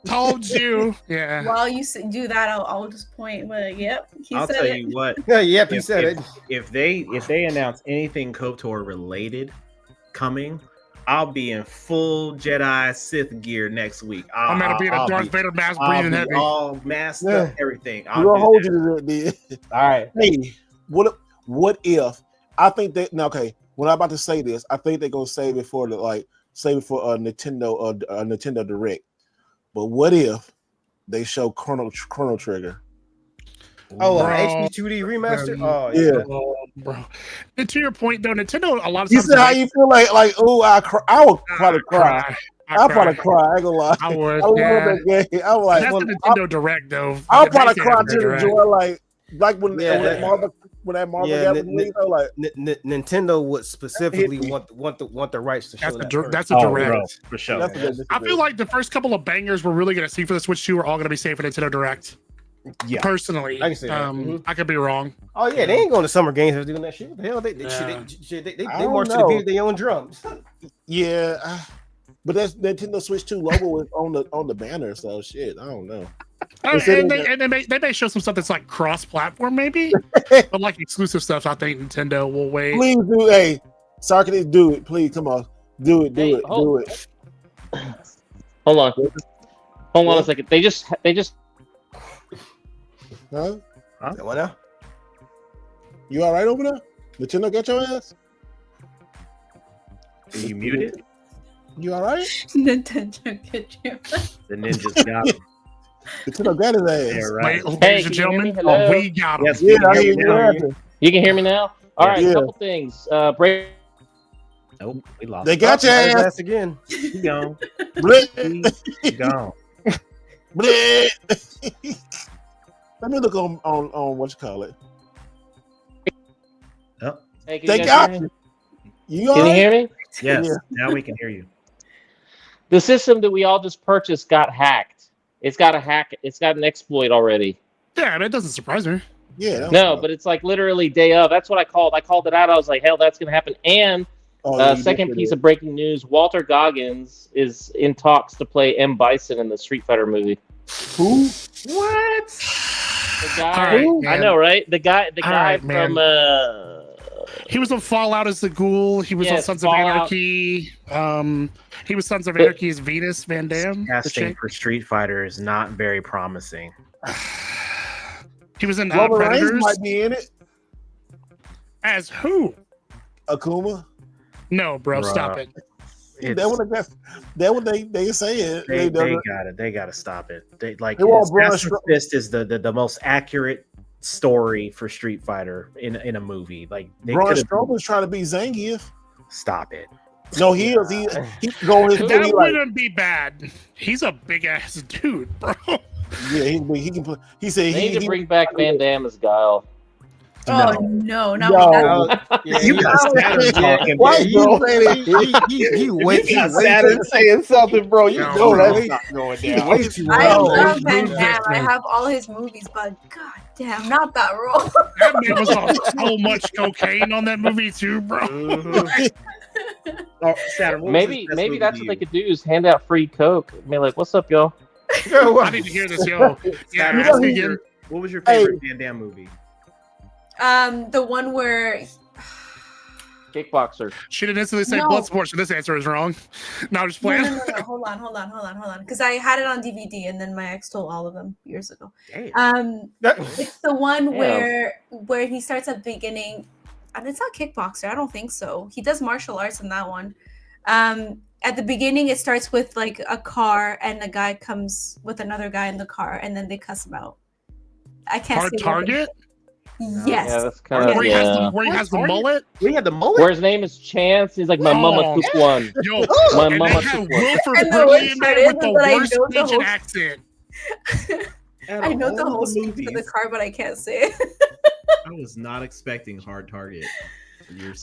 told you. Yeah. While you do that, I'll just point. But yep, I'll tell you what. Yep, you said it. If they announce anything KOTOR related coming, I'll be in full Jedi Sith gear next week. I'm gonna be in a Darth Vader mask, I'll breathing be heavy. all masked up, everything. We're gonna hold you to that. All right. Hey, what if I think that now? Okay, when I'm about to say this, I think they're gonna save it for a Nintendo Direct. But what if they show Chrono Trigger? Oh, Bro. HD 2D remaster. Oh Yeah. Bro. And to your point, though, Nintendo a lot of You times. see how you feel like oh I would probably cry. I'll probably cry. I ain't gonna lie. I would. I love Yeah. that game. I'm like, That's the Nintendo Direct, though. I'll probably They cry say to Direct. enjoy like when Yeah, that Marvel got released. I'm like, Nintendo would specifically want the rights to show that. That's a Direct. Bro, for sure. that's I feel like the first couple of bangers we're really gonna see for the Switch 2 are all gonna be saved for Nintendo Direct. Yeah, personally. I can say that. I could be wrong. Oh yeah, they ain't going to Summer Games for doing that shit. What the hell? They march to the beat of their own drums. Yeah, but that's Nintendo Switch 2 logo is on the banner, so shit. I don't know. And they may show some stuff that's like cross-platform, maybe, but like exclusive stuff. I think Nintendo will wait. Please do, hey, Sarkis, do it, please. Come on, do it. Hold on a second. They just. Huh? What now? You all right over there? Nintendo got your ass? Are you muted? You all right? Nintendo get you. The ninjas got him. Nintendo got his ass. Yeah, right. Ladies and gentlemen, we got him. Yes, Yeah, I we hear can you. You can hear me now? All right, Yeah. couple things. Break. Nope, we lost. They got your ass. again. He gone. Bleh. He gone. Bleh. Let me look on what you call it. Oh, Hey, can They you guys got hear me? you. Can you hear me? yes. Yeah. Now we can hear you. The system that we all just purchased got hacked. It's got a hack. It's got an exploit already. Yeah, I mean, it doesn't surprise me. Yeah. No, but it's like literally day of. That's what I called. I called it out. I was like, hell, that's going to happen. And second piece of breaking news, Walter Goggins is in talks to play M. Bison in the Street Fighter movie. Who? What? The guy, Right, I know, right? The guy right, from he was on Fallout as the Ghoul. He was on Yes, Sons Fallout. of Anarchy. He was Sons of Anarchy's Venus Van Dam. the Casting chick. for Street Fighter is not very promising. He was in Roman Reigns Predators. might be in it. As who? Akuma. No, bro, Bruh. stop it. That what they say it. They gotta stop it. They like They want Braun Assassin's Fist is the most accurate story for Street Fighter in a movie. Like they Braun could've- Strowman's trying to be Zangief. Stop it. No, he is. He going his That he like, wouldn't be bad. He's a big ass dude, bro. yeah, he can play. He said they need he to bring back Van Damme as Guile. Oh no, not No. with that. You got Saturn talking. Why man. you say that? He You got Saturn saying something, bro. You No, know bro. that's not going down. Way too I low. love Van Move Damme. I different. have all his movies, but god damn, not that role. That man was on so much cocaine on that movie too, bro. Oh, Saturn, what was Maybe his best maybe movie that's to what they you? could do is hand out free Coke. I mean, like, what's up, y'all? I need to hear this, yo. Yeah, Saturn, ask me again. What was your favorite Van Damme movie? The one where Kickboxer. She didn't instantly say No. Bloodsport, so this answer is wrong. No, I'm just playing. no. Hold on. Because I had it on DVD, and then my ex stole all of them years ago. Damn. It's the one Damn. where he starts at the beginning, and it's not Kickboxer. I don't think so. He does martial arts in that one. At the beginning, it starts with like a car, and the guy comes with another guy in the car, and then they cuss him out. I can't Hard see Target? Yes. Yeah, that's kind of Where he has the mullet? We had the mullet. Where his name is Chance. He's like, my mama Oh. took one. Yo, My and they mama have took one. Wilford And the Brimley worst in part there with is the that I worst know the Asian whole- accent. I know the whole speech for the car, but I can't say it. I was not expecting Hard Target.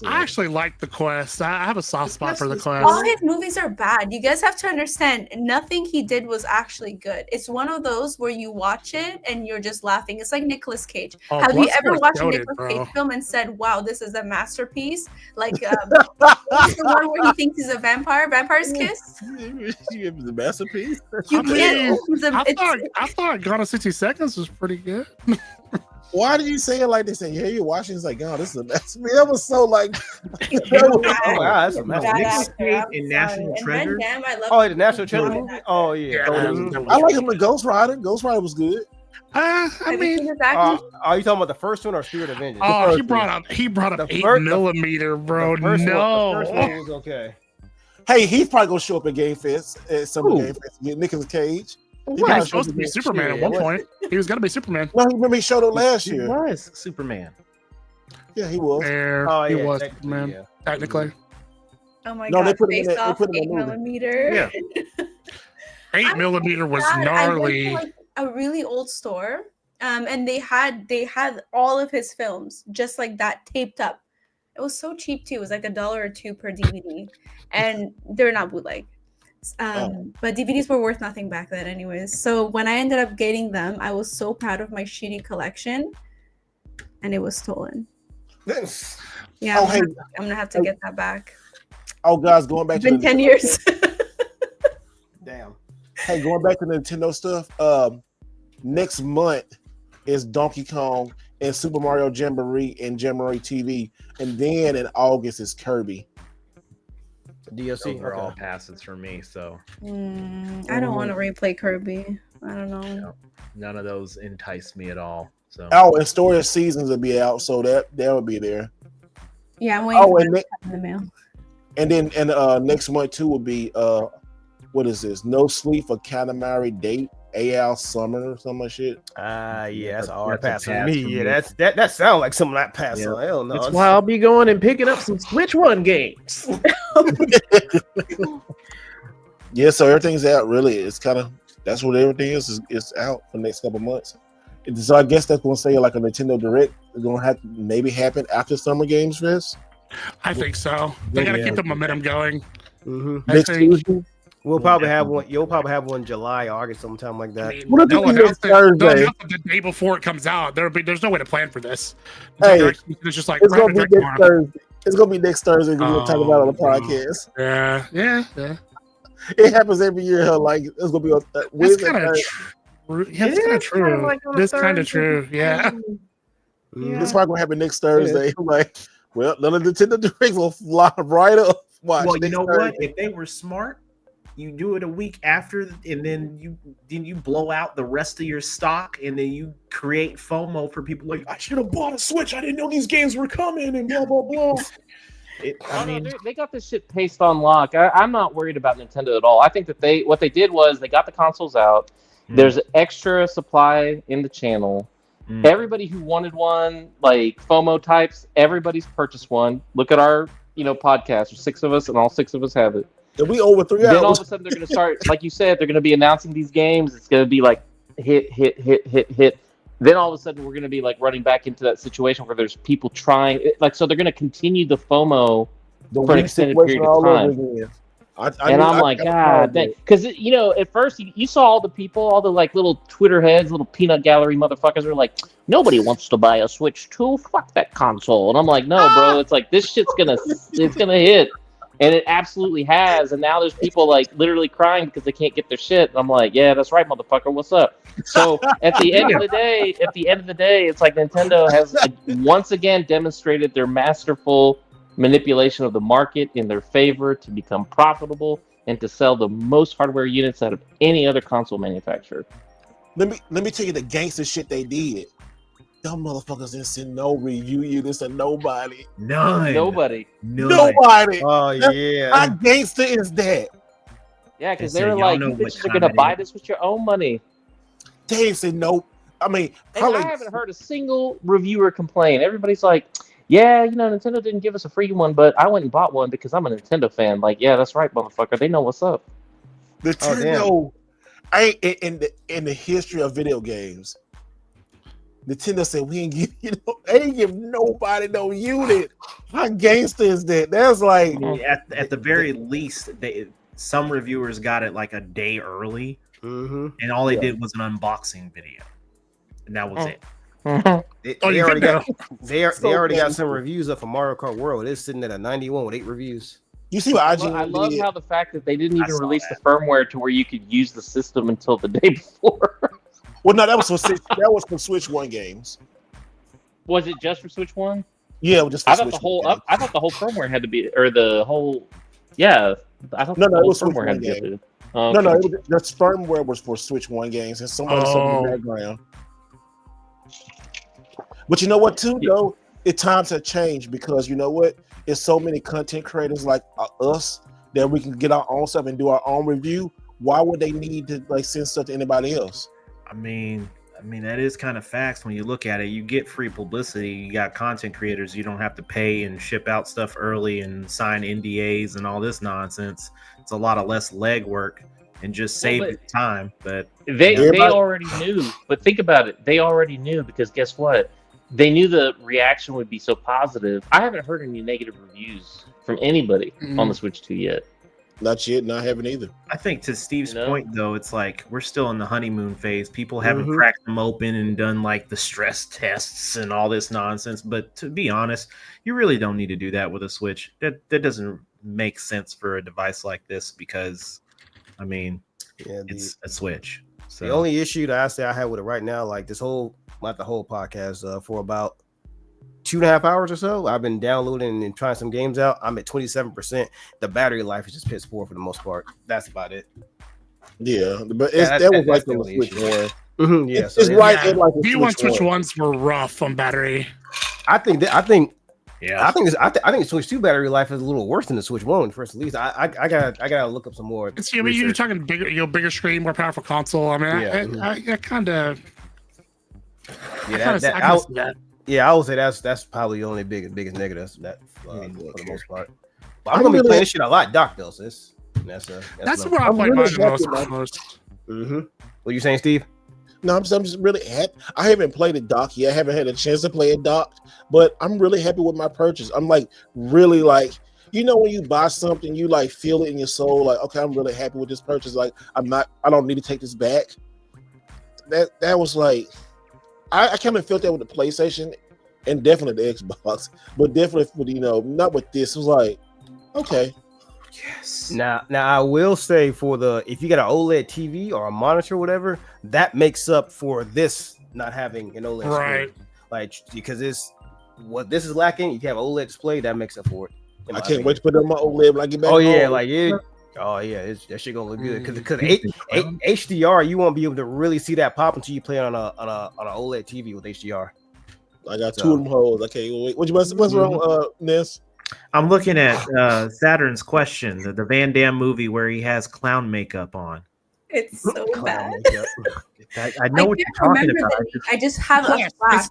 I actually like The Quest. I have a soft spot for The All Quest. his movies are bad. You guys have to understand, nothing he did was actually good. It's one of those where you watch it and you're just laughing. It's like Nicolas Cage. Oh, Have you ever Bloodsport's watched a goated, Nicolas bro. Cage film and said, wow, this is a masterpiece? Like it's the one where he thinks he's a vampire, Vampire's Kiss? You have the masterpiece. You I can't. mean, I thought Gone in 60 Seconds was pretty good. Why did you say it like this? And yeah, you're watching. It's like, oh, this is a masterpiece. That was so like. Oh, wow, that's a Bad masterpiece. Nicolas actor, Cage I'm in sorry. National And Treasure? Van Damme, I love Oh, the National Treasure him. movie? Oh, yeah. I like him in Ghost Rider. Ghost Rider was good. I Have you mean, seen his acting? Are you talking about the first one or Spirit of Vengeance? oh, he brought up The 8mm, bro. The first No. one was okay. Hey, he's probably gonna show up at GameFest at some Who? GameFest. Get Nicolas Cage. He probably was supposed to be Superman at one point. He was gonna be Superman. No, he remember he showed up last He year. was Superman. Yeah, he was. There, Oh, he yeah, was technically, Superman, yeah. technically. Oh my No, god, they put him in Face that- they Off, put him in that 8mm. Yeah. 8mm was I went gnarly. to like a really old store, and they had all of his films just like that taped up. It was so cheap too. It was like $1 or $2 per DVD, and they're not bootleg. But DVDs were worth nothing back then, anyways. So when I ended up getting them, I was so proud of my shitty collection, and it was stolen. Yeah, Oh, I'm gonna have to get that back. Oh, guys, going back It's been 10 years. Damn. Hey, going back to the Nintendo stuff. Next month is Donkey Kong and Super Mario Jamboree and Jamboree TV, and then in August is Kirby. DLC. Those are all passes for me. So I don't want to replay Kirby. I don't know. none of those entice me at all. So And Story of Seasons will be out, so that will be there. Yeah, I'm waiting for that in the mail. And then next month too will be what is this? No Sleep for Katamari Date, AL Summer or some shit. Yeah, that's a hard pass for pass me. for me. Yeah, that sounds like something I pass on. Hell no. that's why I'll be going and picking up some Switch One games. Yeah, so everything's out. Really, it's kind of that's what everything is out for the next couple months. So I guess that's going to say like a Nintendo Direct is going to have to maybe happen after Summer Games Fest. I think so. They got to keep the momentum going. Mm-hmm. I think. We'll probably have one. You'll probably have one July, August, sometime like that. I mean, they'll announce it the day before it comes out. There's no way to plan for this. It's just like it's gonna be next Thursday. It's gonna be next Thursday. We're gonna talk about it on the podcast. Yeah. It happens every year. Like it's gonna be on Wednesday. It's kind of true. It's kind of true. Yeah. This probably gonna happen next Thursday. Like, well, none of the Nintendo Directs will fly right up. Watch well, you know Thursday. what? If they were smart, you do it a week after, and then you blow out the rest of your stock, and then you create FOMO for people like, I should have bought a Switch. I didn't know these games were coming, and blah blah blah. They got this shit paced on lock. I'm not worried about Nintendo at all. I think that what they did was they got the consoles out. There's extra supply in the channel. Everybody who wanted one, like FOMO types, everybody's purchased one. Look at our podcast. There's 6 of us, and all 6 of us have it. And we over 3 hours. Then all of a sudden they're going to start, like you said, they're going to be announcing these games. It's going to be like hit. Then all of a sudden we're going to be like running back into that situation where there's people trying, so they're going to continue the FOMO for an extended period of time. I'm like, God dang. Because, at first you saw all the people, all the like little Twitter heads, little peanut gallery motherfuckers are like, nobody wants to buy a Switch 2. Fuck that console. And I'm like, no, bro. It's like, this shit's going to hit. And it absolutely has. And now there's people like literally crying because they can't get their shit. And I'm like, yeah, that's right, motherfucker. What's up? So at the end of the day, it's like Nintendo has once again demonstrated their masterful manipulation of the market in their favor to become profitable and to sell the most hardware units out of any other console manufacturer. Let me tell you the gangster shit they did. Them motherfuckers didn't send no review units to nobody. Nobody. Oh yeah. How gangster is that? Yeah, because they were like, you bitches are gonna buy this with your own money. They said no. I mean, I haven't heard a single reviewer complain. Everybody's like, yeah, Nintendo didn't give us a free one, but I went and bought one because I'm a Nintendo fan. Like, yeah, that's right, motherfucker. They know what's up. Nintendo, in the history of video games, Nintendo said we ain't give nobody no unit. How gangster is that? That's like at the very least, some reviewers got it like a day early, and all they did was an unboxing video, and that was it. They already got some reviews up for Mario Kart World. It's sitting at a 91 with 8 reviews. You see what I love how the fact that they didn't even release the firmware to where you could use the system until the day before. Well, no, that was for Switch One games. Was it just for Switch One? Yeah, just for I thought the whole firmware had to be, or the whole. Yeah, I thought the whole firmware had to be updated. Okay. No, the firmware was for Switch One games, and somebody said in the background. But you know what, too, though? Times have changed because you know what? It's so many content creators like us that we can get our own stuff and do our own review. Why would they need to send stuff to anybody else? I mean that is kind of facts when you look at it. You get free publicity. You got content creators. You don't have to pay and ship out stuff early and sign NDAs and all this nonsense. It's a lot of less legwork and just save time. But they already knew. But think about it. They already knew because guess what? They knew the reaction would be so positive. I haven't heard any negative reviews from anybody on the Switch 2 yet. Not yet. Not having either. I think to Steve's No. point, though, it's like we're still in the honeymoon phase. People haven't cracked them open and done like the stress tests and all this nonsense. But to be honest, you really don't need to do that with a Switch. That doesn't make sense for a device like this because, I mean, it's a Switch. So the only issue that I say I have with it right now, like this whole, not the whole podcast, for about 2.5 hours or so, I've been downloading and trying some games out. I'm at 27%. The battery life is just piss poor for the most part. That's about it. Yeah, but that was like the Switch one. Yeah, it's right. Yeah. Like V1 Switch ones were rough on battery. I think the Switch 2 battery life is a little worse than the Switch 1 first at least. I gotta look up some more. I mean, you're talking bigger, bigger screen, more powerful console. I mean, I kind of. Yeah, I would say that's probably the only biggest negative that for the most part. But I'm gonna be playing this shit a lot, Doc. Though, sis. That's where I play mine the most. What you saying, Steve? No, I'm just really happy. I haven't played it docked yet. I haven't had a chance to play it docked, but I'm really happy with my purchase. I'm like really like, you know, when you buy something, you like feel it in your soul. Like, okay, I'm really happy with this purchase. Like, I don't need to take this back. That was like, I kind of felt that with the PlayStation and definitely the Xbox, but definitely with, you know, not with this. It was like, okay. Yes. Now I will say if you got an OLED TV or a monitor or whatever, that makes up for this not having an OLED right screen. Like, because this is lacking. You have an OLED display, that makes up for it. I can't wait to put it on my OLED when I get back. That shit gonna look good because HDR, you won't be able to really see that pop until you play it on a OLED TV with HDR. I got two of them holes. I can't wait. What's wrong, Ness? I'm looking at Saturn's question, the Van Damme movie where he has clown makeup on. It's so bad. I know what you're talking about. I just have a flash.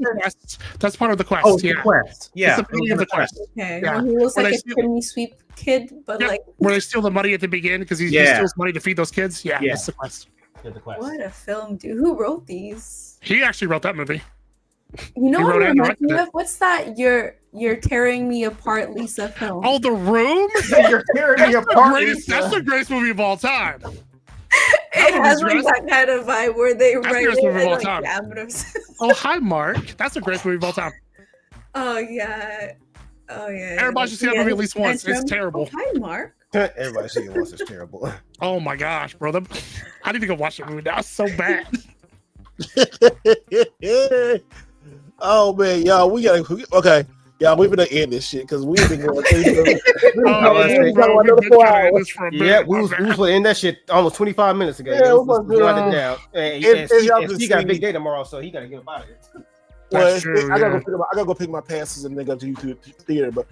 That's part of the quest. Oh, the quest. Yeah, it's the beginning of the quest. Okay. Yeah. Well, he looks like a chimney sweep kid, but like where they steal the money at the beginning because he steals money to feed those kids. Yeah, that's the quest. What a film, dude! Who wrote these? He actually wrote that movie. You know what reminds me of? What's that? You're tearing me apart, Lisa film. Oh, The Room. You're tearing me apart. That's the greatest movie of all time. It has like that kind of vibe where they write it movie of all and, time. like, Oh, hi, Mark. That's the greatest movie of all time. Oh yeah. Everybody should see that movie at least once. It's terrible. Oh, hi, Mark. Everybody see it once. It's terrible. Oh my gosh, bro! I need to go watch that movie now. It's so bad. Oh man, y'all, we gotta y'all. We're gonna end this shit because we've been going through. We was gonna end that shit almost 25 minutes ago. Yeah, we down. And he got a big day tomorrow, so he gotta get about it. Well, I gotta go pick my passes and then go to YouTube theater. But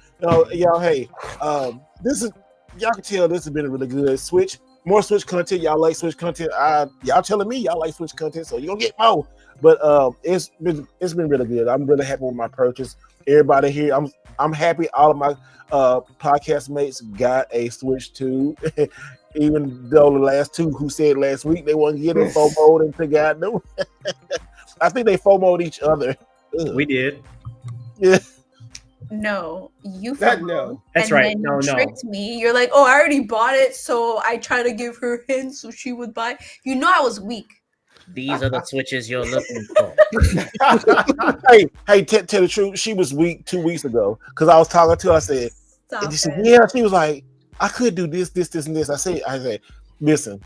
y'all, hey, this is y'all can tell this has been a really good Switch. More Switch content. Y'all like Switch content. Y'all telling me y'all like Switch content, so you're gonna get more. But it's been really good. I'm really happy with my purchase. Everybody here, I'm happy. All of my podcast mates got a Switch 2. Even though the last two who said last week they wasn't getting FOMO'd and forgot them. I think they FOMO'd each other. We did. Yeah. No, you no. That's right. No, tricked me. You're like, oh, I already bought it, so I try to give her hints so she would buy. You know, I was weak. These are the switches you're looking for. hey, tell the truth. She was weak 2 weeks ago because I was talking to her. I said, yeah. She was like, I could do this, and this. I said, listen.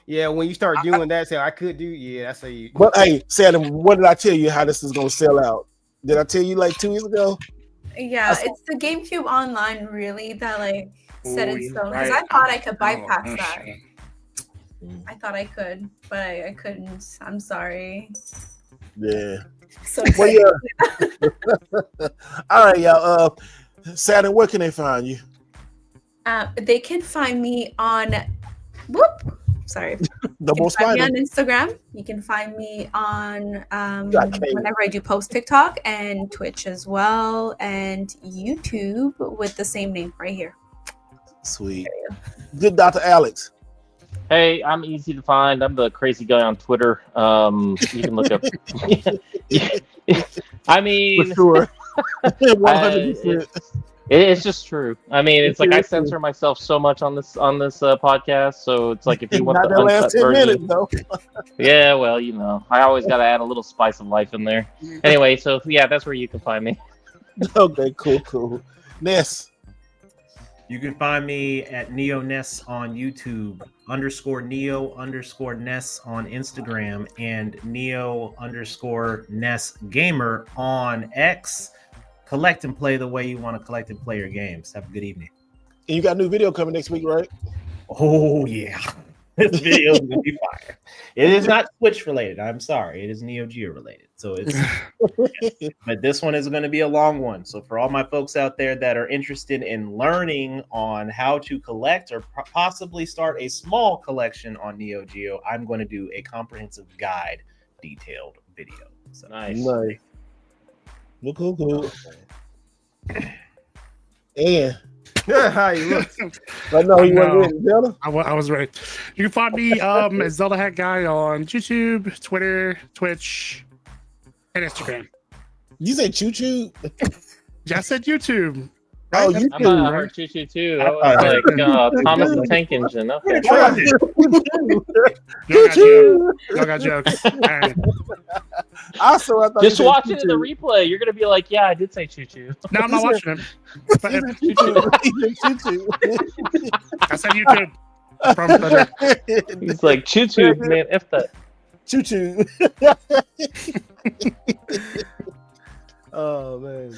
Yeah, when you start doing that, say I could do. Yeah, that's how you. But hey, Sam, what did I tell you how this is gonna sell out? Did I tell you like 2 weeks ago? Yeah, it's the GameCube Online really that like set in stone because I thought I could bypass that. I thought I could, but I couldn't. I'm sorry. Yeah. So all right, y'all. Saturn, where can they find you? They can find me on. Sorry. The most find me on Instagram. You can find me on whenever I do post TikTok and Twitch as well, and YouTube with the same name right here. Sweet. Good, Dr. Alex. Hey, I'm easy to find. I'm the crazy guy on Twitter. You can look up. I mean, for sure. 100%. It's just true. I mean, it's like I censor myself so much on this podcast, so it's like if you want Not the the uncut last 10 version, minutes, though. yeah, well, you know, I always got to add a little spice of life in there. Anyway, so yeah, that's where you can find me. Okay, cool. Ness. You can find me at NeoNess on YouTube, _Neo_Ness on Instagram, and Neo_Ness Gamer on X. Collect and play the way you want to collect and play your games. Have a good evening. And you got a new video coming next week, right? Oh, yeah. This video is going to be fire. It is not Switch related. I'm sorry. It is Neo Geo related. So it's, but this one is going to be a long one. So for all my folks out there that are interested in learning on how to collect or possibly start a small collection on Neo Geo, I'm going to do a comprehensive guide, detailed video. So Nice. Cool. And How you look? I know you No. want to Zelda. I was right. You can find me as Zelda Hat Guy on YouTube, Twitter, Twitch, and Instagram. You say choo choo? Yeah, I said YouTube. Oh, Right? you I heard Choo Choo too. I was like Thomas the Tank Engine. Okay. Y'all got jokes. All right. Also, I thought Just you said watch it in the choo-choo. replay. You're gonna be like, yeah, I did say Choo Choo. No, I'm not watching it. But He said choo-choo. I said YouTube. I promise I did. He's like Choo Choo, man. F that. Choo choo. Oh man.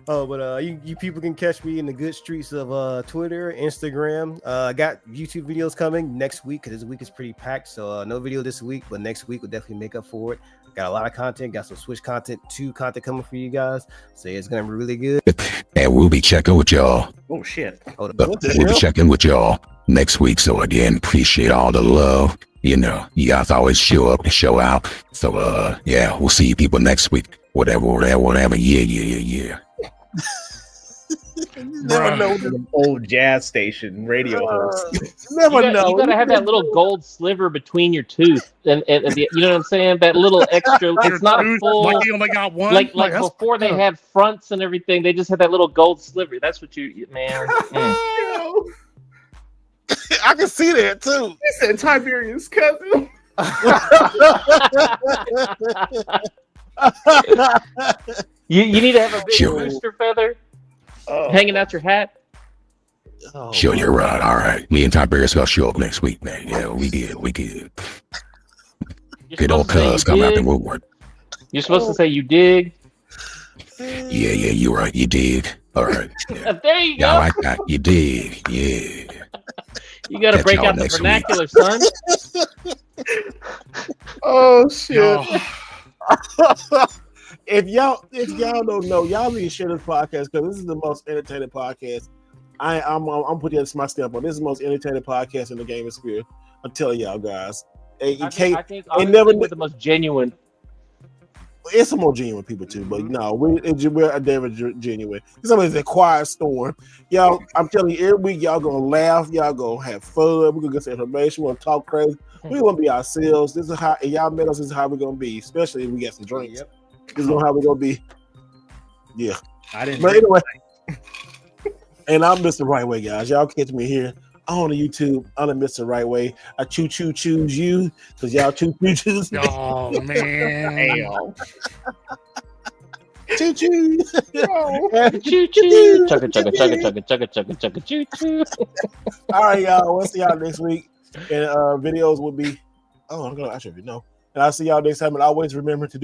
Oh, but you people can catch me in the good streets of Twitter, Instagram. I got YouTube videos coming next week because this week is pretty packed. So no video this week, but next week we'll definitely make up for it. Got a lot of content, got some Switch content coming for you guys. So it's gonna be really good. And we'll be checking with y'all. Oh, shit. Hold up. What the We'll be hell? checking with y'all next week. So again, appreciate all the love. You know, you guys always show up and show out. So yeah, we'll see you people next week. Whatever. Yeah. Never know. Old jazz station radio host. Never know. You gotta have that little gold sliver between your tooth, and the, you know what I'm saying? That little extra. It's not a full. Like you only got one. Like that's- before they had fronts and everything, they just had that little gold sliver. That's what you man. I can see that too. He said Tiberius' cousin. You need to have a big Sure. rooster feather hanging out your hat. Oh, Sure, you're right. All right. Me and Tiberius gonna show up next week, man. Yeah, we good. You're Good old supposed to say cuz you come out the dig. woodwork. You're supposed to say you dig. Yeah, you're right. You dig. All right. Yeah, There you go. I like that. You dig. Yeah. You got to Catch break y'all out the next week. vernacular, son. Oh shit. Y'all- if y'all don't know, y'all need to share this podcast because this is the most entertaining podcast. I'm putting my stamp on. This is the most entertaining podcast in the gaming sphere. I'm telling y'all guys. I think it never- honestly, we're the most genuine. It's some more genuine people too, but no, we're never genuine. Somebody's a quiet storm. Y'all, I'm telling you, every week y'all gonna laugh, y'all gonna have fun, we're gonna get some information, we're gonna talk crazy, we're gonna be ourselves. This is how, and y'all met us, this is how we're gonna be, especially if we get some drinks. Yep. This is how we're gonna be. Yeah. I didn't. But anyway, and I'm Mr. Right Way, guys. Y'all catch me here on the YouTube. I'm the Mr. Right Way. I choose you because y'all choose. Oh man. Choo choo. Choo choo. Chugga chugga chugga chugga chugga chugga chugga choo choo. All right, y'all. We'll see y'all next week. And videos will be. Oh, I should know. And I'll see y'all next time. And always remember to do.